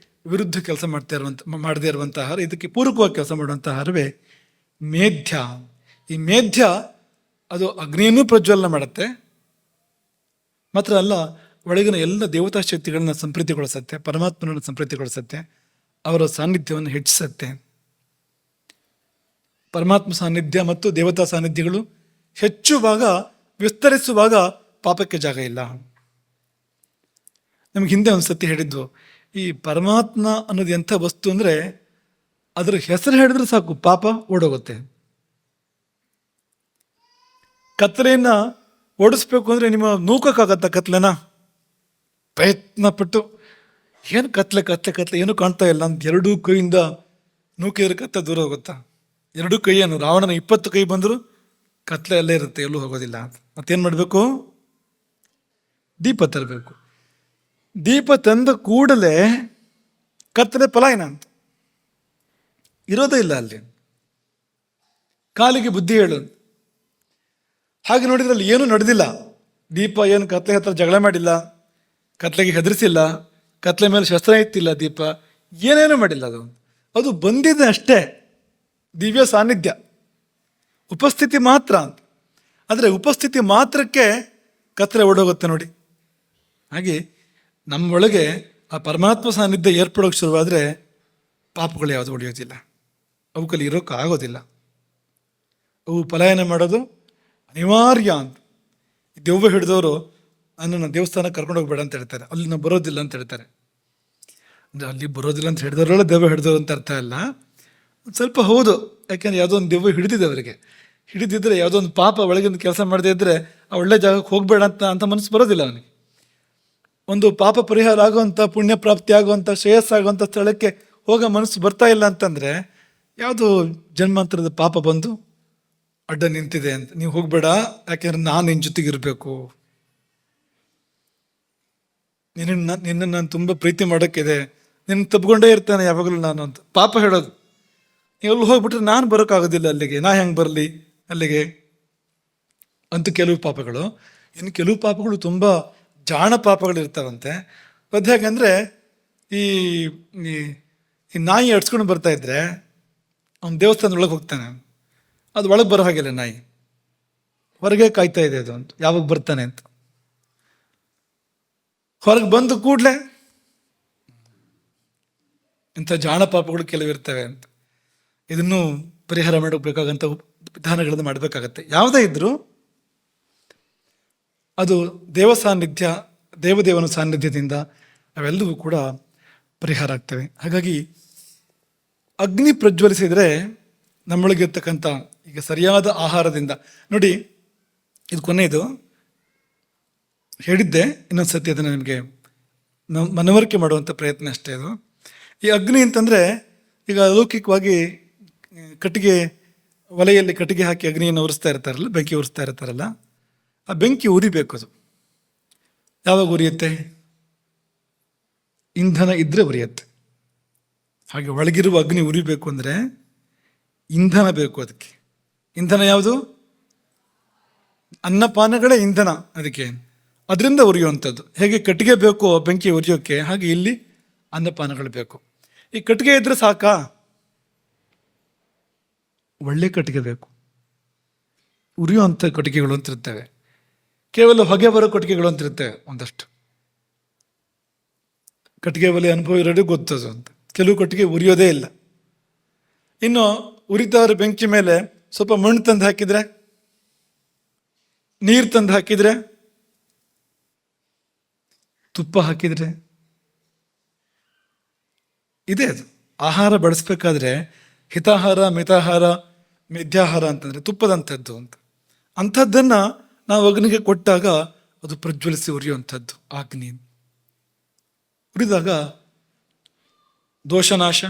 ವಿರುದ್ಧ ಕೆಲಸ ಮಾಡದೇ ಇರುವಂಥ ಆಹಾರ, ಇದಕ್ಕೆ ಪೂರಕವಾಗಿ ಕೆಲಸ ಮಾಡುವಂಥ ಆಹಾರವೇ ಮೇಧ್ಯ. ಈ ಮೇಧ್ಯ ಅದು ಅಗ್ನಿಯನ್ನು ಪ್ರಜ್ವಲನ ಮಾಡುತ್ತೆ, ಮಾತ್ರ ಅಲ್ಲ ಒಳಗಿನ ಎಲ್ಲ ದೇವತಾ ಶಕ್ತಿಗಳನ್ನ ಸಂಪ್ರೀತಿಗೊಳಿಸುತ್ತೆ, ಪರಮಾತ್ಮನನ್ನು ಸಂಪ್ರೀತಿಗೊಳಿಸುತ್ತೆ, ಅವರ ಸಾನ್ನಿಧ್ಯವನ್ನು ಹೆಚ್ಚಿಸುತ್ತೆ. ಪರಮಾತ್ಮ ಸಾನ್ನಿಧ್ಯ ಮತ್ತು ದೇವತಾ ಸಾನ್ನಿಧ್ಯಗಳು ಹೆಚ್ಚುವಾಗ, ವಿಸ್ತರಿಸುವಾಗ ಪಾಪಕ್ಕೆ ಜಾಗ ಇಲ್ಲ. ನಮ್ಗೆ ಹಿಂದೆ ಒಂದು ಸತಿ ಹೇಳಿದ್ವು, ಈ ಪರಮಾತ್ಮ ಅನ್ನೋದು ಎಂಥ ವಸ್ತು ಅಂದರೆ ಅದರ ಹೆಸರು ಹೇಳಿದ್ರೆ ಸಾಕು ಪಾಪ ಓಡೋಗುತ್ತೆ. ಕತ್ತಲೆಯನ್ನು ಓಡಿಸ್ಬೇಕು ಅಂದರೆ ನಿಮ್ಮ ನೂಕಕ್ಕಾಗತ್ತ ಕತ್ಲೆನ? ಪ್ರಯತ್ನ ಪಟ್ಟು ಏನು ಕತ್ಲೆ ಕತ್ಲೆ ಕತ್ಲೆ ಏನೂ ಕಾಣ್ತಾ ಇಲ್ಲ ಅಂತ 2 ಕೈಯಿಂದ ನೂಕಿದ್ರೆ ಕತ್ಲೆ ದೂರ ಹೋಗುತ್ತಾ? 2 ಕೈಯನ್ನು ರಾವಣನ 20 ಕೈ ಬಂದರೂ ಕತ್ಲೆ ಅಲ್ಲೇ ಇರುತ್ತೆ, ಎಲ್ಲೂ ಹೋಗೋದಿಲ್ಲ. ಮತ್ತೇನು ಮಾಡಬೇಕು? ದೀಪ ತರಬೇಕು. ದೀಪ ತಂದ ಕೂಡಲೇ ಕತ್ತಲೆ ಪಲಾಯನ ಅಂತ. ಇರೋದೇ ಇಲ್ಲ ಅಲ್ಲಿ. ಕಾಲಿಗೆ ಬುದ್ಧಿ ಹೇಳು. ಹಾಗೆ ನೋಡಿದ್ರೆ ಅಲ್ಲಿ ಏನೂ ನಡೆದಿಲ್ಲ. ದೀಪ ಏನು ಕತ್ಲೆ ಹತ್ರ ಜಗಳ ಮಾಡಿಲ್ಲ, ಕತ್ಲೆಗೆ ಹೆದರಿಸಿಲ್ಲ, ಕತ್ಲೆ ಮೇಲೆ ಶಸ್ತ್ರ ಎತ್ತಿಲ್ಲ, ದೀಪ ಏನೇನೂ ಮಾಡಿಲ್ಲ. ಅದು ಬಂದಿದೆ ಅಷ್ಟೇ, ದಿವ್ಯ ಸಾನ್ನಿಧ್ಯ, ಉಪಸ್ಥಿತಿ ಮಾತ್ರ. ಆದರೆ ಉಪಸ್ಥಿತಿ ಮಾತ್ರಕ್ಕೆ ಕತ್ಲೆ ಓಡೋಗುತ್ತೆ ನೋಡಿ. ಹಾಗೆ ನಮ್ಮೊಳಗೆ ಆ ಪರಮಾತ್ಮ ಸಾನ್ನಿಧ್ಯ ಏರ್ಪಡೋಕೆ ಶುರುವಾದರೆ ಪಾಪಗಳು ಯಾವುದು ಉಳಿಯೋದಿಲ್ಲ, ಅವಕ್ಕಲ್ಲಿ ಇರೋಕೆ ಆಗೋದಿಲ್ಲ. ಅವು ಪಲಾಯನ ಮಾಡೋದು ಅನಿವಾರ್ಯ ಅಂತ. ದೆವ್ವ ಹಿಡಿದವರು ನನ್ನನ್ನು ದೇವಸ್ಥಾನಕ್ಕೆ ಕರ್ಕೊಂಡು ಹೋಗ್ಬೇಡ ಅಂತ ಹೇಳ್ತಾರೆ, ಅಲ್ಲಿ ನಾವು ಬರೋದಿಲ್ಲ ಅಂತ ಹೇಳ್ತಾರೆ. ಅಂದರೆ ಅಲ್ಲಿ ಬರೋದಿಲ್ಲ ಅಂತ ಹಿಡಿದವರೆಲ್ಲ ದೆವ್ವ ಹಿಡಿದವರು ಅಂತ ಅರ್ಥ ಅಲ್ಲ. ಸ್ವಲ್ಪ ಹೌದು, ಯಾಕೆಂದರೆ ಯಾವುದೋ ಒಂದು ದೆವ್ವ ಹಿಡಿದಿದೆ ಅವರಿಗೆ. ಹಿಡಿದಿದ್ದರೆ ಯಾವುದೋ ಒಂದು ಪಾಪ ಒಳಗಿಂದ ಕೆಲಸ ಮಾಡದೇ ಇದ್ದರೆ ಆ ಒಳ್ಳೆ ಜಾಗಕ್ಕೆ ಹೋಗಬೇಡ ಅಂತ ಮನಸ್ಸು ಬರೋದಿಲ್ಲ ಅವನಿಗೆ. ಒಂದು ಪಾಪ ಪರಿಹಾರ ಆಗುವಂಥ, ಪುಣ್ಯ ಪ್ರಾಪ್ತಿ ಆಗುವಂಥ, ಶ್ರೇಯಸ್ಸಾಗುವಂಥ ಸ್ಥಳಕ್ಕೆ ಹೋಗೋ ಮನಸ್ಸು ಬರ್ತಾ ಇಲ್ಲ ಅಂತಂದರೆ ಯಾವುದೋ ಜನ್ಮಾಂತರದ ಪಾಪ ಬಂದು ಅಡ್ಡ ನಿಂತಿದೆ ಅಂತ. ನೀವು ಹೋಗಬೇಡ, ಯಾಕೆಂದ್ರೆ ನಾನು ನಿನ್ನ ಜೊತೆಗಿರಬೇಕು, ನಿನ್ನನ್ನು ನಾನು ತುಂಬ ಪ್ರೀತಿ ಮಾಡೋಕ್ಕಿದೆ, ನಿನ್ನ ತಬ್ಕೊಂಡೇ ಇರ್ತಾನೆ ಯಾವಾಗಲೂ ನಾನು ಅಂತ ಪಾಪ ಹೇಳೋದು. ನೀವು ಅಲ್ಲಿ ಹೋಗ್ಬಿಟ್ರೆ ನಾನು ಬರೋಕ್ಕಾಗೋದಿಲ್ಲ ಅಲ್ಲಿಗೆ, ನಾ ಹೆಂಗೆ ಬರಲಿ ಅಲ್ಲಿಗೆ ಅಂತ ಕೆಲವು ಪಾಪಗಳು. ಇನ್ನು ಕೆಲವು ಪಾಪಗಳು ತುಂಬ ಜಾಣ ಪಾಪಗಳು ಇರ್ತಾವಂತೆ. ಅದು ಹೇಗೆಂದರೆ ಈ ನಾಯಿ ಅಡ್ಸ್ಕೊಂಡು ಬರ್ತಾ ಇದ್ರೆ ಅವ್ನು ದೇವಸ್ಥಾನದೊಳಗೆ ಹೋಗ್ತಾನೆ, ಅದು ಒಳಗೆ ಬರೋ ಹಾಗಿಲ್ಲ, ನಾಯಿ ಹೊರಗೆ ಕಾಯ್ತಾ ಇದೆ ಅದು ಅಂತ, ಯಾವಾಗ ಬರ್ತಾನೆ ಅಂತ. ಹೊರಗೆ ಬಂದು ಕೂಡಲೇ ಇಂಥ ಜಾಣ ಪಾಪಗಳು ಕೆಲವಿರ್ತವೆ ಅಂತ. ಇದನ್ನು ಪರಿಹಾರ ಮಾಡಬೇಕಾಗಂಥ ವಿಧಾನಗಳನ್ನು ಮಾಡಬೇಕಾಗತ್ತೆ. ಯಾವುದೇ ಇದ್ರೂ ಅದು ದೇವ ಸಾನ್ನಿಧ್ಯ, ದೇವದೇವನ ಸಾನ್ನಿಧ್ಯದಿಂದ ಅವೆಲ್ಲವೂ ಕೂಡ ಪರಿಹಾರ ಆಗ್ತವೆ. ಹಾಗಾಗಿ ಅಗ್ನಿ ಪ್ರಜ್ವಲಿಸಿದರೆ ನಮ್ಮೊಳಗಿರ್ತಕ್ಕಂಥ ಈಗ ಸರಿಯಾದ ಆಹಾರದಿಂದ ನೋಡಿ, ಇದು ಕೊನೆಯದು ಹೇಳಿದ್ದೆ, ಇನ್ನೊಂದು ಸತಿ ಅದನ್ನು ನಿಮಗೆ ಮನವರಿಕೆ ಮಾಡುವಂಥ ಪ್ರಯತ್ನ ಅಷ್ಟೇ. ಅದು ಈ ಅಗ್ನಿ ಅಂತಂದರೆ ಈಗ ಲೌಕಿಕವಾಗಿ ಕಟ್ಟಿಗೆ ಒಲೆಯಲ್ಲಿ ಕಟ್ಟಿಗೆ ಹಾಕಿ ಅಗ್ನಿಯನ್ನು ಉರಿಸ್ತಾ ಇರ್ತಾರಲ್ಲ, ಬೆಂಕಿ ಉರಿಸ್ತಾ ಇರ್ತಾರಲ್ಲ, ಆ ಬೆಂಕಿ ಉರಿಬೇಕು. ಅದು ಯಾವಾಗ ಉರಿಯುತ್ತೆ? ಇಂಧನ ಇದ್ದರೆ ಉರಿಯುತ್ತೆ. ಹಾಗೆ ಒಳಗಿರುವ ಅಗ್ನಿ ಉರಿಬೇಕು ಅಂದರೆ ಇಂಧನ ಬೇಕು. ಅದಕ್ಕೆ ಇಂಧನ ಯಾವುದು? ಅನ್ನಪಾನಗಳೇ ಇಂಧನ ಅದಕ್ಕೆ, ಅದರಿಂದ ಉರಿಯುವಂಥದ್ದು. ಹೇಗೆ ಕಟ್ಟಿಗೆ ಬೇಕು ಬೆಂಕಿ ಉರಿಯೋಕ್ಕೆ, ಹಾಗೆ ಇಲ್ಲಿ ಅನ್ನಪಾನಗಳು ಬೇಕು. ಈ ಕಟ್ಟಿಗೆ ಇದ್ರೆ ಸಾಕಾ? ಒಳ್ಳೆ ಕಟ್ಟಿಗೆ ಬೇಕು. ಉರಿಯುವಂಥ ಕಟ್ಟಿಗೆಗಳು ಅಂತಿರ್ತವೆ, ಕೇವಲ ಹೊಗೆ ಬರೋ ಕಟ್ಟಿಗೆಗಳು ಅಂತಿರ್ತವೆ ಒಂದಷ್ಟು. ಕಟ್ಟಿಗೆ ಒಲೆ ಅನುಭವ ಇರೋದು ಗೊತ್ತದು ಅಂತ. ಕೆಲವು ಕಟ್ಟಿಗೆ ಉರಿಯೋದೇ ಇಲ್ಲ. ಇನ್ನು ಉರಿತವರ ಬೆಂಕಿ ಮೇಲೆ ಸ್ವಲ್ಪ ಮಣ್ಣು ತಂದು ಹಾಕಿದರೆ, ನೀರು ತಂದು ಹಾಕಿದರೆ, ತುಪ್ಪ ಹಾಕಿದರೆ ಇದೆ. ಅದು ಆಹಾರ ಬಳಸಬೇಕಾದ್ರೆ ಹಿತಾಹಾರ, ಮಿತಾಹಾರ, ಮಿಥ್ಯಾಹಾರ ಅಂತಂದರೆ ತುಪ್ಪದಂಥದ್ದು ಅಂತ. ಅಂಥದ್ದನ್ನು ನಾವು ಅಗ್ನಿಗೆ ಕೊಟ್ಟಾಗ ಅದು ಪ್ರಜ್ವಲಿಸಿ ಉರಿಯುವಂಥದ್ದು ಅಗ್ನಿ. ಉರಿದಾಗ ದೋಷನಾಶ,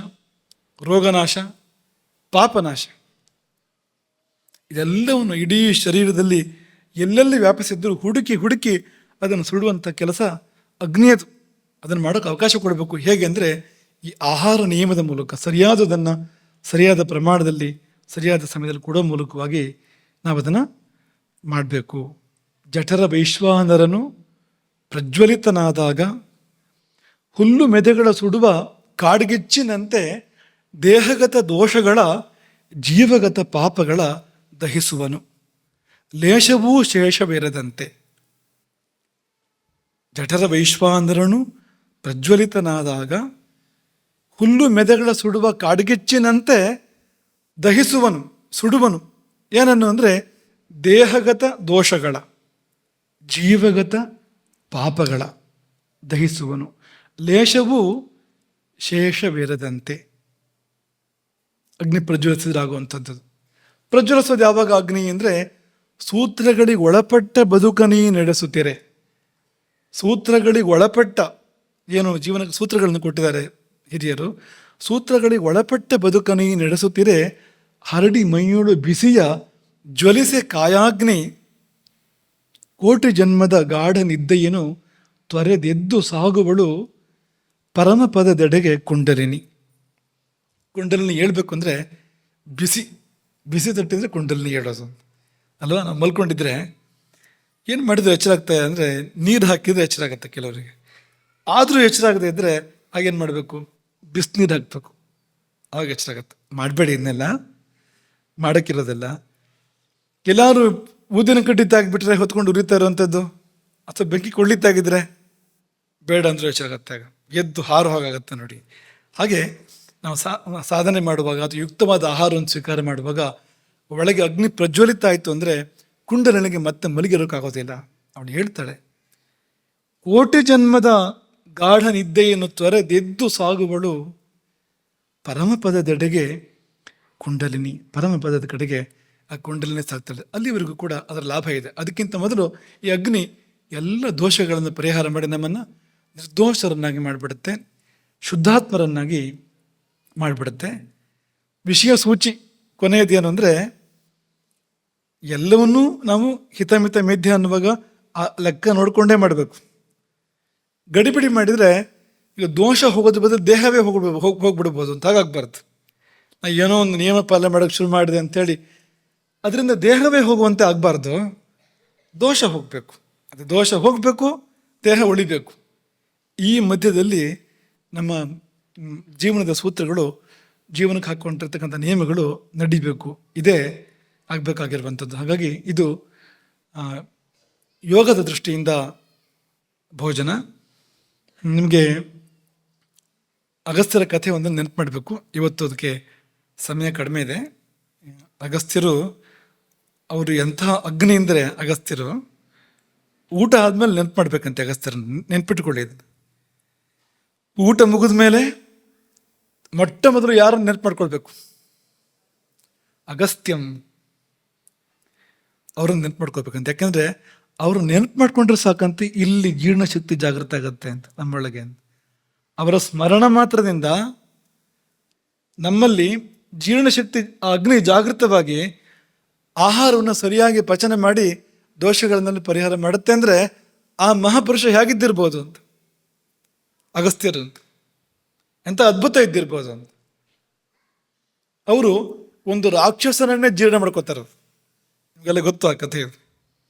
ರೋಗನಾಶ, ಪಾಪನಾಶ ಇದೆಲ್ಲವನ್ನು ಇಡೀ ಶರೀರದಲ್ಲಿ ಎಲ್ಲೆಲ್ಲಿ ವ್ಯಾಪಿಸಿದ್ದರೂ ಹುಡುಕಿ ಅದನ್ನು ಸುಡುವಂಥ ಕೆಲಸ ಅಗ್ನಿಯದು. ಅದನ್ನು ಮಾಡೋಕ್ಕೆ ಅವಕಾಶ ಕೊಡಬೇಕು. ಹೇಗೆ ಅಂದರೆ ಈ ಆಹಾರ ನಿಯಮದ ಮೂಲಕ ಸರಿಯಾದದನ್ನು ಸರಿಯಾದ ಪ್ರಮಾಣದಲ್ಲಿ ಸರಿಯಾದ ಸಮಯದಲ್ಲಿ ಕೊಡೋ ಮೂಲಕವಾಗಿ ನಾವು ಅದನ್ನು ಮಾಡಬೇಕು. ಜಠರ ವೈಶ್ವಾನರನು ಪ್ರಜ್ವಲಿತನಾದಾಗ ಹುಲ್ಲು ಮೆದೆಗಳ ಸುಡುವ ಕಾಡ್ಗಿಚ್ಚಿನಂತೆ ದೇಹಗತ ದೋಷಗಳ ಜೀವಗತ ಪಾಪಗಳ ದಹಿಸುವನು, ಲೇಷವೂ ಶೇಷವಿರದಂತೆ. ಜಠರ ವೈಶ್ವಾನರನು ಪ್ರಜ್ವಲಿತನಾದಾಗ ಹುಲ್ಲು ಮೆದೆಗಳ ಸುಡುವ ಕಾಡ್ಗಿಚ್ಚಿನಂತೆ ದಹಿಸುವನು, ಸುಡುವನು. ಏನನ್ನು ಅಂದರೆ ದೇಹಗತ ದೋಷಗಳ ಜೀವಗತ ಪಾಪಗಳ ದಹಿಸುವನು, ಲೇಷವೂ ಶೇಷವಿರದಂತೆ. ಅಗ್ನಿ ಪ್ರಜ್ವಲಿಸಿದಾಗುವಂಥದ್ದು. ಪ್ರಜ್ವಲಿಸೋದು ಯಾವಾಗ ಅಗ್ನಿ ಅಂದರೆ ಸೂತ್ರಗಳಿಗೆ ಒಳಪಟ್ಟ ಬದುಕನಿ ನಡೆಸುತ್ತೀರೆ. ಸೂತ್ರಗಳಿಗೆ ಒಳಪಟ್ಟ ಏನು ಜೀವನಕ್ಕೆ ಸೂತ್ರಗಳನ್ನು ಕೊಟ್ಟಿದ್ದಾರೆ ಹಿರಿಯರು. ಸೂತ್ರಗಳಿಗೆ ಒಳಪಟ್ಟ ಬದುಕನಿ ನಡೆಸುತ್ತೀರೆ, ಹರಡಿ ಮೈಯೋಳು ಬಿಸಿಯ ಜ್ವಲಿಸೆ ಕಾಯಾಗ್ನಿ, ಕೋಟಿ ಜನ್ಮದ ಗಾಢ ನಿದ್ದೆಯೇನು ತ್ವರೆದೆದ್ದು ಸಾಗುವಳು ಪರಮಪದದೆಡೆಗೆ ಕುಂಡಲಿನಿ. ಕುಂಡಲಿನಿ ಹೇಳ್ಬೇಕು ಅಂದರೆ ಬಿಸಿ ಬಿಸಿ ತಟ್ಟಿದ್ರೆ ಕುಂಡಲಿನಿ ಹೇಳೋದು ಅಲ್ವಾ. ನಾವು ಮಲ್ಕೊಂಡಿದ್ರೆ ಏನು ಮಾಡಿದ್ರೆ ಎಚ್ಚರ ಆಗ್ತದೆ ಅಂದರೆ ನೀರು ಹಾಕಿದರೆ ಎಚ್ಚರ ಆಗುತ್ತೆ ಕೆಲವರಿಗೆ. ಆದರೂ ಎಚ್ಚರ ಆಗದೆ ಇದ್ದರೆ ಆಗೇನು ಮಾಡಬೇಕು, ಬಿಸಿನೀರು ಹಾಕಬೇಕು, ಆವಾಗ ಎಚ್ಚರ ಆಗುತ್ತೆ. ಮಾಡಬೇಡಿ ಇದನ್ನೆಲ್ಲ, ಮಾಡೋಕ್ಕಿರೋದೆಲ್ಲ. ಎಲ್ಲರೂ ಊದಿನ ಕಡ್ಡಿ ತಾಗಿಬಿಟ್ರೆ ಹೊತ್ಕೊಂಡು ಉರಿತಾ ಇರೋವಂಥದ್ದು, ಅಥವಾ ಬೆಂಕಿ ಕೊಳ್ಳಿತ್ತಾಗಿದ್ರೆ ಬೇಡ ಅಂದರೂ ಎಚ್ಚರ ಆಗುತ್ತೆ, ಆಗ ಎದ್ದು ಹಾರು ಹಾಗಾಗತ್ತೆ ನೋಡಿ. ಹಾಗೆ ನಾವು ಸಾಧನೆ ಮಾಡುವಾಗ ಅಥವಾ ಯುಕ್ತವಾದ ಆಹಾರವನ್ನು ಸ್ವೀಕಾರ ಮಾಡುವಾಗ ಒಳಗೆ ಅಗ್ನಿ ಪ್ರಜ್ವಲಿತ ಆಯಿತು ಅಂದರೆ ಕುಂಡಲಿನಿಗೆ ಮತ್ತೆ ಮಲಗಿರೋಕ್ಕಾಗೋದಿಲ್ಲ. ಅವಳು ಹೇಳ್ತಾಳೆ, ಕೋಟಿ ಜನ್ಮದ ಗಾಢ ನಿದ್ದೆಯನ್ನು ತೊರೆದೆದ್ದು ಸಾಗುವಳು ಪರಮಪದದೆಡೆಗೆ ಕುಂಡಲಿನಿ. ಪರಮಪದದ ಕಡೆಗೆ ಆ ಕುಂಡಲಿನಿ ಸಾಗ್ತಾಳೆ. ಅಲ್ಲಿವರೆಗೂ ಕೂಡ ಅದರ ಲಾಭ ಇದೆ. ಅದಕ್ಕಿಂತ ಮೊದಲು ಈ ಅಗ್ನಿ ಎಲ್ಲ ದೋಷಗಳನ್ನು ಪರಿಹಾರ ಮಾಡಿ ನಮ್ಮನ್ನು ನಿರ್ದೋಷರನ್ನಾಗಿ ಮಾಡಿಬಿಡುತ್ತೆ, ಶುದ್ಧಾತ್ಮರನ್ನಾಗಿ ಮಾಡಿಬಿಡುತ್ತೆ. ವಿಷಯ ಸೂಚಿ ಕೊನೆಯದೇನು ಅಂದರೆ, ಎಲ್ಲವನ್ನೂ ನಾವು ಹಿತಮಿತ ಮೇಧ್ಯ ಅನ್ನುವಾಗ ಆ ಲೆಕ್ಕ ನೋಡಿಕೊಂಡೇ ಮಾಡಬೇಕು. ಗಡಿಬಿಡಿ ಮಾಡಿದರೆ ಈಗ ದೋಷ ಹೋಗೋದ್ರ ಬದಲು ದೇಹವೇ ಹೋಗ್ಬಿಡ್ಬೋದು ಅಂತ ಹಾಗಾಗಬಾರ್ದು. ನಾ ಏನೋ ಒಂದು ನಿಯಮ ಪಾಲನೆ ಮಾಡೋಕ್ಕೆ ಶುರು ಮಾಡಿದೆ ಅಂಥೇಳಿ ಅದರಿಂದ ದೇಹವೇ ಹೋಗುವಂತೆ ಆಗಬಾರ್ದು. ದೋಷ ಹೋಗಬೇಕು, ಅದು ದೋಷ ಹೋಗಬೇಕು, ದೇಹ ಉಳಿಬೇಕು. ಈ ಮಧ್ಯದಲ್ಲಿ ನಮ್ಮ ಜೀವನದ ಸೂತ್ರಗಳು, ಜೀವನಕ್ಕೆ ಹಾಕ್ಕೊಂಡಿರ್ತಕ್ಕಂಥ ನಿಯಮಗಳು ನಡಿಬೇಕು. ಇದೇ ಆಗಬೇಕಾಗಿರುವಂಥದ್ದು. ಹಾಗಾಗಿ ಇದು ಯೋಗದ ದೃಷ್ಟಿಯಿಂದ ಭೋಜನ. ನಿಮಗೆ ಅಗಸ್ತ್ಯರ ಕಥೆ ಒಂದನ್ನು ನೆನಪು ಮಾಡಬೇಕು. ಇವತ್ತು ಅದಕ್ಕೆ ಸಮಯ ಕಡಿಮೆ ಇದೆ. ಅಗಸ್ತ್ಯರು ಅವರು ಎಂಥ ಅಗ್ನಿ ಅಂದರೆ, ಅಗಸ್ತ್ಯರು ಊಟ ಆದಮೇಲೆ ನೆನಪು ಮಾಡಬೇಕಂತೆ. ಅಗಸ್ತ್ಯರನ್ನು ನೆನ್ಪಿಟ್ಕೊಳ್ಳಿ. ಊಟ ಮುಗಿದ ಮೇಲೆ ಮೊಟ್ಟ ಮೊದಲು ಯಾರನ್ನು ನೆನಪು ಮಾಡ್ಕೊಳ್ಬೇಕು? ಅಗಸ್ತ್ಯಂ, ಅವ್ರನ್ನ ನೆನಪು ಮಾಡ್ಕೋಬೇಕಂತ. ಯಾಕೆಂದರೆ ಅವರು ನೆನಪು ಮಾಡ್ಕೊಂಡ್ರೆ ಸಾಕಂತ ಇಲ್ಲಿ ಜೀರ್ಣಶಕ್ತಿ ಜಾಗೃತ ಆಗತ್ತೆ ಅಂತ ನಮ್ಮೊಳಗೆ. ಅವರ ಸ್ಮರಣ ಮಾತ್ರದಿಂದ ನಮ್ಮಲ್ಲಿ ಜೀರ್ಣಶಕ್ತಿ ಅಗ್ನಿ ಜಾಗೃತವಾಗಿ ಆಹಾರವನ್ನು ಸರಿಯಾಗಿ ಪಚನ ಮಾಡಿ ದೋಷಗಳನ್ನೆಲ್ಲ ಪರಿಹಾರ ಮಾಡುತ್ತೆ. ಅಂದರೆ ಆ ಮಹಾಪುರುಷ ಹೇಗಿದ್ದಿರ್ಬೋದು ಅಂತ, ಅಗಸ್ತ್ಯರು ಅಂತ ಎಂಥ ಅದ್ಭುತ ಇದ್ದಿರ್ಬೋದು ಅಂತ. ಅವರು ಒಂದು ರಾಕ್ಷಸನನ್ನೇ ಜೀರ್ಣ ಮಾಡ್ಕೋತಾರೆ. ನಿಮಗೆಲ್ಲ ಗೊತ್ತು ಆ ಕಥೆ.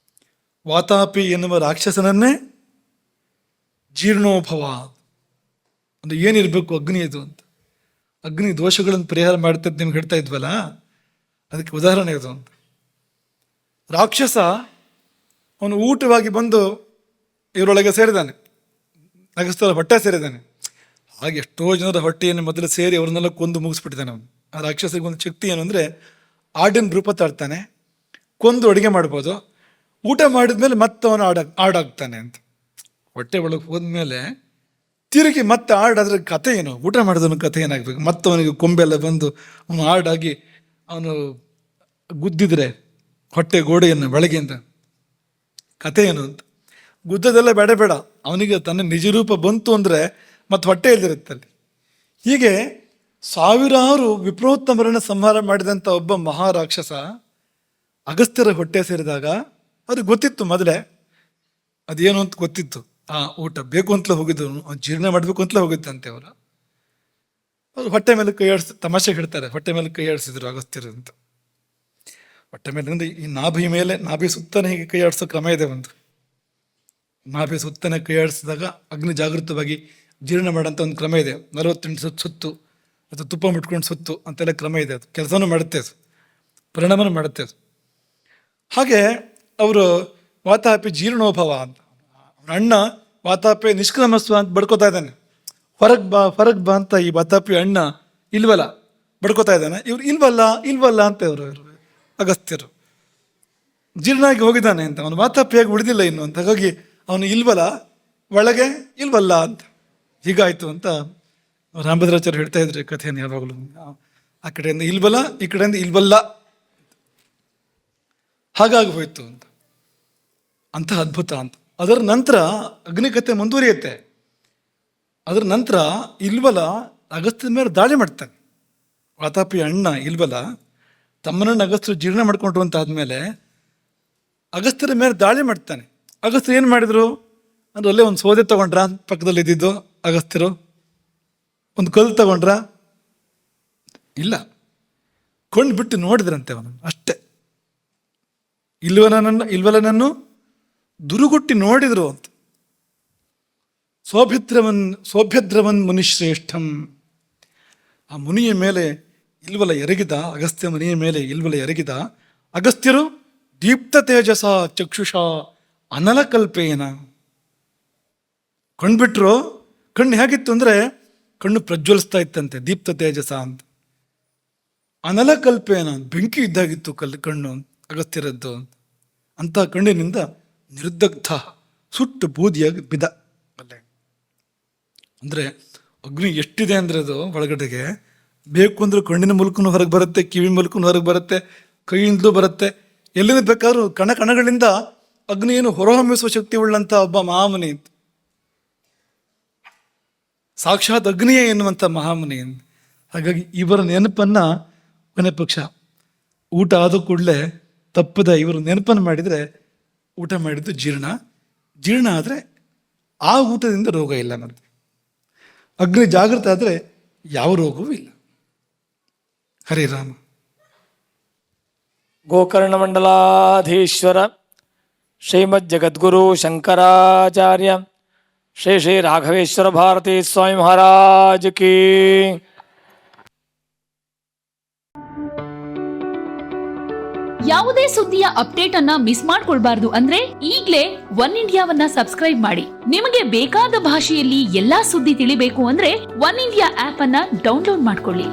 ವಾತಾಪಿ ಎನ್ನುವ ರಾಕ್ಷಸನನ್ನೇ ಜೀರ್ಣೋಭವ ಅಂದರೆ ಏನಿರಬೇಕು ಅಗ್ನಿ ಇದು ಅಂತ. ಅಗ್ನಿ ದೋಷಗಳನ್ನು ಪರಿಹಾರ ಮಾಡುತ್ತೆ ಅಂತ ನಿಮ್ಗೆ ಹೇಳ್ತಾ ಇದ್ವಲ್ಲ, ಅದಕ್ಕೆ ಉದಾಹರಣೆ ಇದು ಅಂತ. ರಾಕ್ಷಸ ಅವನು ಊಟವಾಗಿ ಬಂದು ಇವರೊಳಗೆ ಸೇರಿದ್ದಾನೆ, ಅಗಸ್ತ್ಯರ ಹೊಟ್ಟೆ ಸೇರಿದ್ದಾನೆ. ಹಾಗೆ ಎಷ್ಟೋ ಜನರ ಹೊಟ್ಟೆಯನ್ನು ಮೊದಲು ಸೇರಿ ಅವ್ರನ್ನೆಲ್ಲ ಕೊಂದು ಮುಗಿಸ್ಬಿಟ್ಟಿದ್ದಾನೆ ಅವನು. ಆ ರಾಕ್ಷಸಿಗೆ ಒಂದು ಶಕ್ತಿ ಏನು ಅಂದರೆ, ಆಡಿನ ರೂಪ ತಾಡ್ತಾನೆ, ಕೊಂದು ಅಡುಗೆ ಮಾಡ್ಬೋದು. ಊಟ ಮಾಡಿದ್ಮೇಲೆ ಮತ್ತೆ ಅವನು ಆಡಾಗ್ತಾನೆ ಅಂತ. ಹೊಟ್ಟೆ ಒಳಗೆ ಹೋದ್ಮೇಲೆ ತಿರುಗಿ ಮತ್ತೆ ಅದ್ರ ಕಥೆ ಏನು? ಊಟ ಮಾಡಿದವನ ಕಥೆ ಏನಾಗಬೇಕು? ಮತ್ತೆ ಅವನಿಗೆ ಕೊಂಬೆಲ್ಲ ಬಂದು ಅವನು ಆಡಾಗಿ ಅವನು ಗುದ್ದಿದ್ರೆ ಹೊಟ್ಟೆ ಗೋಡೆಯನ್ನು ಬೆಳಗ್ಗೆಯಿಂದ ಕಥೆ ಏನು ಅಂತ. ಗುದ್ದದೆಲ್ಲ ಬೇಡ, ಅವನಿಗೆ ತನ್ನ ನಿಜರೂಪ ಬಂತು ಅಂದರೆ ಮತ್ತೆ ಹೊಟ್ಟೆ ಇಲ್ದಿರುತ್ತಲ್ಲಿ. ಹೀಗೆ ಸಾವಿರಾರು ವಿಪ್ರೋತ್ತಮರನ್ನು ಸಂಹಾರ ಮಾಡಿದಂಥ ಒಬ್ಬ ಮಹಾರಾಕ್ಷಸ ಅಗಸ್ತ್ಯರ ಹೊಟ್ಟೆ ಸೇರಿದಾಗ ಅವ್ರಿಗೆ ಗೊತ್ತಿತ್ತು, ಮೊದಲೇ ಅದೇನು ಅಂತ ಗೊತ್ತಿತ್ತು. ಆ ಊಟ ಬೇಕು ಅಂತಲೇ ಹೋಗಿದ್ದವನು, ಜೀರ್ಣ ಮಾಡಬೇಕು ಅಂತಲೇ ಹೋಗಿದ್ದಂತೆ ಅವರು. ಹೊಟ್ಟೆ ಮೇಲೆ ಕೈ ಆಡಿಸ್, ತಮಾಷೆ ಹೇಳ್ತಾರೆ, ಹೊಟ್ಟೆ ಮೇಲೆ ಕೈ ಆಡಿಸಿದ್ರು ಅಗಸ್ತ್ಯರು ಅಂತ. ಹೊಟ್ಟೆ ಮೇಲೆ ಅಂದರೆ ಈ ನಾಭಿ ಸುತ್ತನೇ ಹೀಗೆ ಕೈ ಆಡಿಸೋ ಕ್ರಮ ಇದೆ ಒಂದು. ನಾಭಿ ಸುತ್ತನೇ ಕೈ ಆಡಿಸಿದಾಗ ಅಗ್ನಿ ಜಾಗೃತವಾಗಿ ಜೀರ್ಣ ಮಾಡೋಂಥ ಒಂದು ಕ್ರಮ ಇದೆ. 48 ಸುತ್ತು ಅಥವಾ ತುಪ್ಪ ಮುಟ್ಕೊಂಡು ಸುತ್ತು ಅಂತೆಲ್ಲ ಕ್ರಮ ಇದೆ. ಅದು ಕೆಲಸನೂ ಮಾಡುತ್ತೆ, ಅದು ಪರಿಣಾಮನೂ ಮಾಡುತ್ತೆ ಅದು. ಹಾಗೆ ಅವರು ವಾತಾಪಿ ಜೀರ್ಣೋಭವ ಅಂತ, ಅವನ ಅಣ್ಣ ವಾತಾಪಿ ನಿಷ್ಕ್ರಮಸ್ವ ಅಂತ ಬಡ್ಕೋತಾ ಇದ್ದಾನೆ. ಹೊರಗೆ ಬಾ ಅಂತ ಈ ವಾತಾಪಿ ಅಣ್ಣ ಇಲ್ವಲ್ಲ ಬಡ್ಕೋತಾ ಇದ್ದಾನೆ. ಇವ್ರು ಇಲ್ವಲ್ಲ ಅಂತ ಇವರು ಅಗಸ್ತ್ಯರು. ಜೀರ್ಣ ಆಗಿ ಹೋಗಿದ್ದಾನೆ ಅಂತ, ಅವನು ವಾತಾಪಿಯಾಗಿ ಉಳಿದಿಲ್ಲ ಇನ್ನು ಅಂತ. ಹಾಗಾಗಿ ಅವನು ಇಲ್ವಲ್ಲ, ಒಳಗೆ ಇಲ್ವಲ್ಲ ಅಂತ ಹೀಗಾಯ್ತು ಅಂತ ರಾಮಭದ್ರಾಚಾರ್ಯ ಹೇಳ್ತಾ ಇದ್ರು ಕಥೆಯನ್ನು ಯಾವಾಗಲೂ. ಆ ಕಡೆಯಿಂದ ಇಲ್ವಲ್ಲ, ಈ ಕಡೆಯಿಂದ ಇಲ್ವಲ್ಲ, ಹಾಗಾಗಿ ಹೋಯ್ತು ಅಂತ. ಅಂತಹ ಅದ್ಭುತ ಅಂತ. ಅದರ ನಂತರ ಅಗ್ನಿಕಥೆ ಮುಂದುವರಿಯುತ್ತೆ. ಅದರ ನಂತರ ಇಲ್ವಲ ಅಗಸ್ತ್ಯದ ಮೇಲೆ ದಾಳಿ ಮಾಡ್ತಾನೆ. ವಾತಾಪಿ ಅಣ್ಣ ಇಲ್ವಲ್ಲ ತಮ್ಮನನ್ನು ಅಗಸ್ತ್ಯರು ಜೀರ್ಣ ಮಾಡ್ಕೊಂಡ್ರು ಅಂತ ಆದಮೇಲೆ ಅಗಸ್ತ್ಯರ ಮೇಲೆ ದಾಳಿ ಮಾಡ್ತಾನೆ. ಅಗಸ್ತ್ಯರು ಏನು ಮಾಡಿದ್ರು ಅಂದ್ರೆ, ಅಲ್ಲೇ ಒಂದು ಸೌದೆ ತಗೊಂಡ್ರ ಪಕ್ಕದಲ್ಲಿ ಇದ್ದಿದ್ದು ಅಗಸ್ತ್ಯರು, ಒಂದು ಕಲ್ಲು ತಗೊಂಡ್ರ, ಇಲ್ಲ, ಕಣ್ಣು ಬಿಟ್ಟು ನೋಡಿದ್ರಂತೆ ಅವನನ್ನು ಅಷ್ಟೇ. ಇಲ್ವಲನನ್ನು ದುರುಗುಟ್ಟಿ ನೋಡಿದ್ರು ಅಂತ. ಸೋಭ್ಯದ್ರವನ್ ಮುನಿಶ್ರೇಷ್ಠಂ. ಆ ಮುನಿಯ ಮೇಲೆ ಇಲ್ವಲ ಎರಗಿದ, ಅಗಸ್ತ್ಯ ಮುನಿಯ ಮೇಲೆ ಇಲ್ವಲ ಎರಗಿದ ಅಗಸ್ತ್ಯರು ದೀಪ್ತ ತೇಜಸ ಚಕ್ಷುಷ ಅನಲಕಲ್ಪೇನ. ಕಣ್ಬಿಟ್ರು. ಕಣ್ಣು ಹೇಗಿತ್ತು ಅಂದರೆ ಕಣ್ಣು ಪ್ರಜ್ವಲಿಸ್ತಾ ಇತ್ತಂತೆ, ದೀಪ್ತ ತೇಜಸ ಅಂತ. ಅನಲಕಲ್ಪೇನ, ಬೆಂಕಿ ಇದ್ದಾಗಿತ್ತು ಕಣ್ಣು ಅಗಸ್ತ್ಯರದ್ದು. ಅಂತ ಕಣ್ಣಿನಿಂದ ನಿರ್ದಗ್ಧ, ಸುಟ್ಟು ಬೂದಿಯಾಗಿ ಬಿದ ಅಲ್ಲೇ. ಅಂದರೆ ಅಗ್ನಿ ಎಷ್ಟಿದೆ ಅಂದರೆ ಅದು ಒಳಗಡೆಗೆ ಬೇಕು ಅಂದ್ರೆ ಕಣ್ಣಿನ ಮೂಲಕನೂ ಹೊರಗೆ ಬರುತ್ತೆ, ಕಿವಿ ಮೂಲಕನೂ ಹೊರಗೆ ಬರುತ್ತೆ, ಕೈಯಿಂದಲೂ ಬರುತ್ತೆ. ಎಲ್ಲಿಂದ ಬೇಕಾದ್ರೂ ಕಣಗಳಿಂದ ಅಗ್ನಿಯನ್ನು ಹೊರಹೊಮ್ಮಿಸುವ ಶಕ್ತಿ ಉಳ್ಳಂಥ ಒಬ್ಬ ಮಹಾಮುನಿ, ಸಾಕ್ಷಾತ್ ಅಗ್ನಿಯೇ ಎನ್ನುವಂಥ ಮಹಾಮುನಿ. ಹಾಗಾಗಿ ಇವರ ನೆನಪನ್ನು ಕೊನೆ ಪಕ್ಷ ಊಟ ಆದ ಕೂಡಲೇ ತಪ್ಪದ ಇವರು ನೆನಪನ್ನು ಮಾಡಿದರೆ ಊಟ ಮಾಡಿದ್ದು ಜೀರ್ಣ ಆದರೆ ಆ ಊಟದಿಂದ ರೋಗ ಇಲ್ಲ. ಮತ್ತೆ ಅಗ್ನಿ ಜಾಗೃತ ಆದರೆ ಯಾವ ರೋಗವೂ ಇಲ್ಲ. ಹರಿರಾಮ. ಗೋಕರ್ಣ ಮಂಡಲಾಧೀಶ್ವರ ಶ್ರೀಮದ್ ಜಗದ್ಗುರು ಶಂಕರಾಚಾರ್ಯ ಶ್ರೀ ಶ್ರೀ ರಾಘವೇಶ್ವರ ಭಾರತೀ ಸ್ವಾಮಿ ಮಹಾರಾಜ್ ಕಿ. ಯಾವುದೇ ಸುದ್ದಿಯ ಅಪ್ಡೇಟ್ ಅನ್ನ ಮಿಸ್ ಮಾಡ್ಕೊಳ್ಬಾರ್ದು ಅಂದ್ರೆ ಈಗ್ಲೇ ಒನ್ ಇಂಡಿಯಾವನ್ನ ಸಬ್ಸ್ಕ್ರೈಬ್ ಮಾಡಿ. ನಿಮಗೆ ಬೇಕಾದ ಭಾಷೆಯಲ್ಲಿ ಎಲ್ಲಾ ಸುದ್ದಿ ತಿಳಿಬೇಕು ಅಂದ್ರೆ ಒನ್ ಇಂಡಿಯಾ ಆಪ್ ಅನ್ನ ಡೌನ್ಲೋಡ್ ಮಾಡ್ಕೊಳ್ಳಿ.